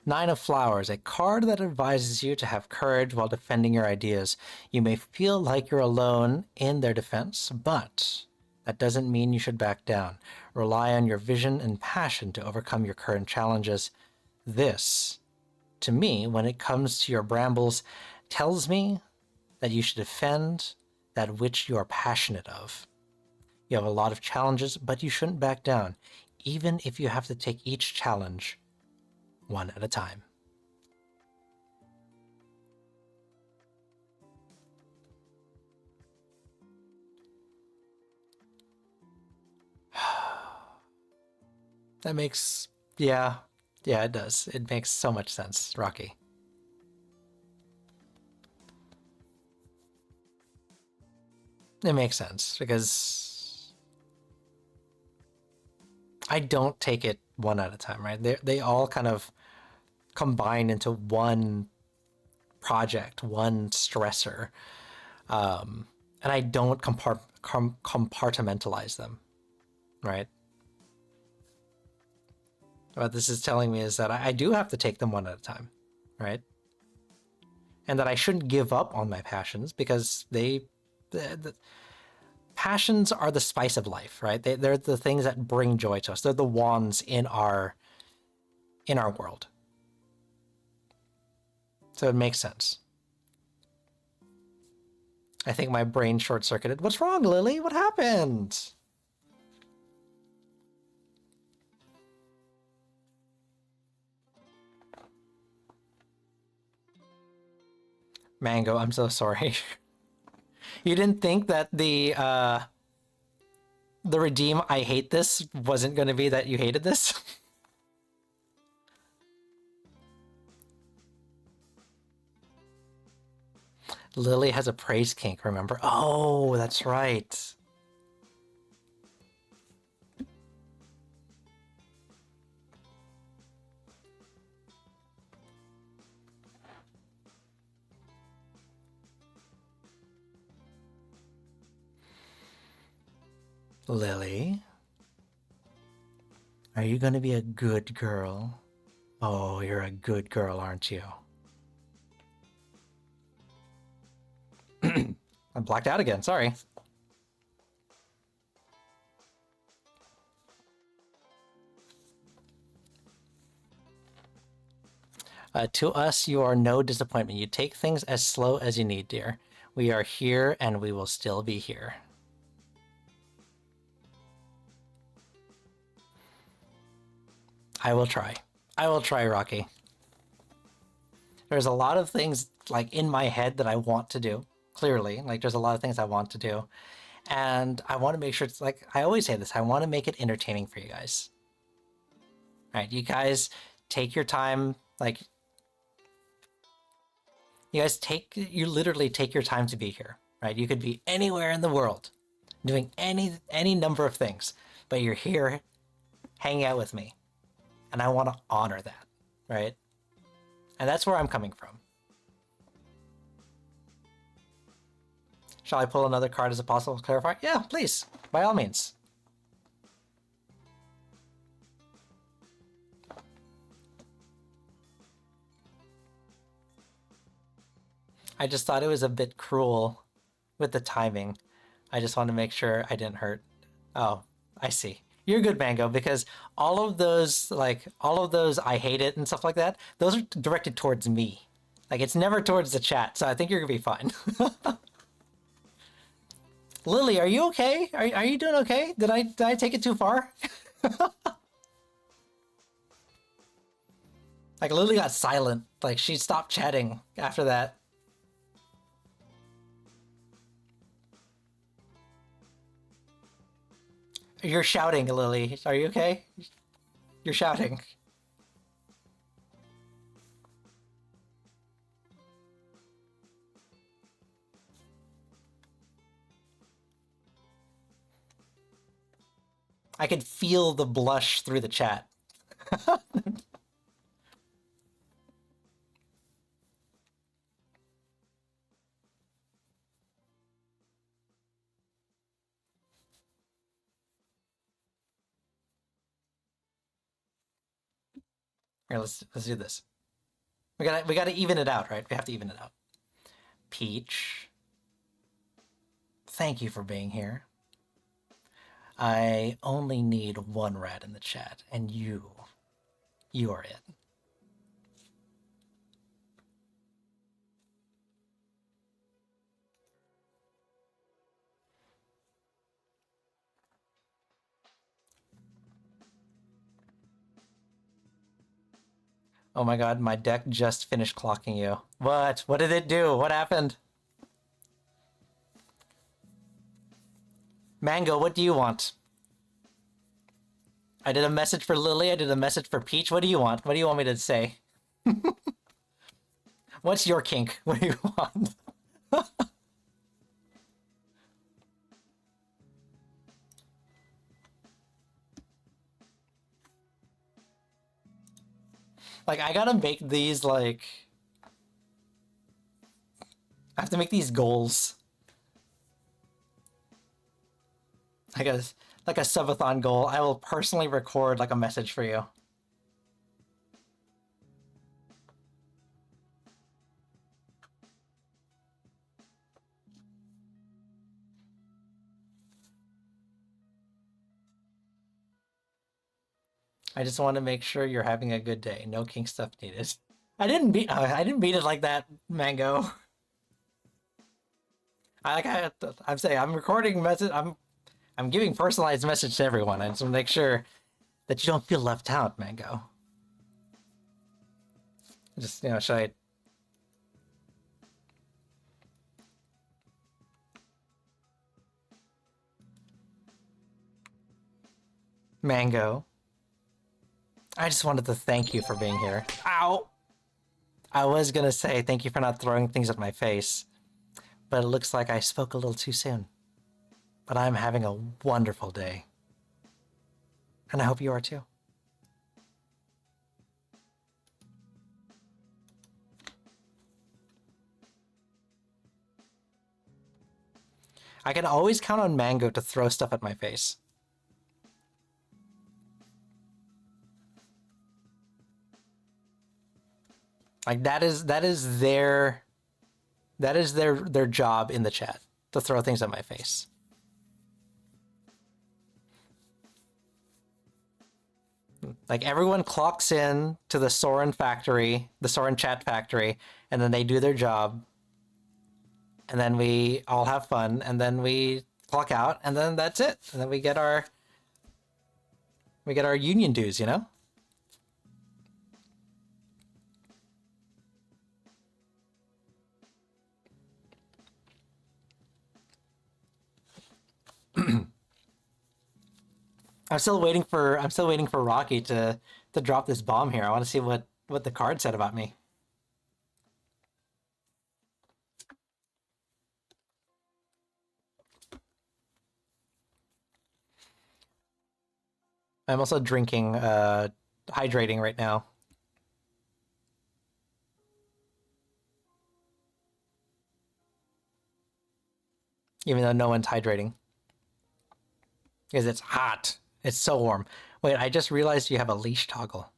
Nine of Flowers, a card that advises you to have courage while defending your ideas. You may feel like you're alone in their defense, but that doesn't mean you should back down. Rely on your vision and passion to overcome your current challenges. This, to me, when it comes to your brambles, tells me that you should defend that which you are passionate of. You have a lot of challenges, but you shouldn't back down, even if you have to take each challenge one at a time. That makes, yeah, Yeah, it does. It makes so much sense, Rocky. It makes sense because I don't take it one at a time, right? They all kind of combine into one project, one stressor, and I don't compartmentalize them, right? What this is telling me is that I do have to take them one at a time, right? And that I shouldn't give up on my passions because the passions are the spice of life, right? They're the things that bring joy to us. They're the wands in our world. So it makes sense. I think my brain short-circuited. What's wrong, Lily? What happened? Mango, I'm so sorry. You didn't think that the redeem I hate this wasn't going to be that you hated this? Lily has a praise kink, remember? Oh, that's right. Lily? Are you gonna be a good girl? Oh, you're a good girl, aren't you? I blacked out again, sorry. To us, you are no disappointment. You take things as slow as you need, dear. We are here and we will still be here. I will try. I will try, Rocky. There's a lot of things like in my head that I want to do. Clearly, like there's a lot of things I want to do. And I want to make sure it's like, I always say this, I want to make it entertaining for you guys. Right? You guys take your time, like, you literally take your time to be here, right? You could be anywhere in the world doing any number of things, but you're here hanging out with me. And I want to honor that, right? And that's where I'm coming from. Shall I pull another card as a possible clarifier? Yeah, please, by all means. I just thought it was a bit cruel with the timing. I just want to make sure I didn't hurt. Oh, I see. You're good, Mango, because all of those I hate it and stuff like that, those are directed towards me. Like, it's never towards the chat, so I think you're gonna be fine. Lily, are you okay? Are you doing okay? Did I take it too far? Like, Lily got silent. Like, she stopped chatting after that. You're shouting, Lily. Are you okay? You're shouting. I could feel the blush through the chat. Here, let's do this. We gotta even it out, right? We have to even it out. Peach, thank you for being here. I only need one rat in the chat, and you are it. Oh my god, my deck just finished clocking you. What? What did it do? What happened? Mango, what do you want? I did a message for Lily. I did a message for Peach. What do you want? What do you want me to say? What's your kink? What do you want? Like, I gotta make these, like... I have to make these goals. Like a subathon goal. I will personally record, like, a message for you. I just want to make sure you're having a good day. No kink stuff needed. I didn't beat it like that, Mango. I'm saying I'm recording message. I'm giving personalized message to everyone. I just want to make sure that you don't feel left out, Mango. Just, you know, should I... Mango. I just wanted to thank you for being here. Ow! I was gonna say thank you for not throwing things at my face, but it looks like I spoke a little too soon. But I'm having a wonderful day. And I hope you are too. I can always count on Mango to throw stuff at my face. Like that is their job in the chat, to throw things at my face. Like everyone clocks in to the Soren factory, the Soren chat factory, and then they do their job. And then we all have fun, and then we clock out, and then that's it. And then we get our union dues, you know? I'm still waiting for Rocky to drop this bomb here. I want to see what the card said about me. I'm also drinking, hydrating right now. Even though no one's hydrating. Because it's hot. It's so warm. Wait, I just realized you have a leash toggle.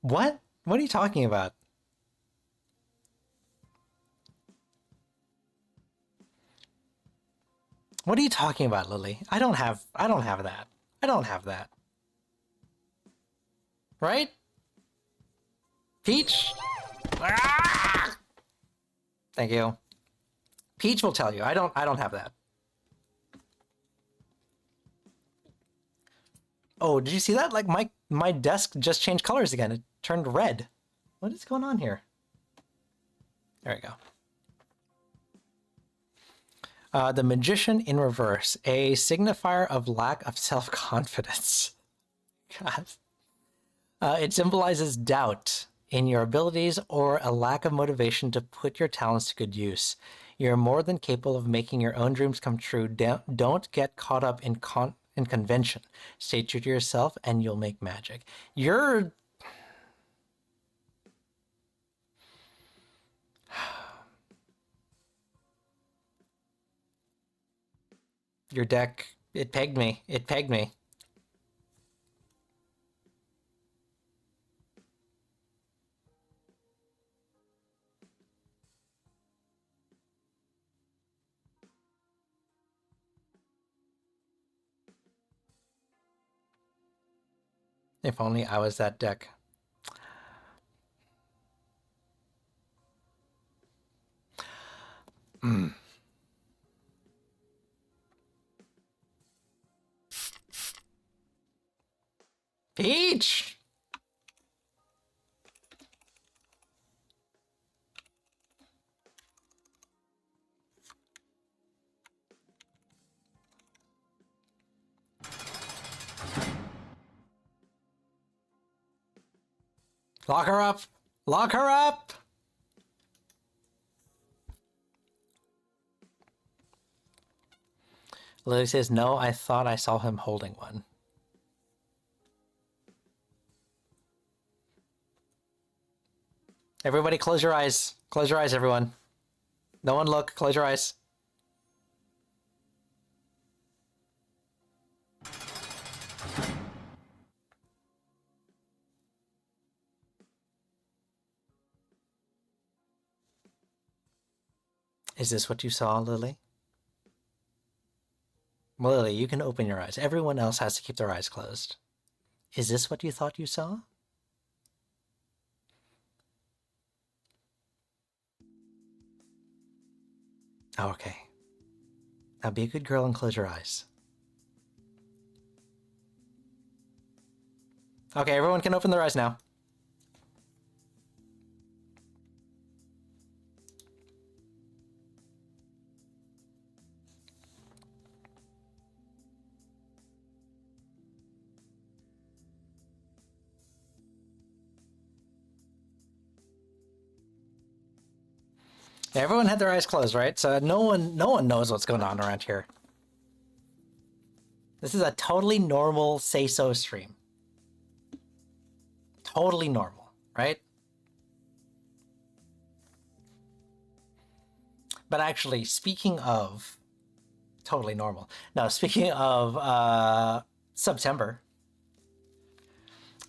What? What are you talking about? What are you talking about, Lily? I don't have that. I don't have that. Right? Peach? Ah! Thank you. Peach will tell you. I don't have that. Oh, did you see that? Like my desk just changed colors again. It turned red. What is going on here? There we go. The Magician in Reverse, a signifier of lack of self-confidence. God. It symbolizes doubt in your abilities or a lack of motivation to put your talents to good use. You're more than capable of making your own dreams come true. Don't get caught up in convention. Stay true to yourself and you'll make magic. Your deck, it pegged me. It pegged me. If only I was that deck. Peach! Lock her up! Lock her up! Lily says, no, I thought I saw him holding one. Everybody close your eyes. Close your eyes, everyone. No one look. Close your eyes. Is this what you saw, Lily? Lily, you can open your eyes. Everyone else has to keep their eyes closed. Is this what you thought you saw? Oh, okay. Now be a good girl and close your eyes. Okay, everyone can open their eyes now. Everyone had their eyes closed, right? So no one knows what's going on around here. This is a totally normal say-so stream. Totally normal, right? But actually, speaking of totally normal. No, speaking of September,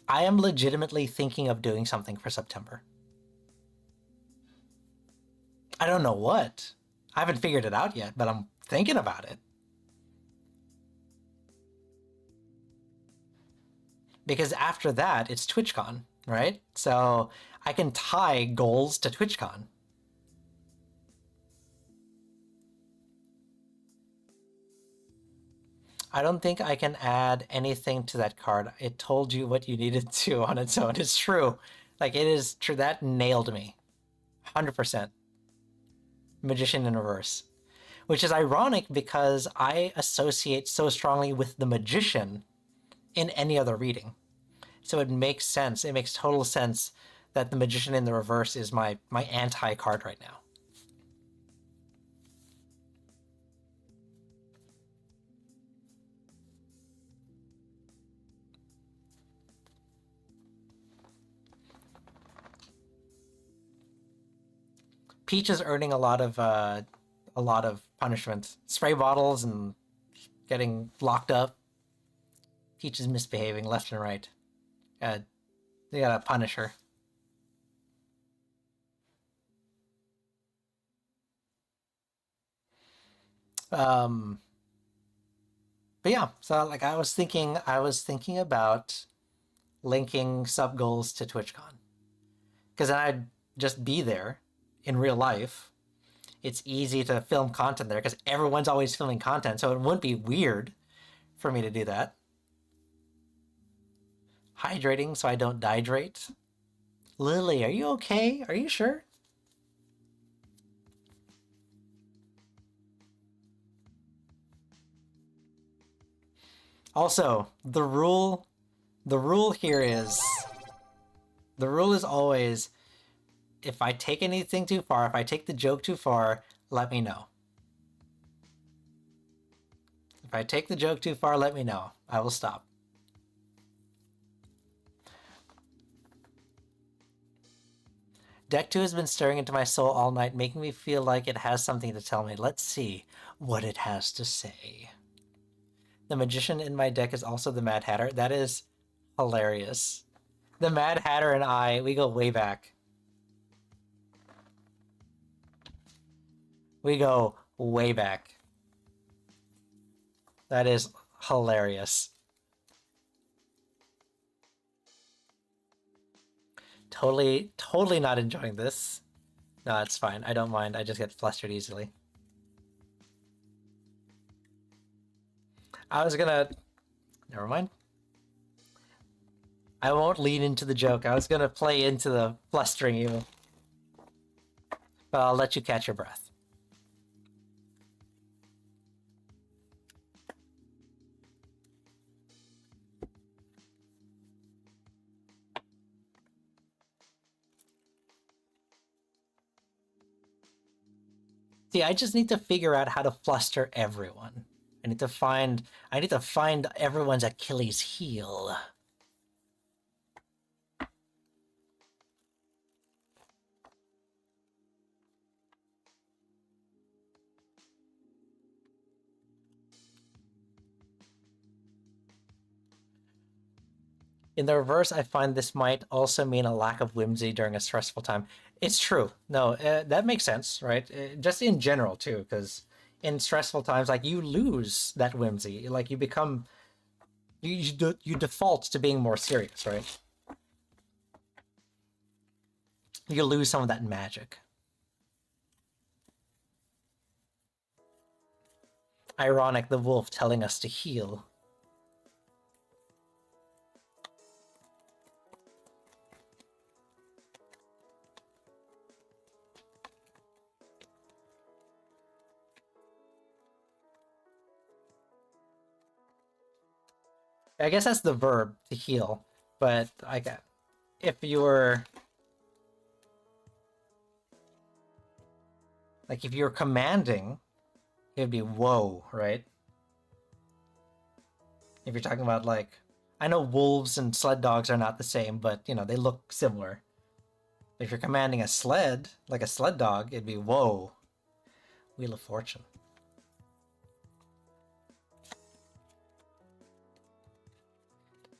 I am legitimately thinking of doing something for September. I don't know what. I haven't figured it out yet, but I'm thinking about it. Because after that, it's TwitchCon, right? So I can tie goals to TwitchCon. I don't think I can add anything to that card. It told you what you needed to on its own. It's true. Like, it is true. That nailed me. 100%. Magician in reverse. Which is ironic because I associate so strongly with the Magician in any other reading. So it makes sense. It makes total sense that the Magician in the reverse is my anti-card right now. Peach is earning a lot of punishment. Spray bottles and getting locked up. Peach is misbehaving left and right. They gotta punish her. But yeah, so like I was thinking about linking sub goals to TwitchCon, because then I'd just be there in real life. It's easy to film content there because everyone's always filming content, so it wouldn't be weird for me to do that. Hydrating so I don't dehydrate. Lily, are you okay? Are you sure? Also, the rule here is, the rule is always, if I take anything too far, if I take the joke too far, let me know. If I take the joke too far, let me know. I will stop. Deck 2 has been stirring into my soul all night, making me feel like it has something to tell me. Let's see what it has to say. The Magician in my deck is also the Mad Hatter. That is hilarious. The Mad Hatter and I, we go way back. We go way back. That is hilarious. Totally not enjoying this. No, it's fine. I don't mind. I just get flustered easily. I was gonna... Never mind. I won't lean into the joke. I was gonna play into the flustering you. But I'll let you catch your breath. See, I just need to figure out how to fluster everyone. I need to find everyone's Achilles heel. In the reverse, I find this might also mean a lack of whimsy during a stressful time. It's true. No, that makes sense, right? Just in general, too, because in stressful times, like, you lose that whimsy. Like, you become... You default to being more serious, right? You lose some of that magic. Ironic, the wolf telling us to heal. I guess that's the verb, to heal. But if you were... Like, if you're commanding, it'd be whoa, right? If you're talking about, like... I know wolves and sled dogs are not the same, but, you know, they look similar. If you're commanding a sled, like a sled dog, it'd be whoa. Wheel of Fortune.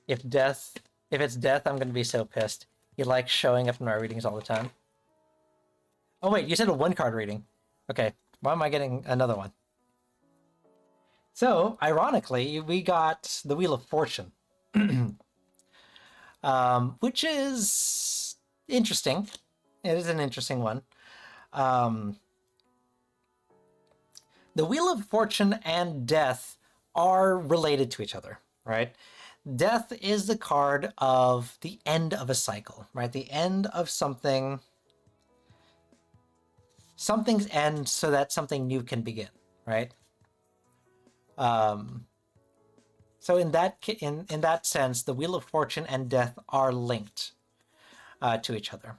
If it's death, I'm gonna be so pissed. He likes showing up in my readings all the time. Oh wait, you said a one-card reading. Okay, why am I getting another one? So, ironically, we got the Wheel of Fortune. Which is interesting. It is an interesting one. The Wheel of Fortune and Death are related to each other, right? Death is the card of the end of a cycle, right? The end of something. Something's end so that something new can begin, right? So in that sense, the Wheel of Fortune and Death are linked to each other.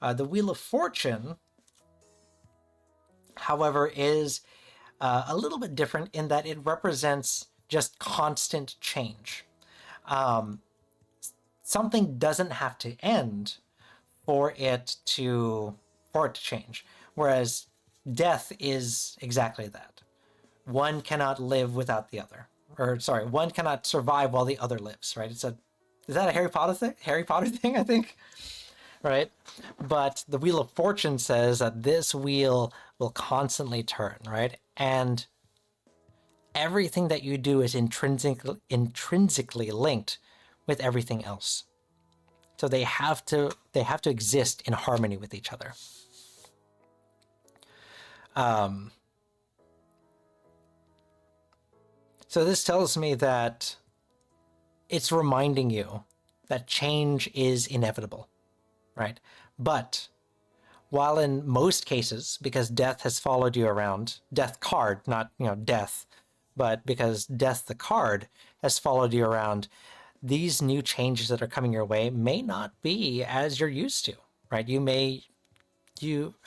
The Wheel of Fortune, however, is a little bit different in that it represents just constant change. Something doesn't have to end for it to change, whereas death is exactly that. One cannot live without the other, or sorry, one cannot survive while the other lives. Right? Is that a Harry Potter thing? Harry Potter thing, I think. Right? But the Wheel of Fortune says that this wheel will constantly turn, right? And everything that you do is intrinsically linked with everything else. So they have to exist in harmony with each other. So this tells me that it's reminding you that change is inevitable, right? But while in most cases, because death has followed you around, death card, not, death, but because death the card has followed you around, these new changes that are coming your way may not be as you're used to, right?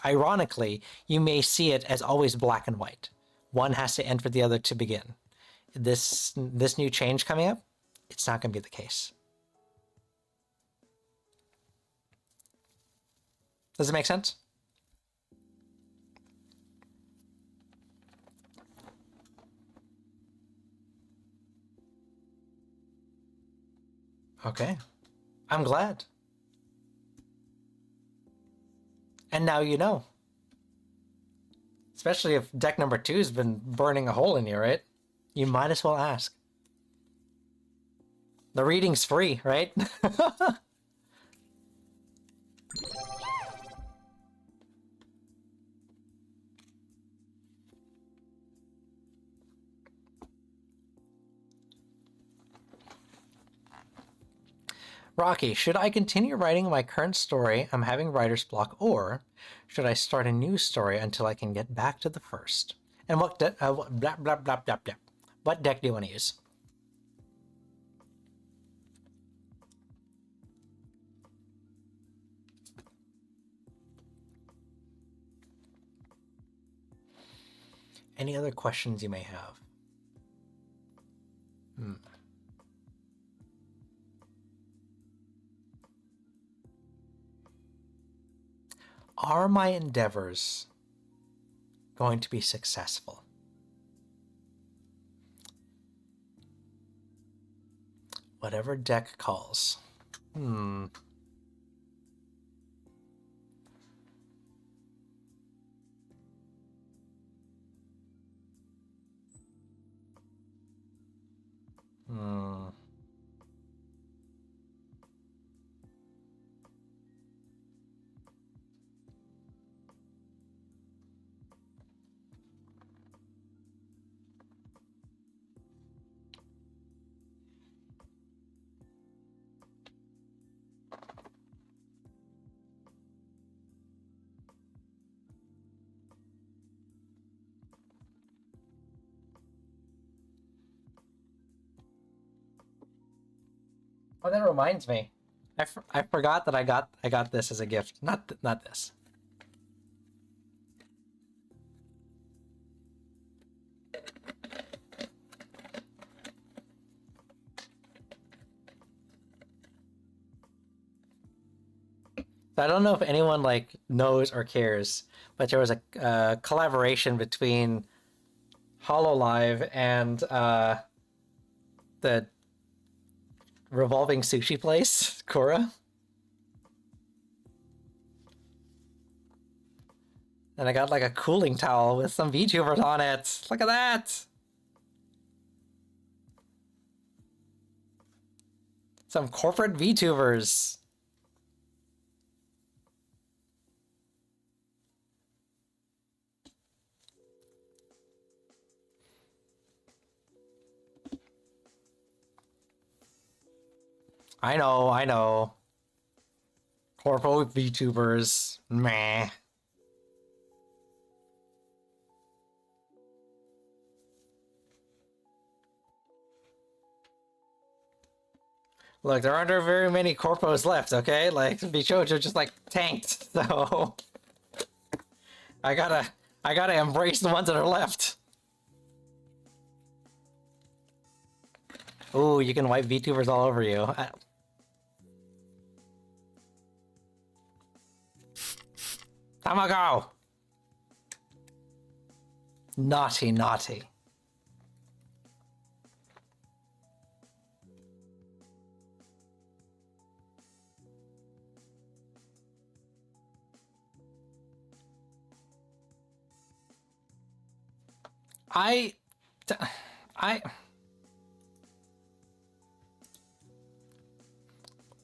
Ironically, you may see it as always black and white. One has to end for the other to begin. This new change coming up, it's not going to be the case. Does it make sense? Okay. I'm glad. And now you know. Especially if deck number 2 has been burning a hole in you, right? You might as well ask. The reading's free, right? Rocky, should I continue writing my current story? I'm having writer's block, or should I start a new story until I can get back to the first? And what deck do you want to use? Any other questions you may have? Are my endeavors going to be successful? Whatever deck calls. Oh, that reminds me. I forgot that I got this as a gift. Not this. So I don't know if anyone like knows or cares, but there was a collaboration between HoloLive and the revolving sushi place, Kura. And I got like a cooling towel with some VTubers on it. Look at that! Some corporate VTubers. I know. Corporate VTubers. Meh. Look, there aren't very many corpos left, okay? Like, Bichojo just, like, tanked, so... I gotta embrace the ones that are left. Ooh, you can wipe VTubers all over you. Tamago! Naughty, naughty.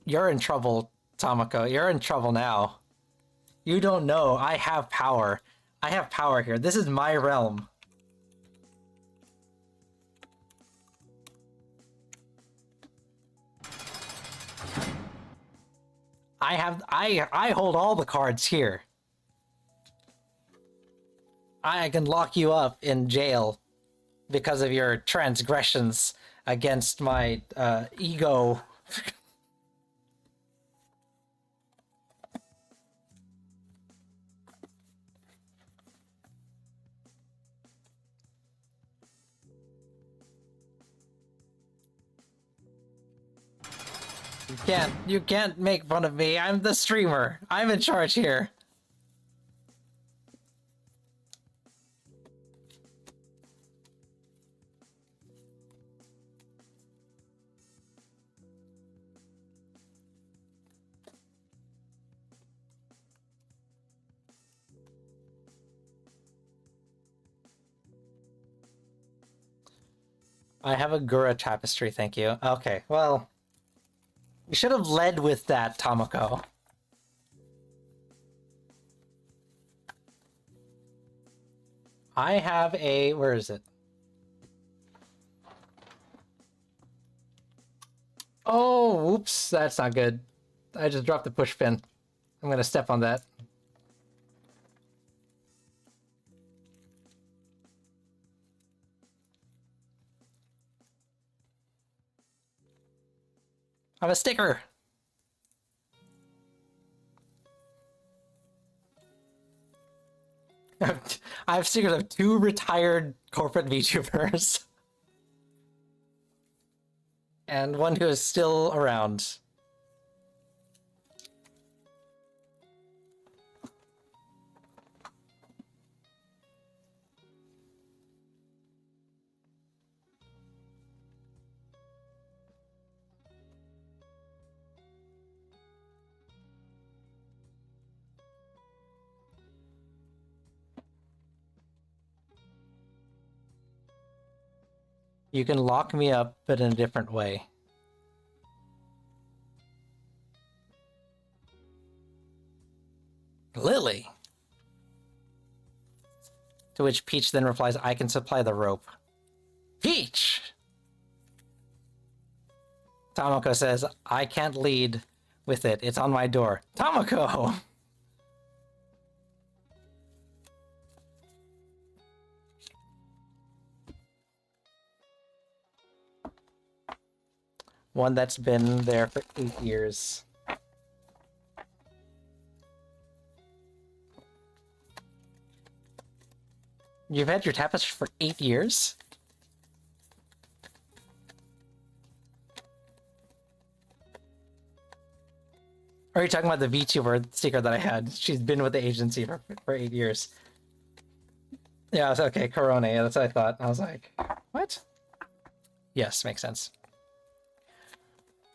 You're in trouble, Tamako. You're in trouble now. You don't know. I have power. I have power here. This is my realm. I hold all the cards here. I can lock you up in jail because of your transgressions against my ego. You can't make fun of me. I'm the streamer. I'm in charge here. I have a Gura tapestry, thank you. Okay, well... You should have led with that, Tamako. I have a... Where is it? Oh, whoops. That's not good. I just dropped the push pin. I'm gonna step on that. I have a sticker! I have stickers of 2 retired corporate VTubers. And one who is still around. You can lock me up, but in a different way. Lily. To which Peach then replies, I can supply the rope. Peach! Tomoko says, I can't lead with it. It's on my door. Tomoko! One that's been there for 8 years. You've had your tapestry for 8 years? Or are you talking about the VTuber sticker that I had? She's been with the agency for 8 years. Yeah, it's okay, Corone, yeah, that's what I thought. I was like, what? Yes, makes sense.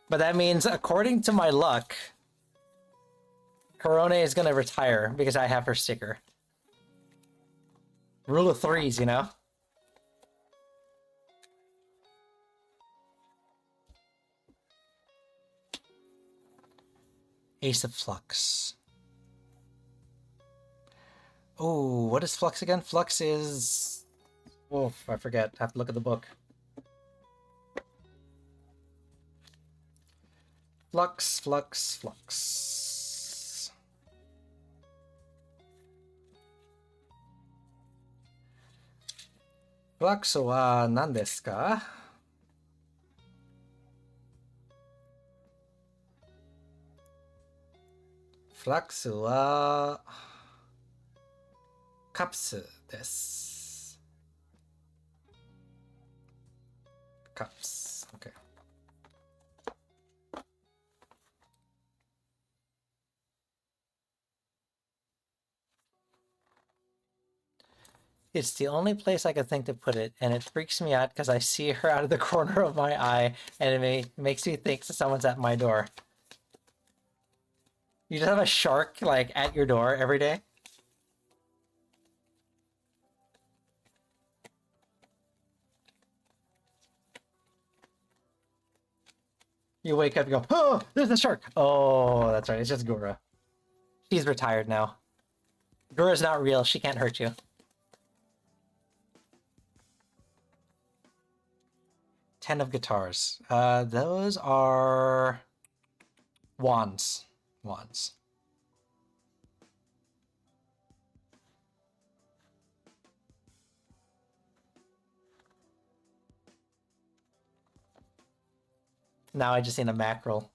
But that means, according to my luck, Corone is gonna retire because I have her sticker. Rule of threes, you know? Ace of Flux. Oh, what is Flux again? Flux is... Oh, I forget. I have to look at the book. Flux, Flux, Flux. Flux wa nan desu ka? Flux wa cups desu. Cups. Okay. It's the only place I could think to put it, and it freaks me out because I see her out of the corner of my eye, and it makes me think that someone's at my door. You just have a shark, like, at your door every day? You wake up and go, oh, there's a shark! Oh, that's right, it's just Gura. She's retired now. Gura's not real, she can't hurt you. 10 of guitars. Those are wands. Wands. Now I just need a mackerel.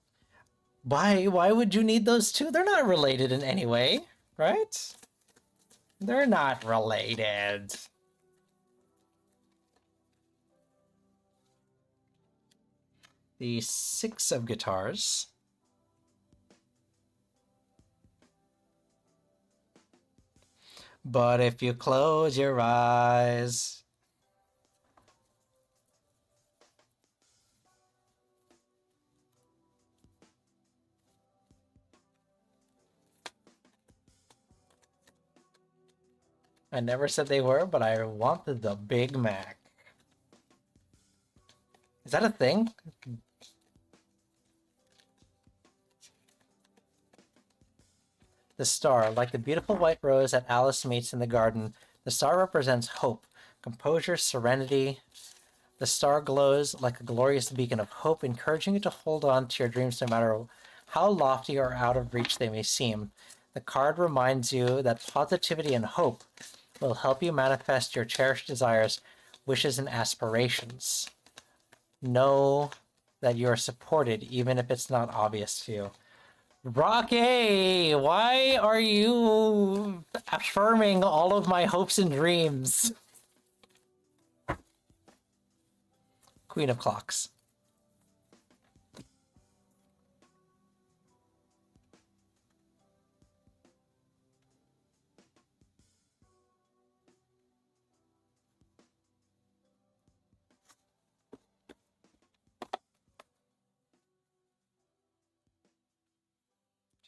Why would you need those two? They're not related in any way, right? They're not related. The 6 of guitars. But if you close your eyes... I never said they were, but I wanted the Big Mac. Is that a thing? The star, like the beautiful white rose that Alice meets in the garden, the star represents hope, composure, serenity. The star glows like a glorious beacon of hope, encouraging you to hold on to your dreams no matter how lofty or out of reach they may seem. The card reminds you that positivity and hope will help you manifest your cherished desires, wishes, and aspirations. Know that you are supported, even if it's not obvious to you. Rocky, why are you affirming all of my hopes and dreams? Queen of Clocks.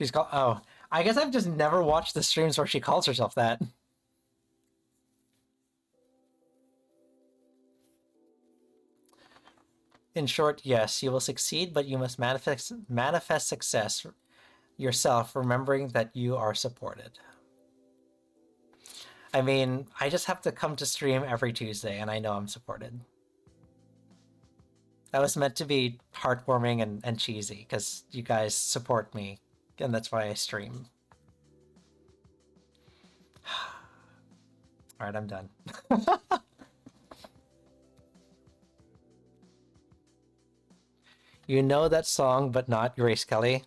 She's called. Oh, I guess I've just never watched the streams where she calls herself that. In short, yes, you will succeed, but you must manifest success yourself, remembering that you are supported. I mean, I just have to come to stream every Tuesday, and I know I'm supported. That was meant to be heartwarming and cheesy, because you guys support me, and that's why I stream. Alright, I'm done. You know that song, but not Grace Kelly?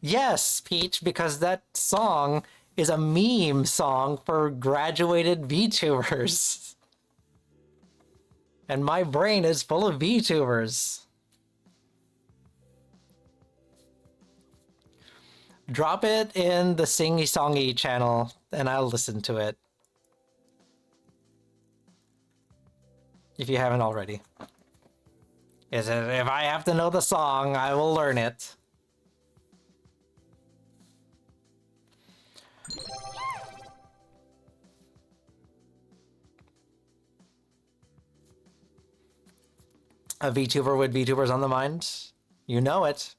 Yes, Peach, because that song is a meme song for graduated VTubers. And my brain is full of VTubers. Drop it in the Singy Songy channel, and I'll listen to it. If you haven't already. If I have to know the song, I will learn it. A VTuber with VTubers on the mind? You know it.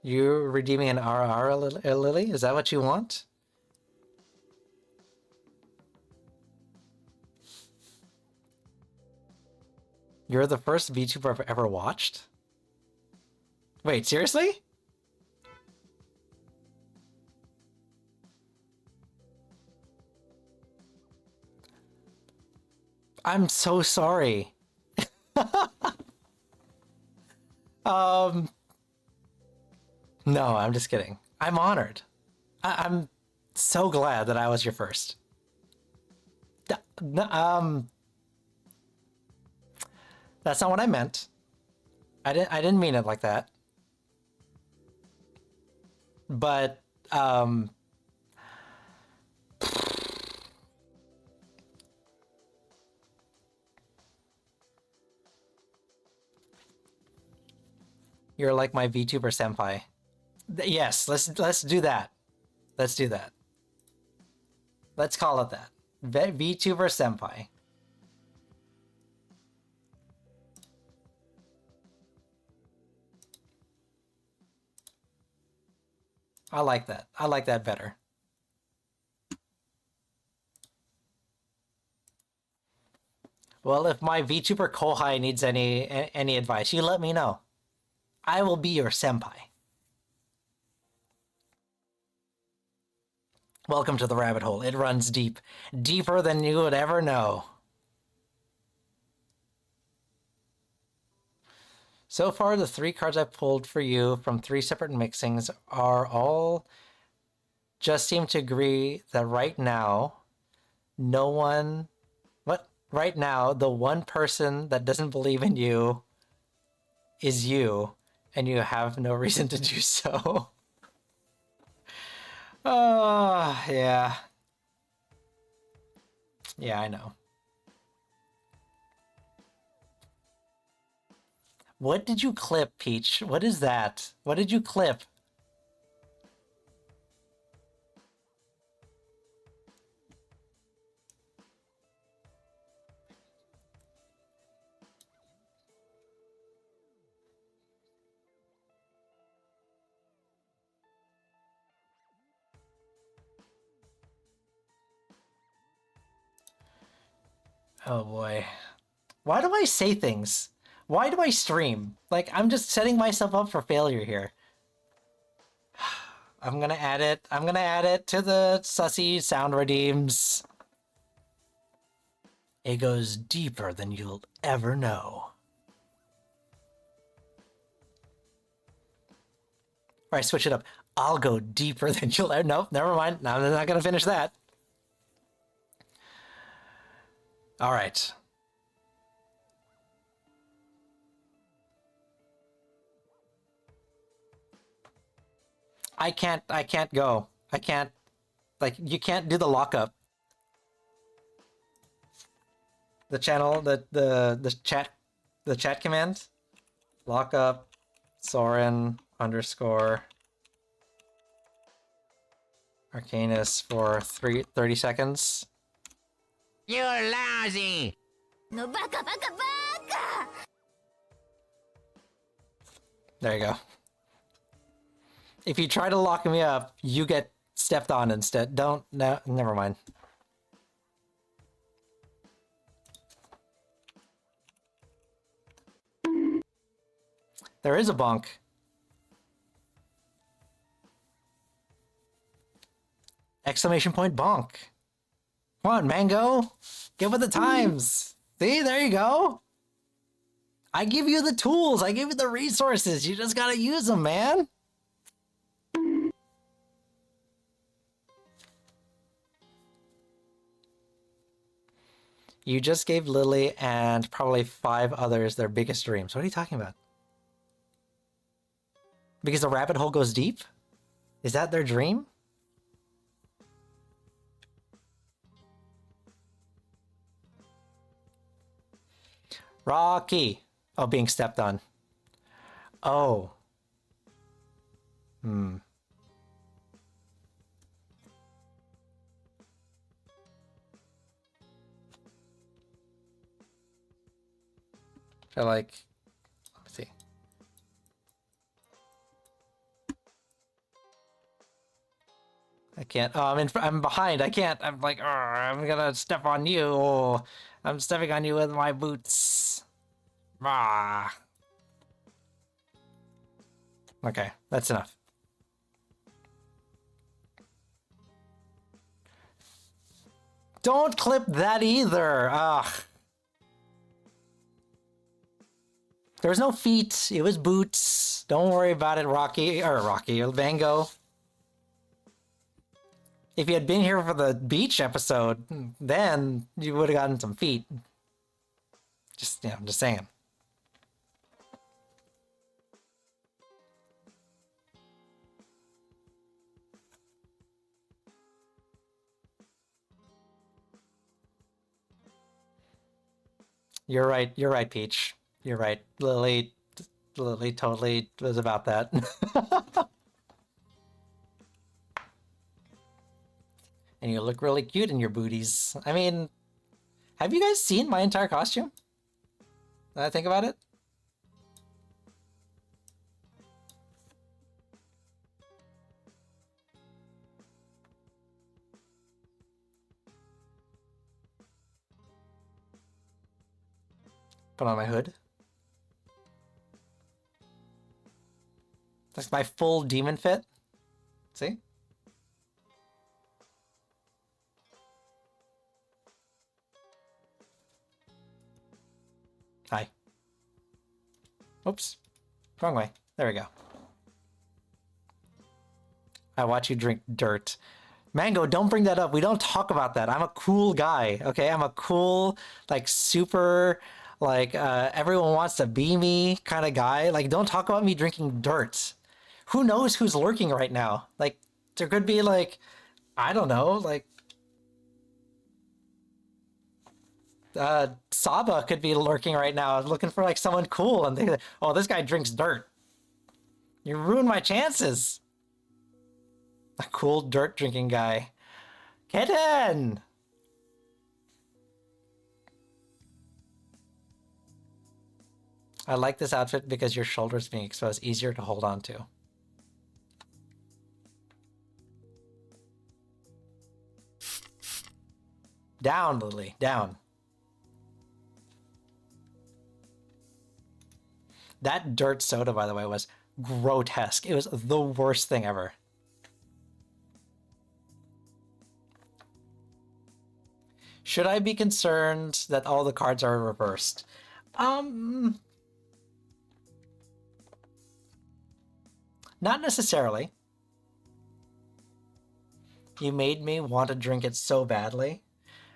You're redeeming an RR, Lily? Is that what you want? You're the first VTuber I've ever watched? Wait, seriously? I'm so sorry. No, I'm just kidding. I'm honored. I'm so glad that I was your first. That's not what I meant. I didn't mean it like that. But, you're like my VTuber senpai. Yes, let's do that. Let's do that. Let's call it that. VTuber senpai. I like that. I like that better. Well, if my VTuber Kohai needs any advice, you let me know. I will be your senpai. Welcome to the rabbit hole. It runs deep. Deeper than you would ever know. So far, the 3 cards I pulled for you from 3 separate mixings are all just seem to agree that right now, right now, the one person that doesn't believe in you is you, and you have no reason to do so. Yeah. Yeah, I know. What did you clip, Peach? What is that? What did you clip? Oh boy. Why do I say things? Why do I stream? Like, I'm just setting myself up for failure here. I'm gonna add it. I'm gonna add it to the sussy sound redeems. It goes deeper than you'll ever know. All right, switch it up. I'll go deeper than you'll ever. Nope, never mind. Now I'm not gonna finish that. All right. I can't go. I can't, like, you can't do the lockup. The channel, the chat command. Lockup, Soren _ Arcanus for 30 seconds. You're lousy. No baka baka baka! There you go. If you try to lock me up, you get stepped on instead. Don't, no, never mind. There is a bonk. Exclamation point bonk. Come on, Mango. Get with the times. See, there you go. I give you the tools. I give you the resources. You just gotta use them, man. You just gave Lily and probably 5 others their biggest dreams. What are you talking about? Because the rabbit hole goes deep? Is that their dream? Rocky. Oh, being stepped on. Oh. Hmm. I like, let's see. I can't. Oh, I'm behind. I can't. I'm like, I'm gonna step on you. Oh, I'm stepping on you with my boots. Ah. Okay, that's enough. Don't clip that either. Ugh. There was no feet. It was boots. Don't worry about it, Rocky. Vango. If you had been here for the beach episode, then you would have gotten some feet. Just, I'm just saying. You're right, Peach. You're right. Lily totally was about that. And you look really cute in your booties. I mean, have you guys seen my entire costume? Now I think about it. Put on my hood. That's my full demon fit. See? Hi. Oops. Wrong way. There we go. I watch you drink dirt. Mango, don't bring that up. We don't talk about that. I'm a cool guy, okay? I'm a cool, like, super, like, everyone wants to be me kind of guy. Like, don't talk about me drinking dirt. Who knows who's lurking right now? Like, there could be, like, I don't know, like, Saba could be lurking right now looking for, like, someone cool, and they, oh, this guy drinks dirt. You ruined my chances. A cool dirt drinking guy. Kitten! I like this outfit because your shoulders being exposed, easier to hold on to. Down, Lily, down. That dirt soda, by the way, was grotesque. It was the worst thing ever. Should I be concerned that all the cards are reversed? Not necessarily. You made me want to drink it so badly.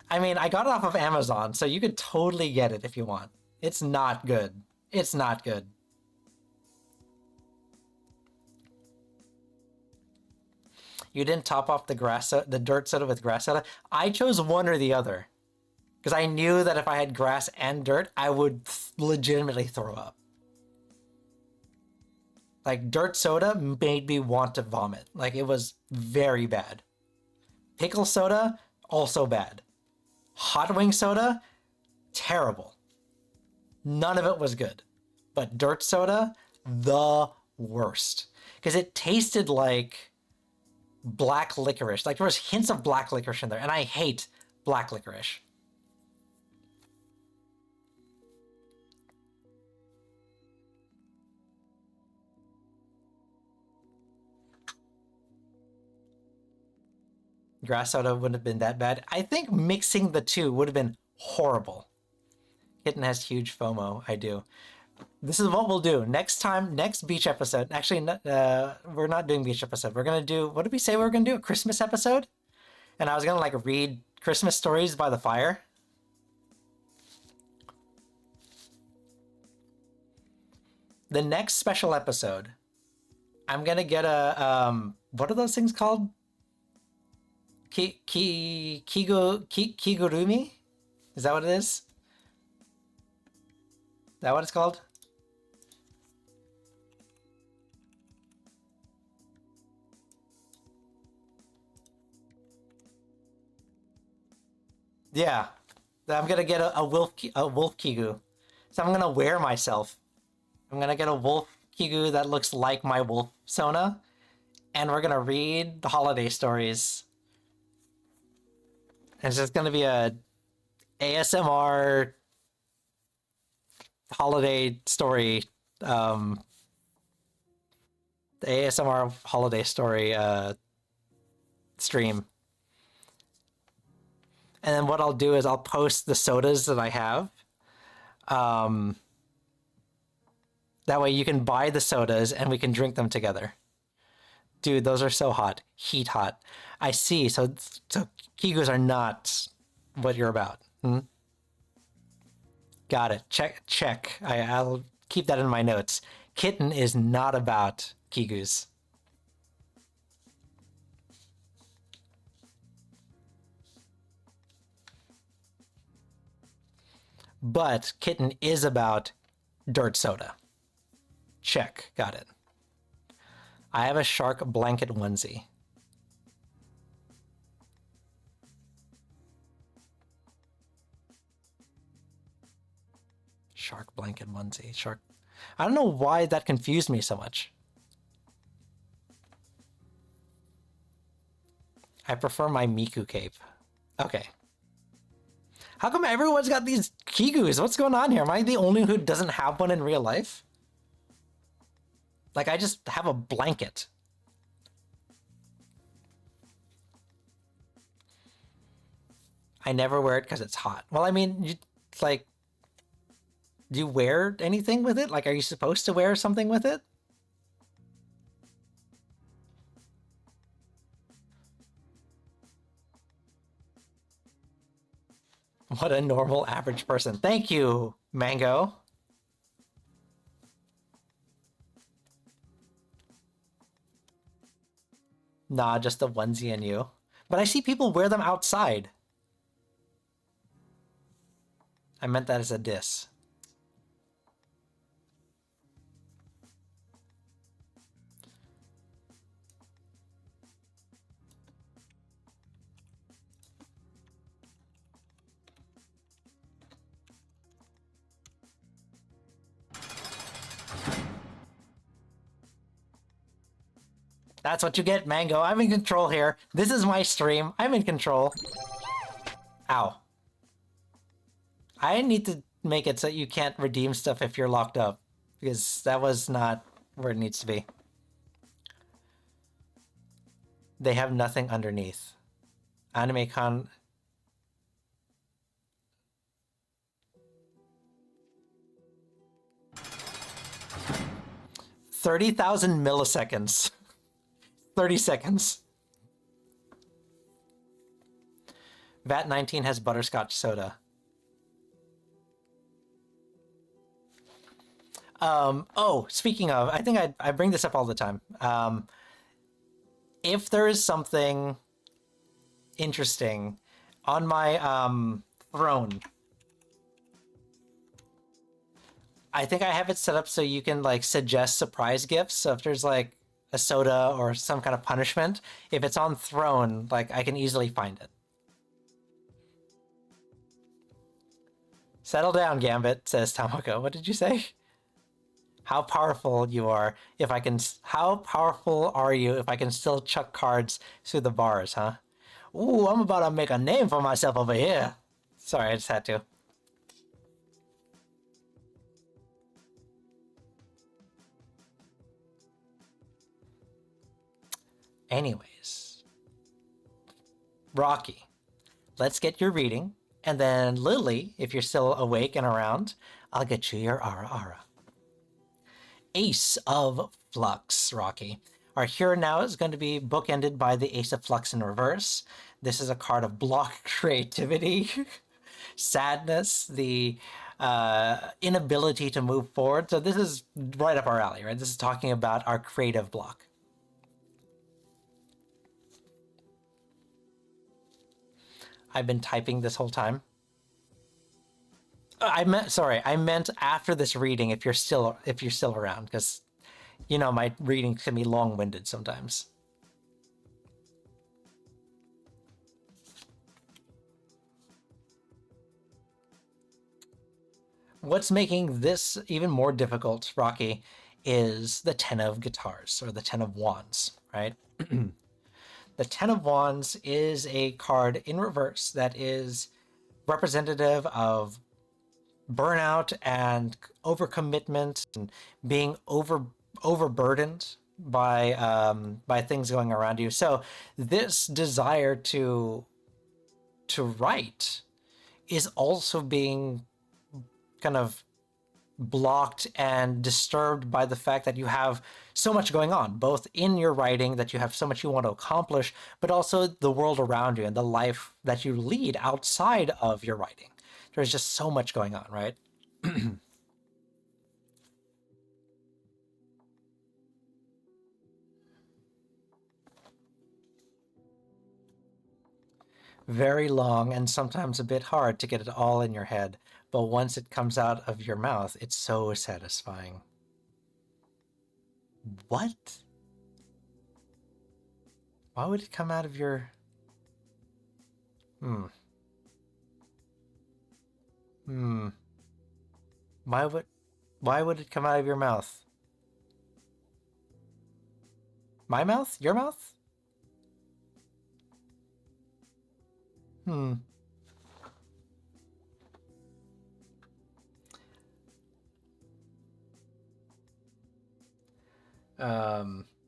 I mean, I got it off of Amazon, so you could totally get it if you want. It's not good. It's not good. You didn't top off the dirt soda with grass soda. I chose one or the other because I knew that if I had grass and dirt, I would legitimately throw up. Like, dirt soda made me want to vomit. Like, it was very bad. Pickle soda, also bad. Hot wing soda, terrible. None of it was good. But dirt soda, the worst. Because it tasted like black licorice. Like, there was hints of black licorice in there, and I hate black licorice. Grass soda wouldn't have been that bad. I think mixing the two would have been horrible. Kitten has huge FOMO. I do. This is what we'll do next time. Next beach episode. Actually, we're not doing beach episode. We're gonna do. What did we say we were gonna do? A Christmas episode. And I was gonna like read Christmas stories by the fire. The next special episode, I'm gonna get a what are those things called? Kigurumi? Is that what it is? Is that what it's called? Yeah, I'm gonna get a wolf kigu. So I'm gonna wear myself. I'm gonna get a wolf kigu that looks like my wolf Sona, and we're gonna read the holiday stories. And it's just gonna be a ASMR holiday story, the ASMR holiday story stream. And then what I'll do is I'll post the sodas that I have. That way you can buy the sodas and we can drink them together. Dude, those are so hot. Heat hot. I see. So Kigus are not what you're about. Got it. Check. I'll keep that in my notes. Kitten is not about Kigus. But Kitten is about dirt soda. Check. Got it. I have a shark blanket onesie. Shark blanket onesie. Shark. I don't know why that confused me so much. I prefer my Miku cape. Okay. How come everyone's got these Kigus? What's going on here? Am I the only who doesn't have one in real life? Like, I just have a blanket. I never wear it because it's hot. Well, I mean, like, do you wear anything with it? Like, are you supposed to wear something with it? What a normal average person. Thank you, Mango. Nah, just the onesie and you. But I see people wear them outside. I meant that as a diss. That's what you get, Mango. I'm in control here. This is my stream. I'm in control. Ow. I need to make it so you can't redeem stuff if you're locked up, because that was not where it needs to be. They have nothing underneath. Anime con... 30,000 milliseconds. 30 seconds. VAT 19 has butterscotch soda. Oh, speaking of, I think I bring this up all the time. If there is something interesting on my throne, I think I have it set up so you can like suggest surprise gifts. So if there's like a soda or some kind of punishment, if it's on throne, like I can easily find it. Settle down, Gambit, says Tamako. What did you say? How powerful you are if I can... How powerful are you if I can still chuck cards through the bars, huh? Ooh, I'm about to make a name for myself over here. Sorry, I just had to. Anyways. Rocky, let's get your reading. And then Lily, if you're still awake and around, I'll get you your Ara Ara. Ace of Flux, Rocky. Our hero now is going to be bookended by the Ace of Flux in reverse. This is a card of block creativity, sadness, the inability to move forward. So this is right up our alley, right? This is talking about our creative block. I've been typing this whole time. I meant after this reading, if you're still around, because you know my readings can be long-winded sometimes. What's making this even more difficult, Rocky, is the Ten of Guitars, or the Ten of Wands, right? The Ten of Wands is a card in reverse that is representative of burnout and overcommitment and being overburdened by things going around you. So this desire to write is also being kind of blocked and disturbed by the fact that you have so much going on, both in your writing, that you have so much you want to accomplish, but also the world around you and the life that you lead outside of your writing. There's just so much going on, right? Very long and sometimes a bit hard to get it all in your head, but once it comes out of your mouth, it's so satisfying. What? Why would it come out of your... Why would it come out of your mouth? My mouth? Your mouth?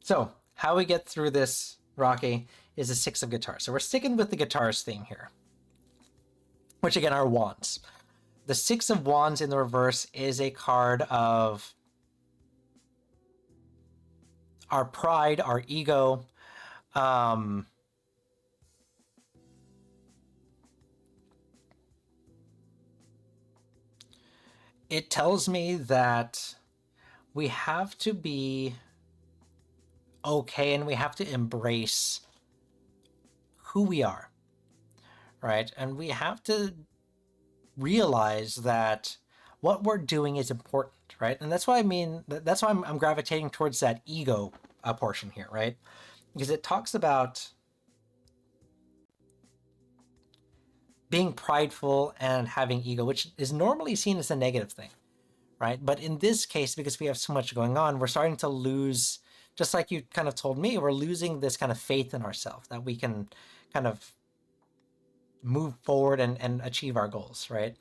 So how we get through this, Rocky, is a Six of Guitars. So we're sticking with the guitars theme here, which again are wands. The Six of Wands in the reverse is a card of our pride, our ego. It tells me that we have to be okay and we have to embrace who we are, right? And we have to realize that what we're doing is important, right? And that's why that's why I'm gravitating towards that ego portion here, right? Because it talks about being prideful and having ego, which is normally seen as a negative thing, right? But in this case, because we have so much going on, we're starting to lose, just like you kind of told me, we're losing this kind of faith in ourselves that we can kind of move forward and achieve our goals, right?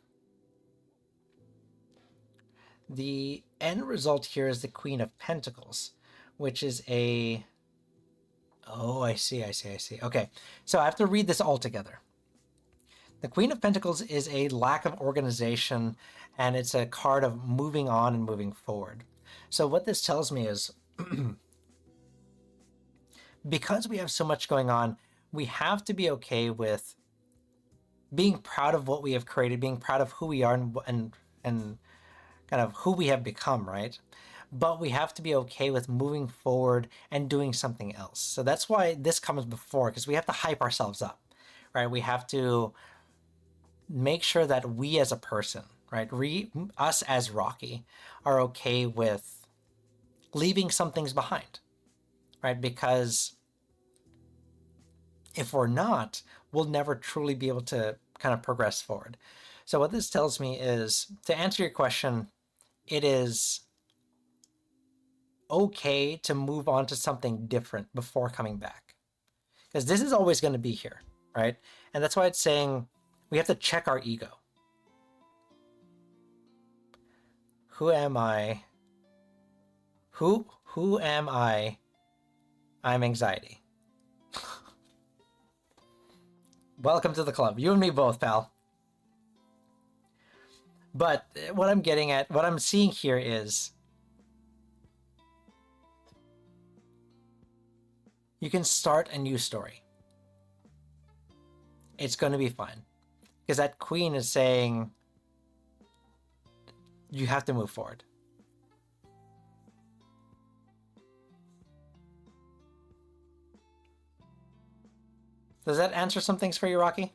The end result here is the Queen of Pentacles, which is a... Oh, I see. Okay, so I have to read this all together. The Queen of Pentacles is a lack of organization, and it's a card of moving on and moving forward. So what this tells me is because we have so much going on, we have to be okay with being proud of what we have created, being proud of who we are and kind of who we have become, right? But we have to be okay with moving forward and doing something else. So that's why this comes before, because we have to hype ourselves up, right? We have to make sure that we as a person, right, us as Rocky, are okay with leaving some things behind, right? Because if we're not, we'll never truly be able to kind of progress forward. So what this tells me is, to answer your question, it is okay to move on to something different before coming back. Because this is always going to be here, right? And that's why it's saying we have to check our ego. Who am I? Who am I? I'm anxiety. Welcome to the club. You and me both, pal. But what I'm getting at, what I'm seeing here is you can start a new story. It's going to be fun. Because that queen is saying you have to move forward. Does that answer some things for you, Rocky?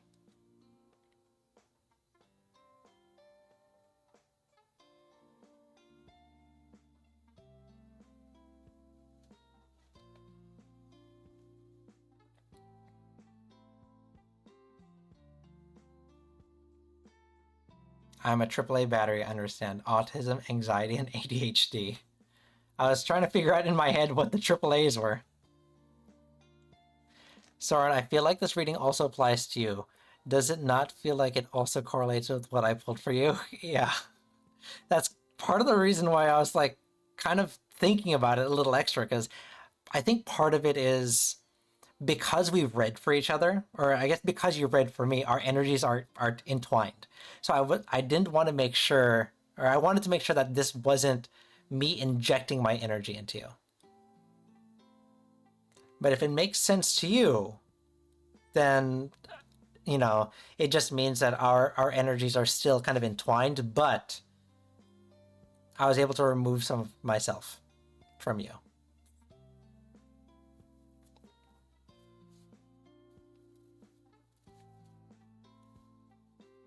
I'm a AAA battery, I understand. Autism, anxiety, and ADHD. I was trying to figure out in my head what the AAAs were. Soren, I feel like this reading also applies to you. Does it not feel like it also correlates with what I pulled for you? Yeah. That's part of the reason why I was like kind of thinking about it a little extra, because I think part of it is because we've read for each other, or I guess because you read for me, our energies are entwined. So I didn't want to make sure, or I wanted to make sure that this wasn't me injecting my energy into you. But if it makes sense to you, then, you know, it just means that our energies are still kind of entwined, but I was able to remove some of myself from you.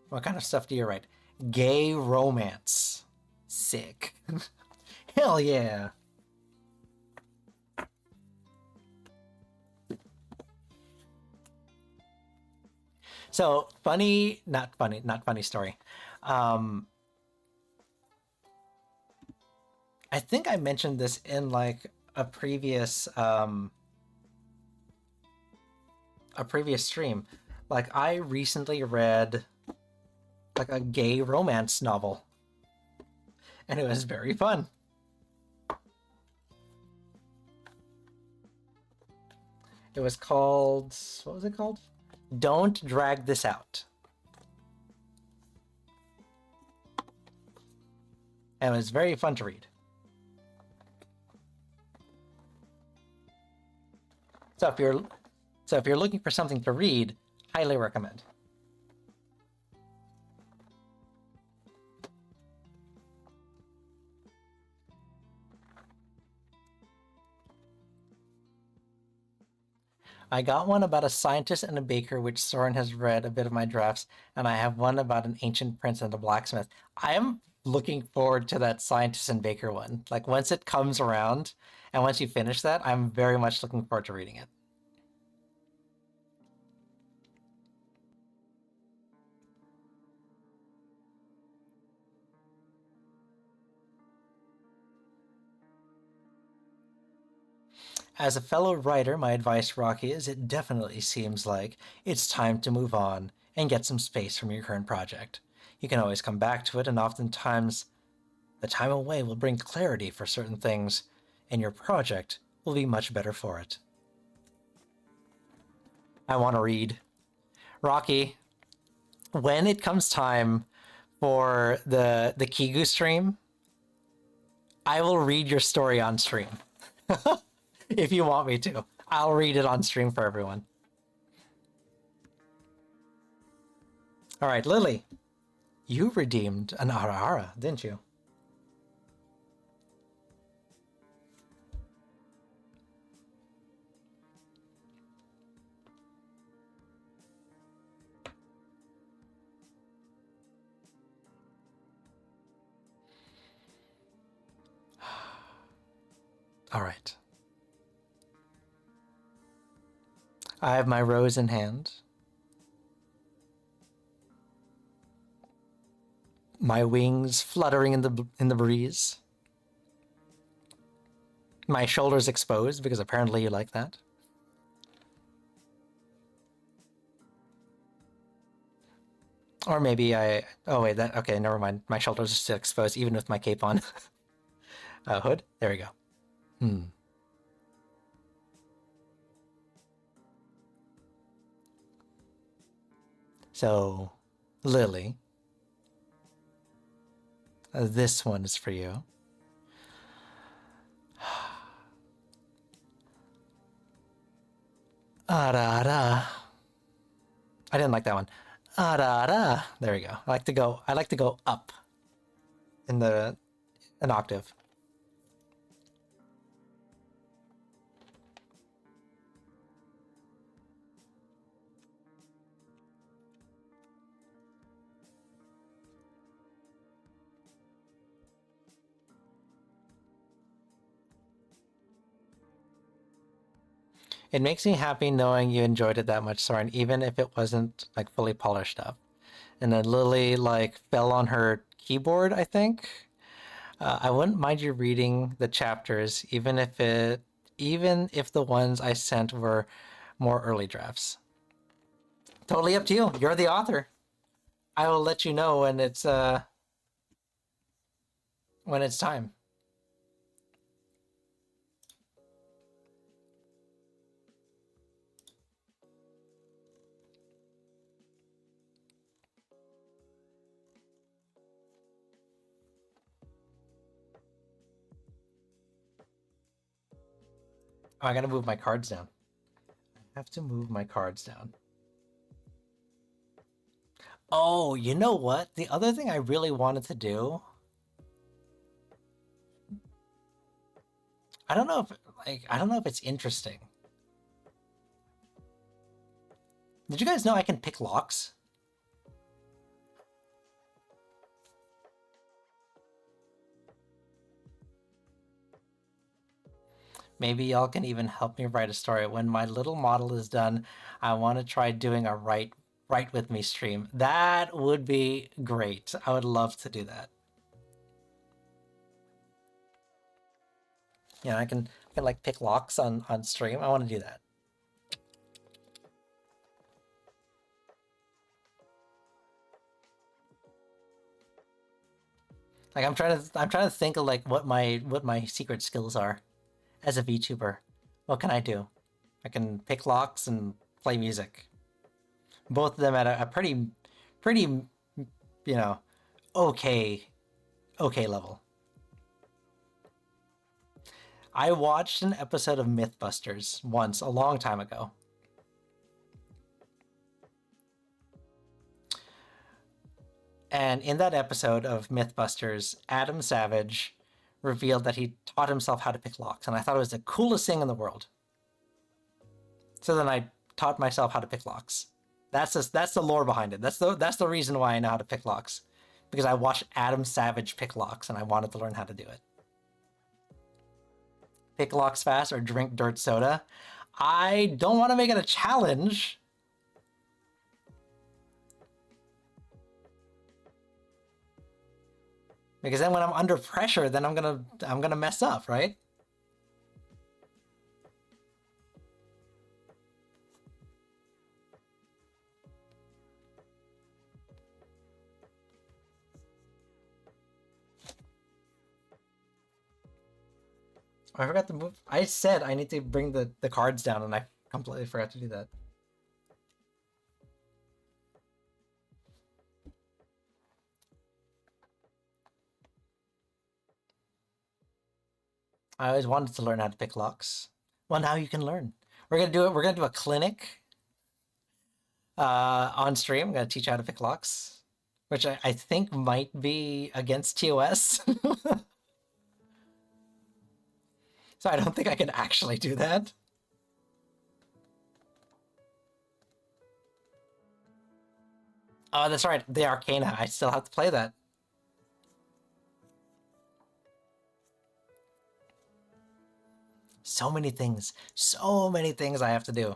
What kind of stuff do you write? Gay romance. Sick. Hell yeah. So not funny story. I think I mentioned this in like a previous stream. Like, I recently read like a gay romance novel, and it was very fun. It was called, what was it called? Don't Drag This Out. And it was very fun to read. So if you're looking for something to read, highly recommend. I got one about a scientist and a baker, which Soren has read a bit of my drafts, and I have one about an ancient prince and a blacksmith. I am looking forward to that scientist and baker one. Like, once it comes around, and once you finish that, I'm very much looking forward to reading it. As a fellow writer, my advice, Rocky, is it definitely seems like it's time to move on and get some space from your current project. You can always come back to it, and oftentimes the time away will bring clarity for certain things, and your project will be much better for it. I want to read. Rocky, when it comes time for the Kigu stream, I will read your story on stream. If you want me to, I'll read it on stream for everyone. All right, Lily, you redeemed an Arara, didn't you? All right. I have my rose in hand. My wings fluttering in the breeze. My shoulders exposed because apparently you like that. Or maybe oh wait, okay, never mind. My shoulders are still exposed even with my cape on. Hood? There we go. So, Lily, this one is for you. Arara. I didn't like that one. Arara. There we go. I like to go up in an octave. It makes me happy knowing you enjoyed it that much, Soren, even if it wasn't like fully polished up. And then Lily like fell on her keyboard, I think. I wouldn't mind you reading the chapters, even if the ones I sent were more early drafts. Totally up to you. You're the author. I will let you know when it's time. Oh, I gotta move my cards down. I have to move my cards down. Oh, you know what? The other thing I really wanted to do. I don't know if it's interesting. Did you guys know I can pick locks? Maybe y'all can even help me write a story. When my little model is done, I want to try doing a write with me stream. That would be great. I would love to do that. Yeah, I can like pick locks on stream. I want to do that. Like I'm trying to think of like what my secret skills are as a VTuber. What can I do? I can pick locks and play music. Both of them at a pretty, you know, okay level. I watched an episode of Mythbusters once, a long time ago. And in that episode of Mythbusters, Adam Savage revealed that he taught himself how to pick locks, and I thought it was the coolest thing in the world. So then I taught myself how to pick locks. That's the lore behind it. That's the reason why I know how to pick locks, because I watched Adam Savage pick locks, and I wanted to learn how to do it. Pick locks fast or drink dirt soda. I don't want to make it a challenge. Because then when I'm under pressure, then I'm gonna mess up, right? I forgot to move. I said I need to bring the cards down, and I completely forgot to do that. I always wanted to learn how to pick locks. Well, now you can learn. We're gonna do it. We're gonna do a clinic on stream. I'm gonna teach you how to pick locks, which I think might be against TOS. So I don't think I can actually do that. Oh, that's right. The Arcana. I still have to play that. So many things. So many things I have to do.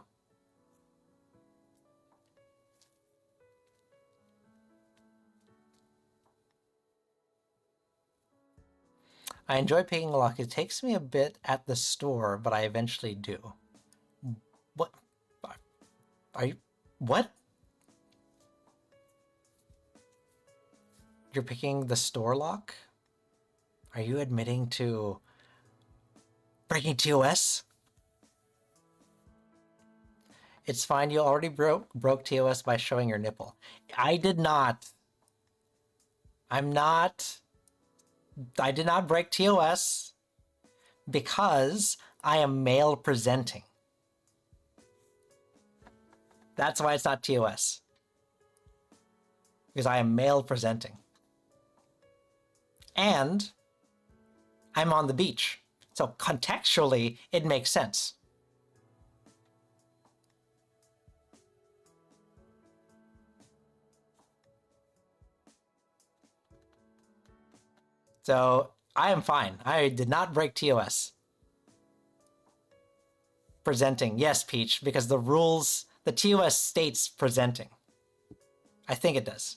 I enjoy picking a lock. It takes me a bit at the store, but I eventually do. What? Are you... What? You're picking the store lock? Are you admitting to breaking TOS? It's fine. You already broke TOS by showing your nipple. I did not. I did not break TOS because I am male presenting. That's why it's not TOS. Because I am male presenting. And I'm on the beach. So contextually, it makes sense. So I am fine. I did not break TOS. Presenting. Yes, Peach, because the rules, the TOS states presenting. I think it does.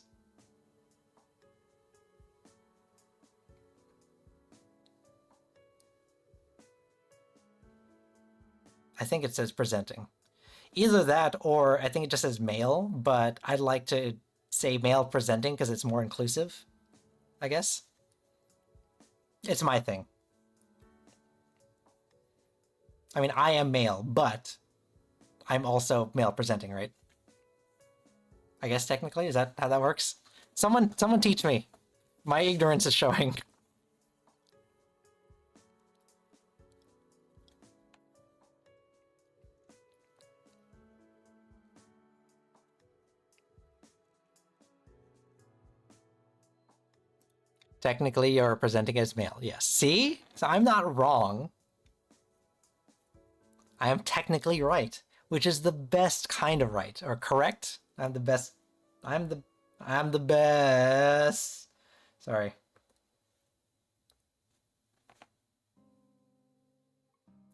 I think it says presenting. Either that or I think it just says male, but I'd like to say male presenting because it's more inclusive, I guess. It's my thing. I mean, I am male, but I'm also male presenting, right? I guess technically, is that how that works? Someone teach me. My ignorance is showing. Technically, you're presenting as male. Yes. See? So I'm not wrong. I am technically right, which is the best kind of right, or correct. I'm the best. I'm the best. Sorry.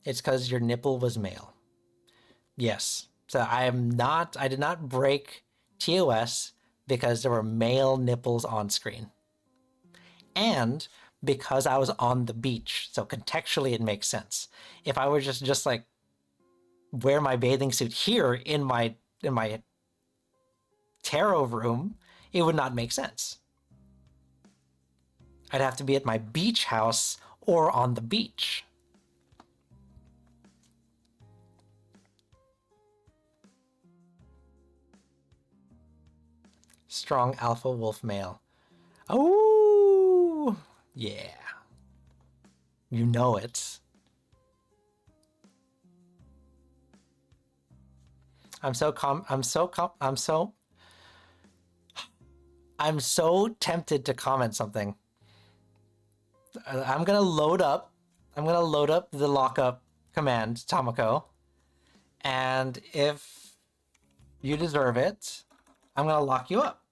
It's because your nipple was male. Yes. So I did not break TOS because there were male nipples on screen. And because I was on the beach. So contextually it makes sense. If I were just like wear my bathing suit here in my tarot room, it would not make sense. I'd have to be at my beach house or on the beach. Strong alpha wolf male. Oh, yeah. You know it. I'm so tempted to comment something. I'm gonna load up the lockup command, Tomoko, and if you deserve it, I'm gonna lock you up.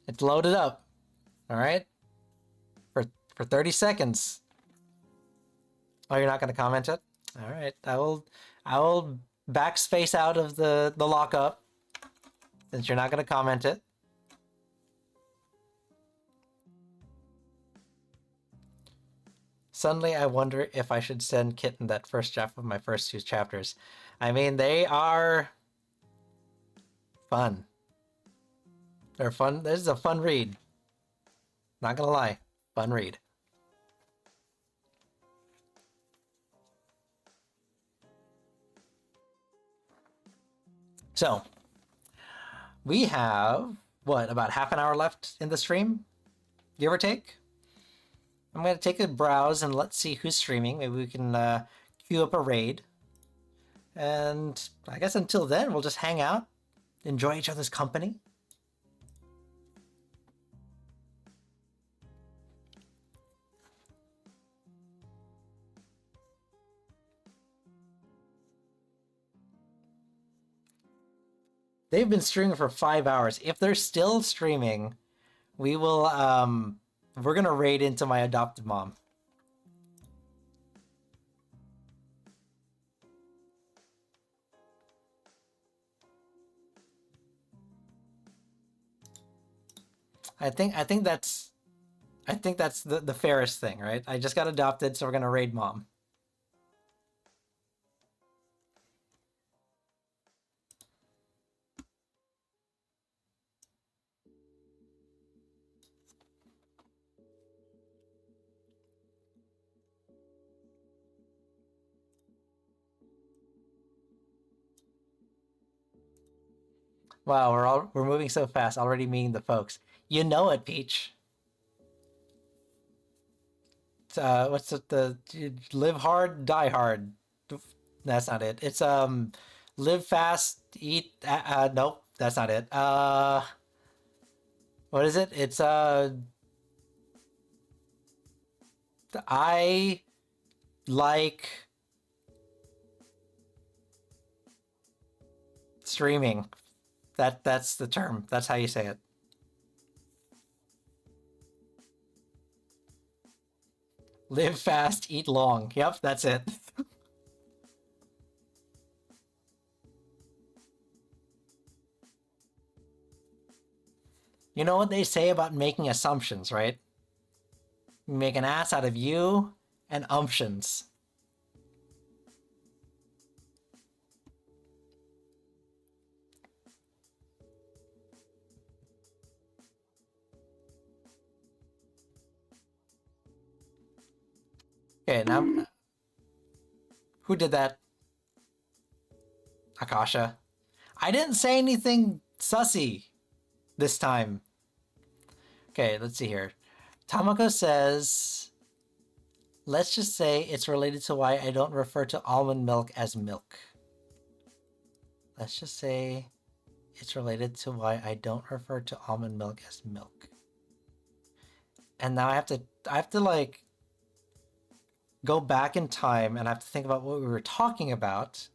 It's loaded up. All right? For 30 seconds. Oh, you're not going to comment it? All right. I will backspace out of the lockup since you're not going to comment it. Suddenly, I wonder if I should send Kitten that first draft of my first 2 chapters. I mean, they are fun. They're fun. This is a fun read. Not gonna lie. Fun read. So, We have, what, about half an hour left in the stream? Give or take? I'm going to take a browse and let's see who's streaming. Maybe we can queue up a raid. And I guess until then, we'll just hang out, enjoy each other's company. They've been streaming for 5 hours. If they're still streaming, we will, we're gonna raid into my adopted mom. I think that's the fairest thing, right? I just got adopted, so we're gonna raid mom. Wow, we're moving so fast, already meeting the folks. You know it, Peach. What's the live hard, die hard? That's not it. It's live fast, eat. Nope, that's not it. What is it? It's I like streaming. That's the term. That's how you say it. Live fast, eat long. Yep, that's it. You know what they say about making assumptions, right? You make an ass out of you and umptions. Okay, now who did that? Akasha. I didn't say anything sussy this time. Okay, let's see here. Tamako says, let's just say it's related to why I don't refer to almond milk as milk. Let's just say it's related to why I don't refer to almond milk as milk. And now I have to like go back in time and I have to think about what we were talking about.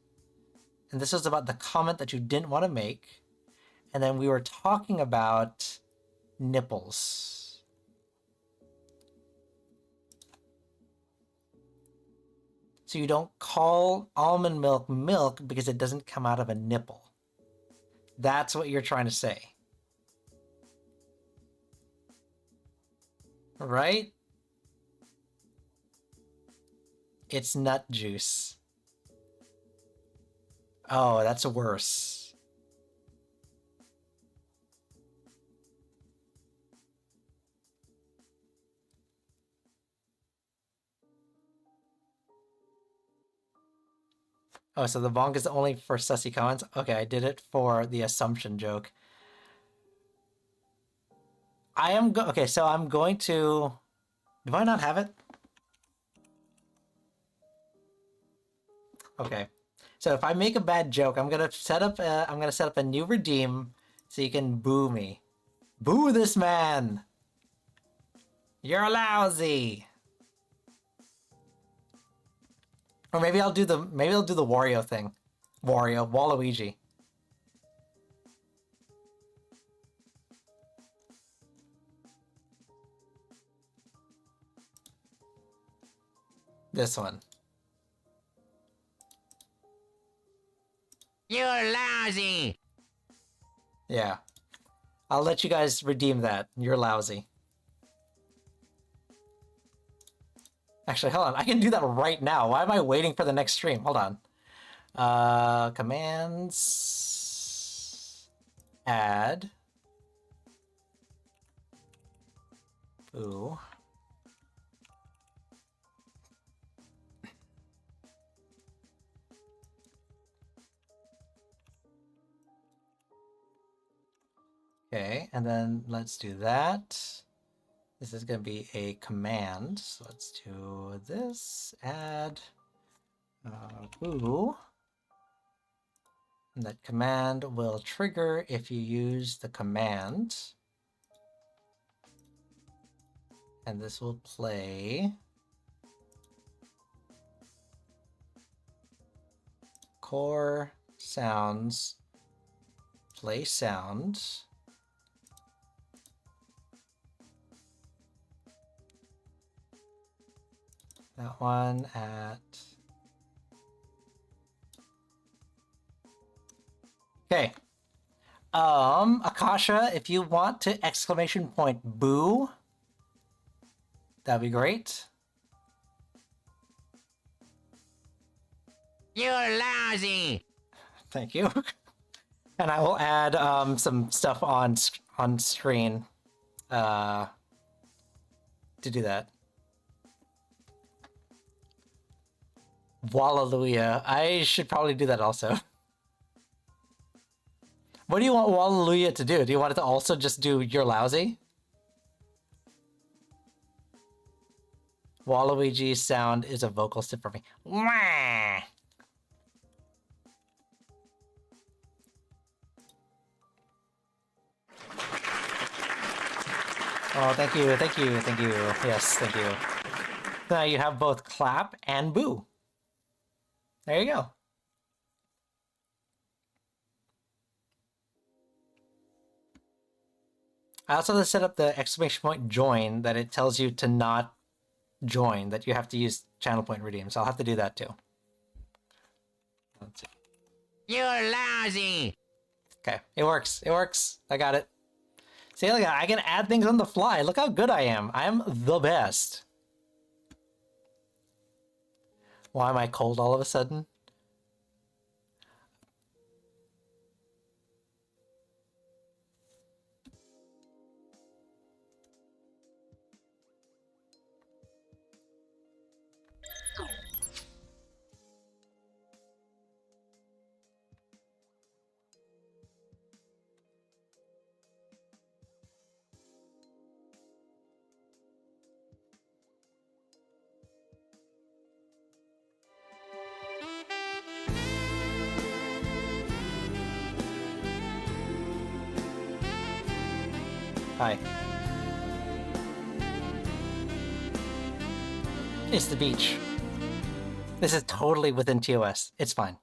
And this was about the comment that you didn't want to make. And then we were talking about nipples. So you don't call almond milk milk because it doesn't come out of a nipple. That's what you're trying to say. Right? It's nut juice. Oh, that's worse. Oh, so the bonk is only for sussy comments? Okay, I did it for the assumption joke. Okay, so I'm going to... Do I not have it? Okay. So if I make a bad joke, I'm gonna set up a new redeem so you can boo me. Boo this man! You're lousy! Or maybe I'll do the Wario thing. Waluigi. This one. You're lousy! Yeah. I'll let you guys redeem that. You're lousy. Actually, hold on. I can do that right now. Why am I waiting for the next stream? Hold on. Commands. Add. Ooh. and then let's do that. This is going to be a command. So let's do this, add boo. And that command will trigger if you use the command. And this will play core sounds, play sound. That one at... Okay. Akasha, if you want to exclamation point boo, that'd be great. You're lousy. Thank you. And I will add some stuff on screen to do that. Hallelujah. I should probably do that also. What do you want Hallelujah to do? Do you want it to also just do you're lousy? Waluigi's sound is a vocal stip for me. Wah! Oh, thank you, thank you, thank you. Yes, thank you. Now you have both clap and boo. There you go. I also have to set up the exclamation point join that it tells you to not join, that you have to use channel point redeem. So I'll have to do that too. Let's see. You're lousy. Okay, it works. It works. I got it. See, look, I can add things on the fly. Look how good I am. I am the best. Why am I cold all of a sudden? Hi. It's the beach. This is totally within TOS. It's fine.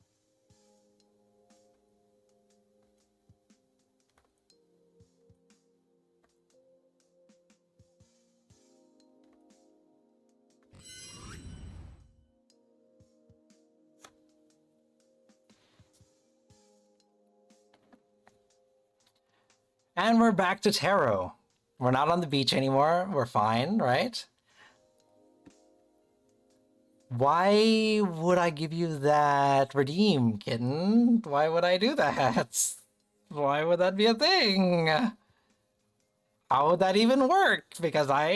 And we're back to Taro. We're not on the beach anymore. We're fine, right? Why would I give you that redeem, kitten? Why would I do that? Why would that be a thing? How would that even work? Because I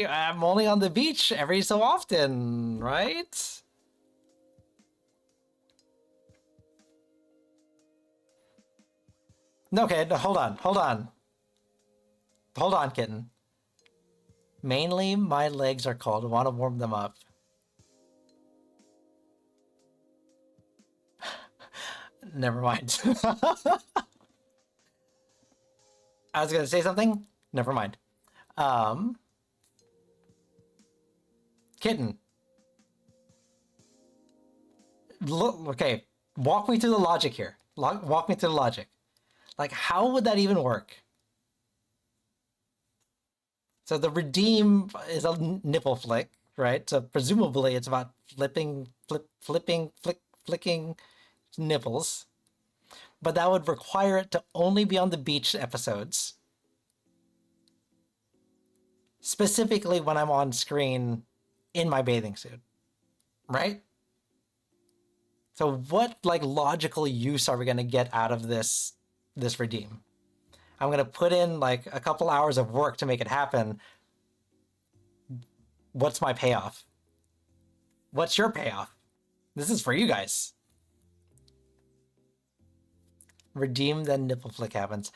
am only on the beach every so often, right? Okay, no, hold on, hold on. Hold on, kitten. Mainly, my legs are cold. I want to warm them up. Never mind. I was gonna say something. Never mind. Kitten. Look, okay. Walk me through the logic here. Walk me through the logic. Like, how would that even work? So the redeem is a nipple flick, right? So presumably it's about flicking nipples. But that would require it to only be on the beach episodes. Specifically when I'm on screen in my bathing suit, right? So what, like, logical use are we going to get out of this redeem? I'm going to put in, like, a couple hours of work to make it happen. What's my payoff? What's your payoff? This is for you guys. Redeem, then nipple flick happens.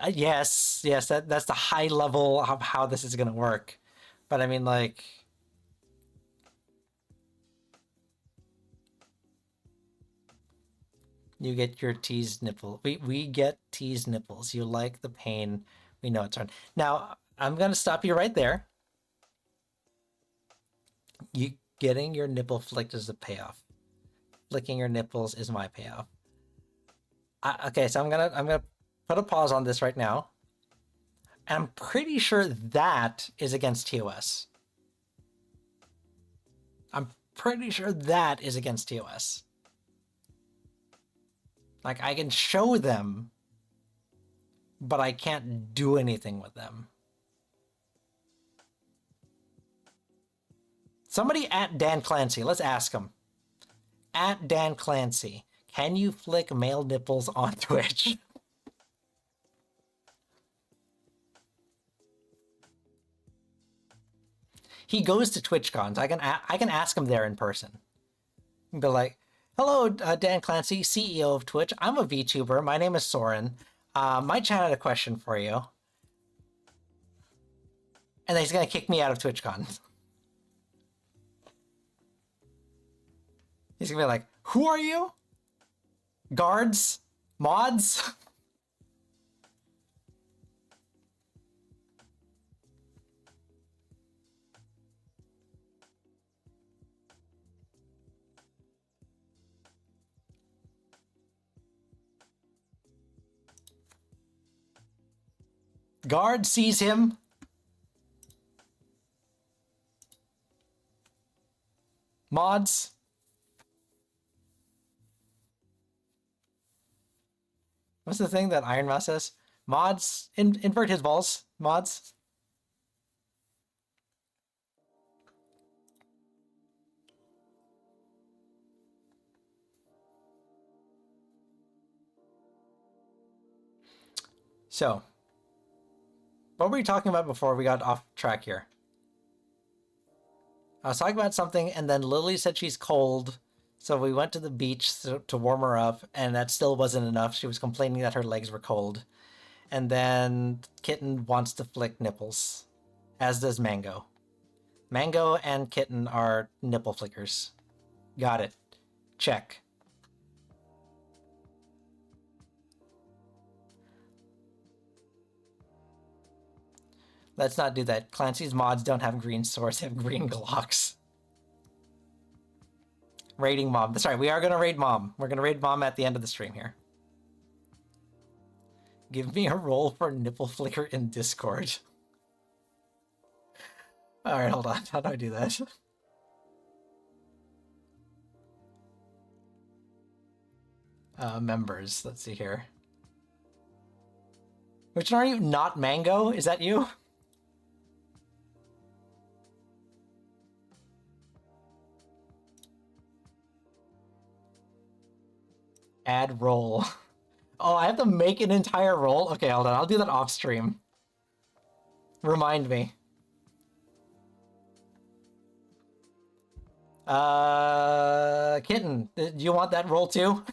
Yes, that's the high level of how this is gonna work. But I mean, like, you get your teased nipple. We get teased nipples. You like the pain. We know it's hard. Now, I'm gonna stop you right there. You getting your nipple flicked is the payoff. Flicking your nipples is my payoff. Okay, so I'm gonna put a pause on this right now. And I'm pretty sure that is against TOS. I'm pretty sure that is against TOS. Like, I can show them, but I can't do anything with them. Somebody at Dan Clancy, let's ask him. At Dan Clancy, can you flick male nipples on Twitch? He goes to TwitchCons. I can ask him there in person. Be like, hello, Dan Clancy, CEO of Twitch. I'm a VTuber. My name is Soren. My chat had a question for you. And then he's going to kick me out of TwitchCon. He's going to be like, who are you? Guards? Mods? Guard sees him. Mods. What's the thing that Iron Mouse says? Mods, invert his balls. Mods. So, what were we talking about before we got off track here? I was talking about something, and then Lily said she's cold, so we went to the beach to warm her up, and that still wasn't enough. She was complaining that her legs were cold. And then Kitten wants to flick nipples, as does Mango. Mango and Kitten are nipple flickers. Got it. Check. Let's not do that. Clancy's mods don't have green swords, they have green Glocks. Raiding Mom. That's right, we are going to raid Mom. We're going to raid Mom at the end of the stream here. Give me a roll for nipple flicker in Discord. Alright, hold on. How do I do that? Members. Let's see here. Which one are you? Not Mango? Is that you? Add roll. Oh, I have to make an entire roll? Okay, hold on. I'll do that off stream. Remind me. Kitten, do you want that roll too?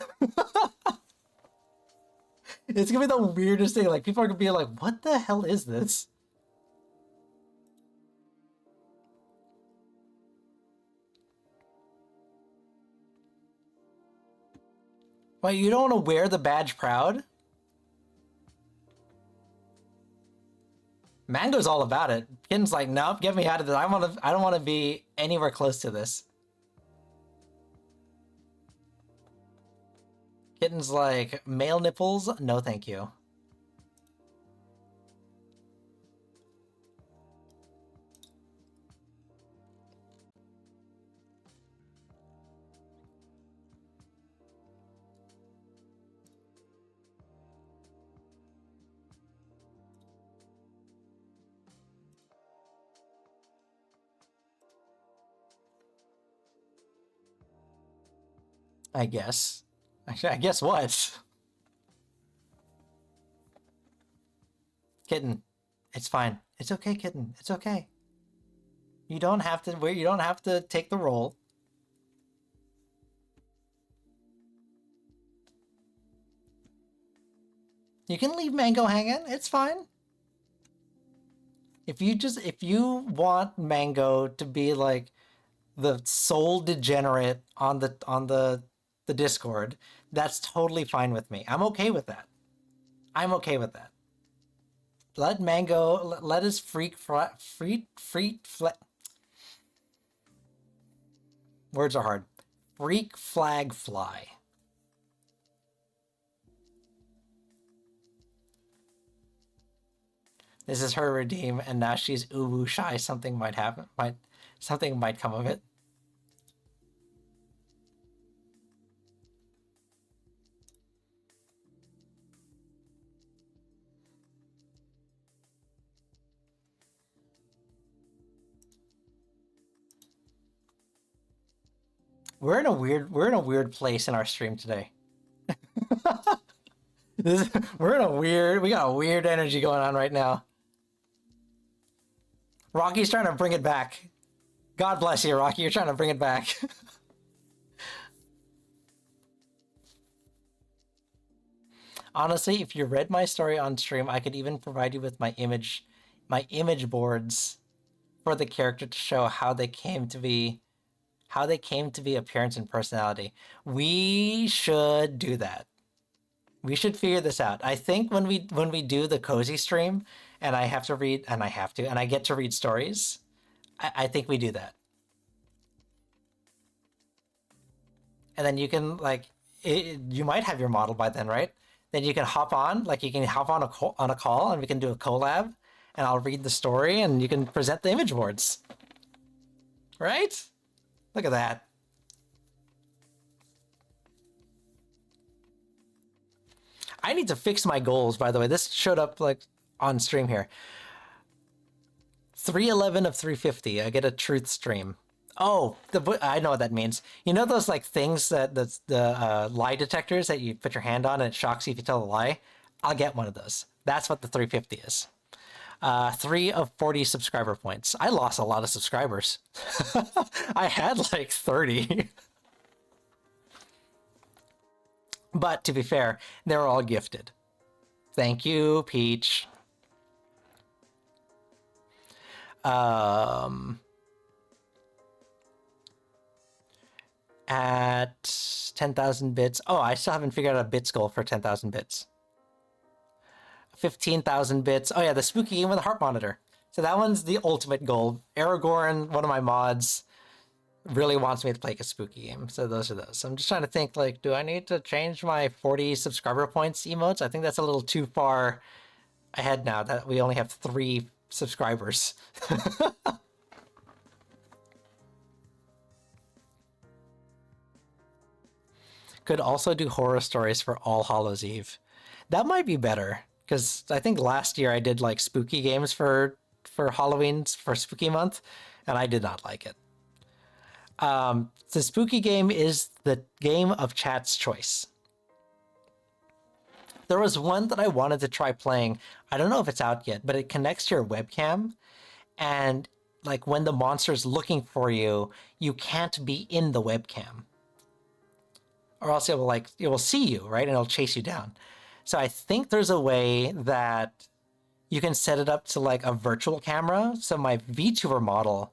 It's gonna be the weirdest thing. Like, people are gonna be like, what the hell is this? Wait, you don't want to wear the badge proud? Mango's all about it. Kitten's like, nope, get me out of this. I don't want to be anywhere close to this. Kitten's like, male nipples? No, thank you. I guess. Actually, I guess what? Kitten, it's fine. It's okay, Kitten. It's okay. You don't have to take the role. You can leave Mango hanging. It's fine. If you want Mango to be like the sole degenerate on the Discord, that's totally fine with me. I'm okay with that. I'm okay with that. Let Mango, let his words are hard. Freak flag fly. This is her redeem, and now she's uwu shy. Something might happen. Something might come of it. We're in a weird place in our stream today. We got a weird energy going on right now. Rocky's trying to bring it back. God bless you, Rocky. You're trying to bring it back. Honestly, if you read my story on stream, I could even provide you with my image boards for the character to show how they came to be appearance and personality. We should do that. We should figure this out. I think when we do the cozy stream and I get to read stories, I think we do that. And then you can you might have your model by then, right? Then you can hop on, on a call and we can do a collab and I'll read the story and you can present the image boards. Right? Look at that. I need to fix my goals, by the way. This showed up on stream here. 311 of 350. I get a truth stream. Oh, I know what that means. You know those things that the lie detectors that you put your hand on and it shocks you if you tell a lie? I'll get one of those. That's what the 350 is. 3 of 40 subscriber points. I lost a lot of subscribers. I had 30. But to be fair, they were all gifted. Thank you, Peach. At 10,000 bits. Oh, I still haven't figured out a bits goal for 10,000 bits. 15,000 bits. Oh yeah, the spooky game with a heart monitor. So that one's the ultimate goal. Aragorn, one of my mods, really wants me to play a spooky game. So those are those. So I'm just trying to think, do I need to change my 40 subscriber points emotes? I think that's a little too far ahead now that we only have 3 subscribers. Could also do horror stories for All Hallows Eve. That might be better, because I think last year I did spooky games for Halloween, for Spooky Month, and I did not like it. The spooky game is the game of chat's choice. There was one that I wanted to try playing. I don't know if it's out yet, but it connects to your webcam, and when the monster's looking for you, you can't be in the webcam. Or else it will see you, right? And it'll chase you down. So I think there's a way that you can set it up to a virtual camera. So my VTuber model,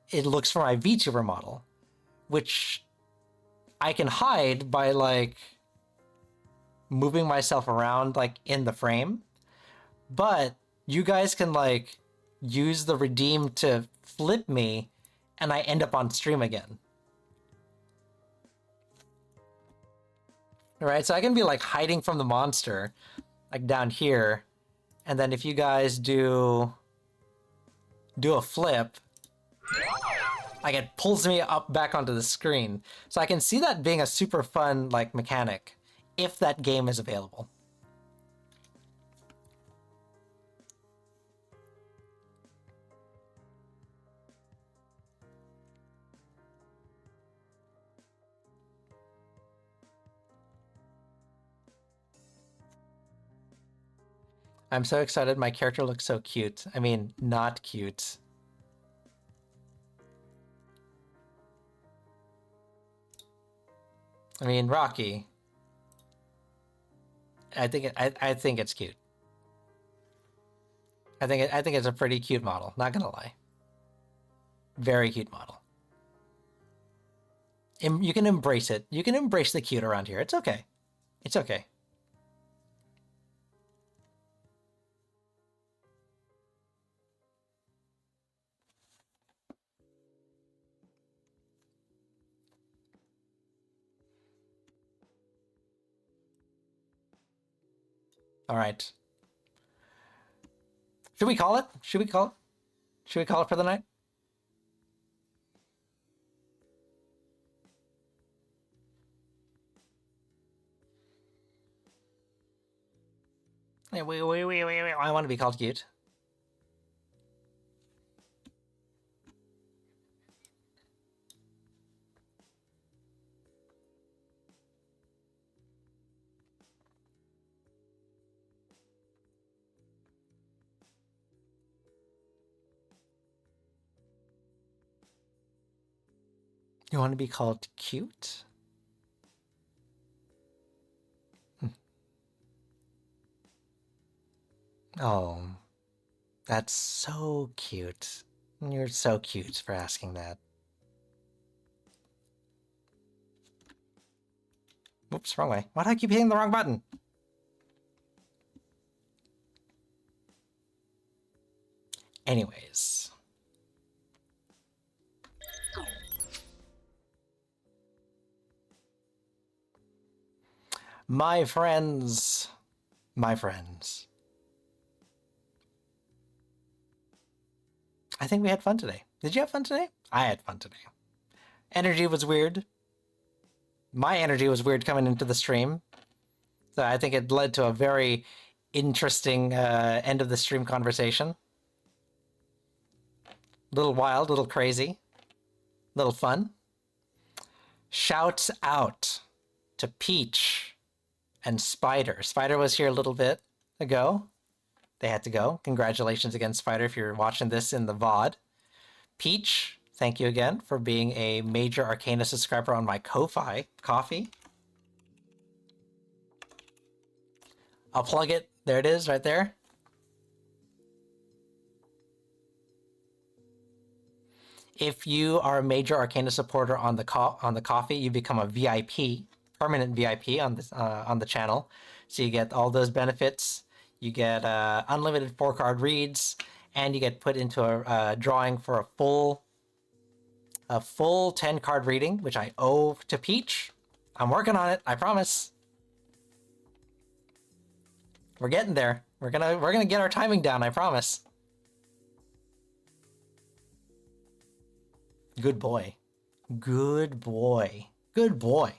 it looks for my VTuber model, which I can hide by moving myself around in the frame. But you guys can use the redeem to flip me and I end up on stream again. Right, so I can be hiding from the monster, down here, and then if you guys do a flip, it pulls me up back onto the screen. So I can see that being a super fun mechanic, if that game is available. I'm so excited. My character looks so cute. I mean, not cute. I mean, Rocky. I think I think it's cute. I think it's a pretty cute model. Not gonna lie. Very cute model. You can embrace it. You can embrace the cute around here. It's okay. It's okay. All right. Should we call it? Should we call it? Should we call it for the night? Yeah, I want to be called cute. You want to be called cute? Oh, that's so cute. You're so cute for asking that. Oops, wrong way. Why do I keep hitting the wrong button? Anyways. My friends. My friends. I think we had fun today. Did you have fun today? I had fun today. Energy was weird. My energy was weird coming into the stream. So I think it led to a very interesting end of the stream conversation. Little wild, little crazy, little fun. Shouts out to Peach and Spider. Spider was here a little bit ago. They had to go. Congratulations again, Spider, if you're watching this in the VOD. Peach, thank you again for being a major Arcana subscriber on my Ko-Fi coffee. I'll plug it. There it is, right there. If you are a major Arcana supporter on the coffee, you become a VIP, permanent VIP on the channel. So you get all those benefits. You get unlimited 4-card reads, and you get put into a drawing for a full 10-card reading, which I owe to Peach. I'm working on it. I promise. We're getting there. We're gonna get our timing down. I promise. Good boy. Good boy. Good boy.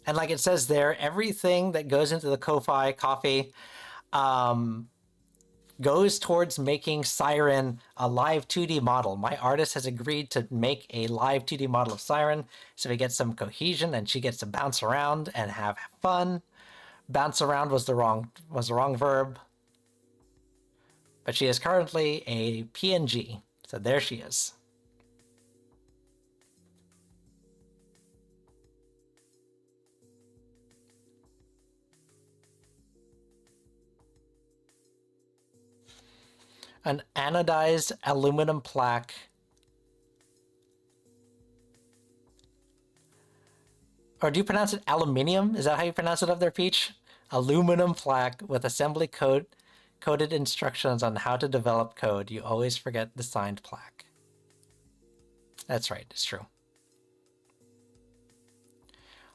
And like it says there, everything that goes into the Ko-Fi coffee goes towards making Siren a live 2D model. My artist has agreed to make a live 2D model of Siren, so we get some cohesion and she gets to bounce around and have fun. Bounce around was the wrong verb. But she is currently a PNG, so there she is. An anodized aluminum plaque. Or do you pronounce it aluminium? Is that how you pronounce it up there, Peach? Aluminum plaque with assembly coded instructions on how to develop code. You always forget the signed plaque. That's right, it's true.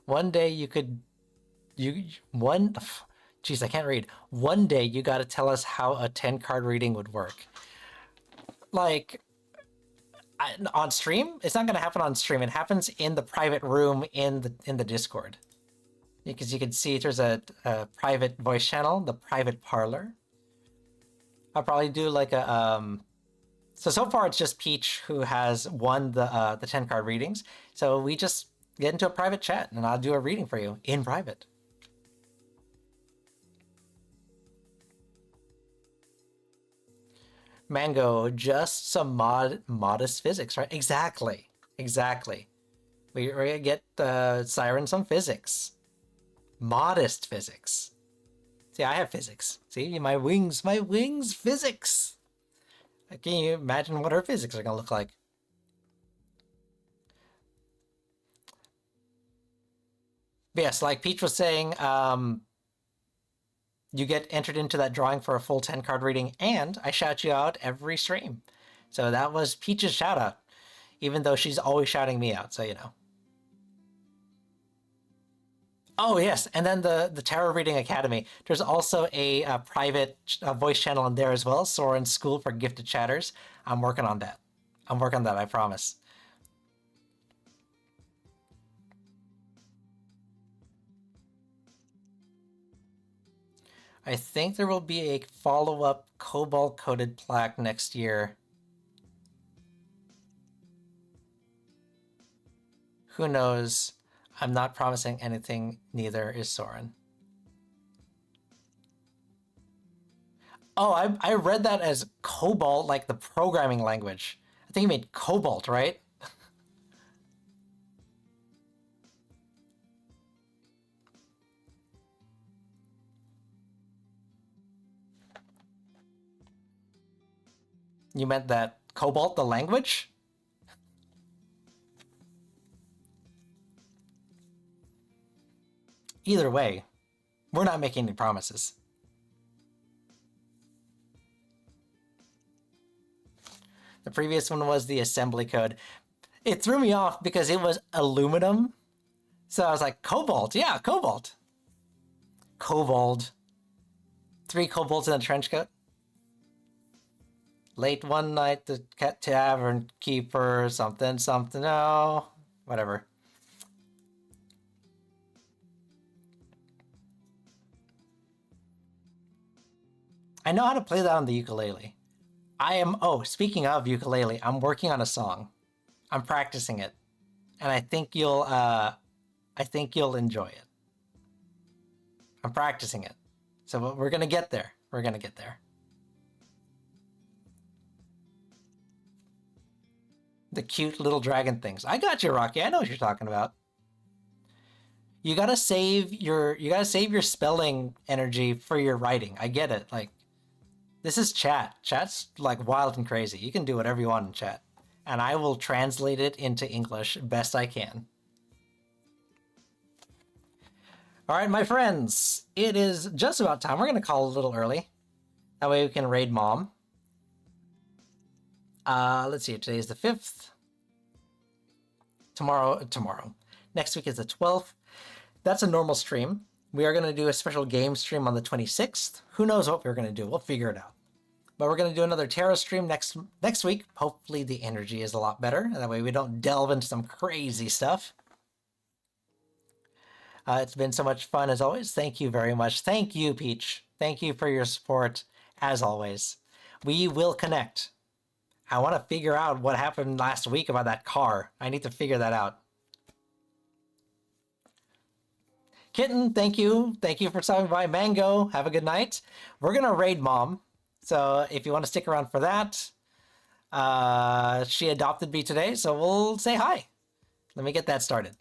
One day you could... Jeez, I can't read. One day you got to tell us how a 10-card reading would work. Like, on stream? It's not going to happen on stream. It happens in the private room in the Discord. Because you can see there's a private voice channel, the private parlor. I'll probably do like a... So far it's just Peach who has won the 10-card readings. So we just get into a private chat and I'll do a reading for you in private. Mango, just some modest physics, right? Exactly. We're gonna get Siren some physics. Modest physics. See, I have physics. See, my wings, physics. Can you imagine what her physics are gonna look like? But yes, like Peach was saying, you get entered into that drawing for a full 10 card reading, and I shout you out every stream. So that was Peach's shout out, even though she's always shouting me out, so you know. Oh yes, and then the Tarot Reading Academy. There's also a private voice channel in there as well, Soren's School for Gifted Chatters. I'm working on that. I promise. I think there will be a follow-up cobalt-coated plaque next year. Who knows? I'm not promising anything, neither is Soren. Oh, I read that as Cobalt, like the programming language. I think you mean Cobalt, right? You meant that Cobalt, the language? Either way, we're not making any promises. The previous one was the assembly code. It threw me off because it was aluminum. So I was like, cobalt, yeah, cobalt. Kobold. 3 kobolds in a trench coat. Late one night, the tavern keeper, something, oh, whatever. I know how to play that on the ukulele. Speaking of ukulele, I'm working on a song. I'm practicing it. And I think you'll enjoy it. I'm practicing it. So we're gonna get there. The cute little dragon things. I got you, Rocky. I know what you're talking about. You gotta save your spelling energy for your writing. I get it. Like, this is chat. Chat's like wild and crazy. You can do whatever you want in chat. And I will translate it into English best I can. All right, my friends. It is just about time. We're going to call a little early. That way we can raid Mom. Let's see. Today is the 5th. Tomorrow. Next week is the 12th. That's a normal stream. We are going to do a special game stream on the 26th. Who knows what we're going to do? We'll figure it out. But we're going to do another tarot stream next week. Hopefully the energy is a lot better. That way we don't delve into some crazy stuff. It's been so much fun as always. Thank you very much. Thank you, Peach. Thank you for your support as always. We will connect. I want to figure out what happened last week about that car. I need to figure that out. Kitten, thank you. Thank you for stopping by. Mango, have a good night. We're going to raid Mom. So if you want to stick around for that, she adopted me today, so we'll say hi. Let me get that started.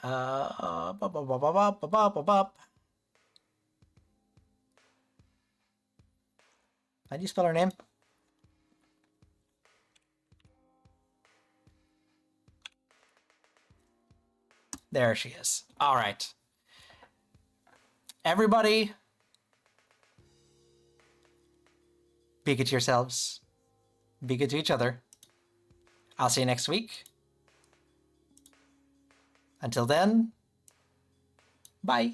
How do you spell her name? There she is. All right. Everybody, be good to yourselves. Be good to each other. I'll see you next week. Until then, bye.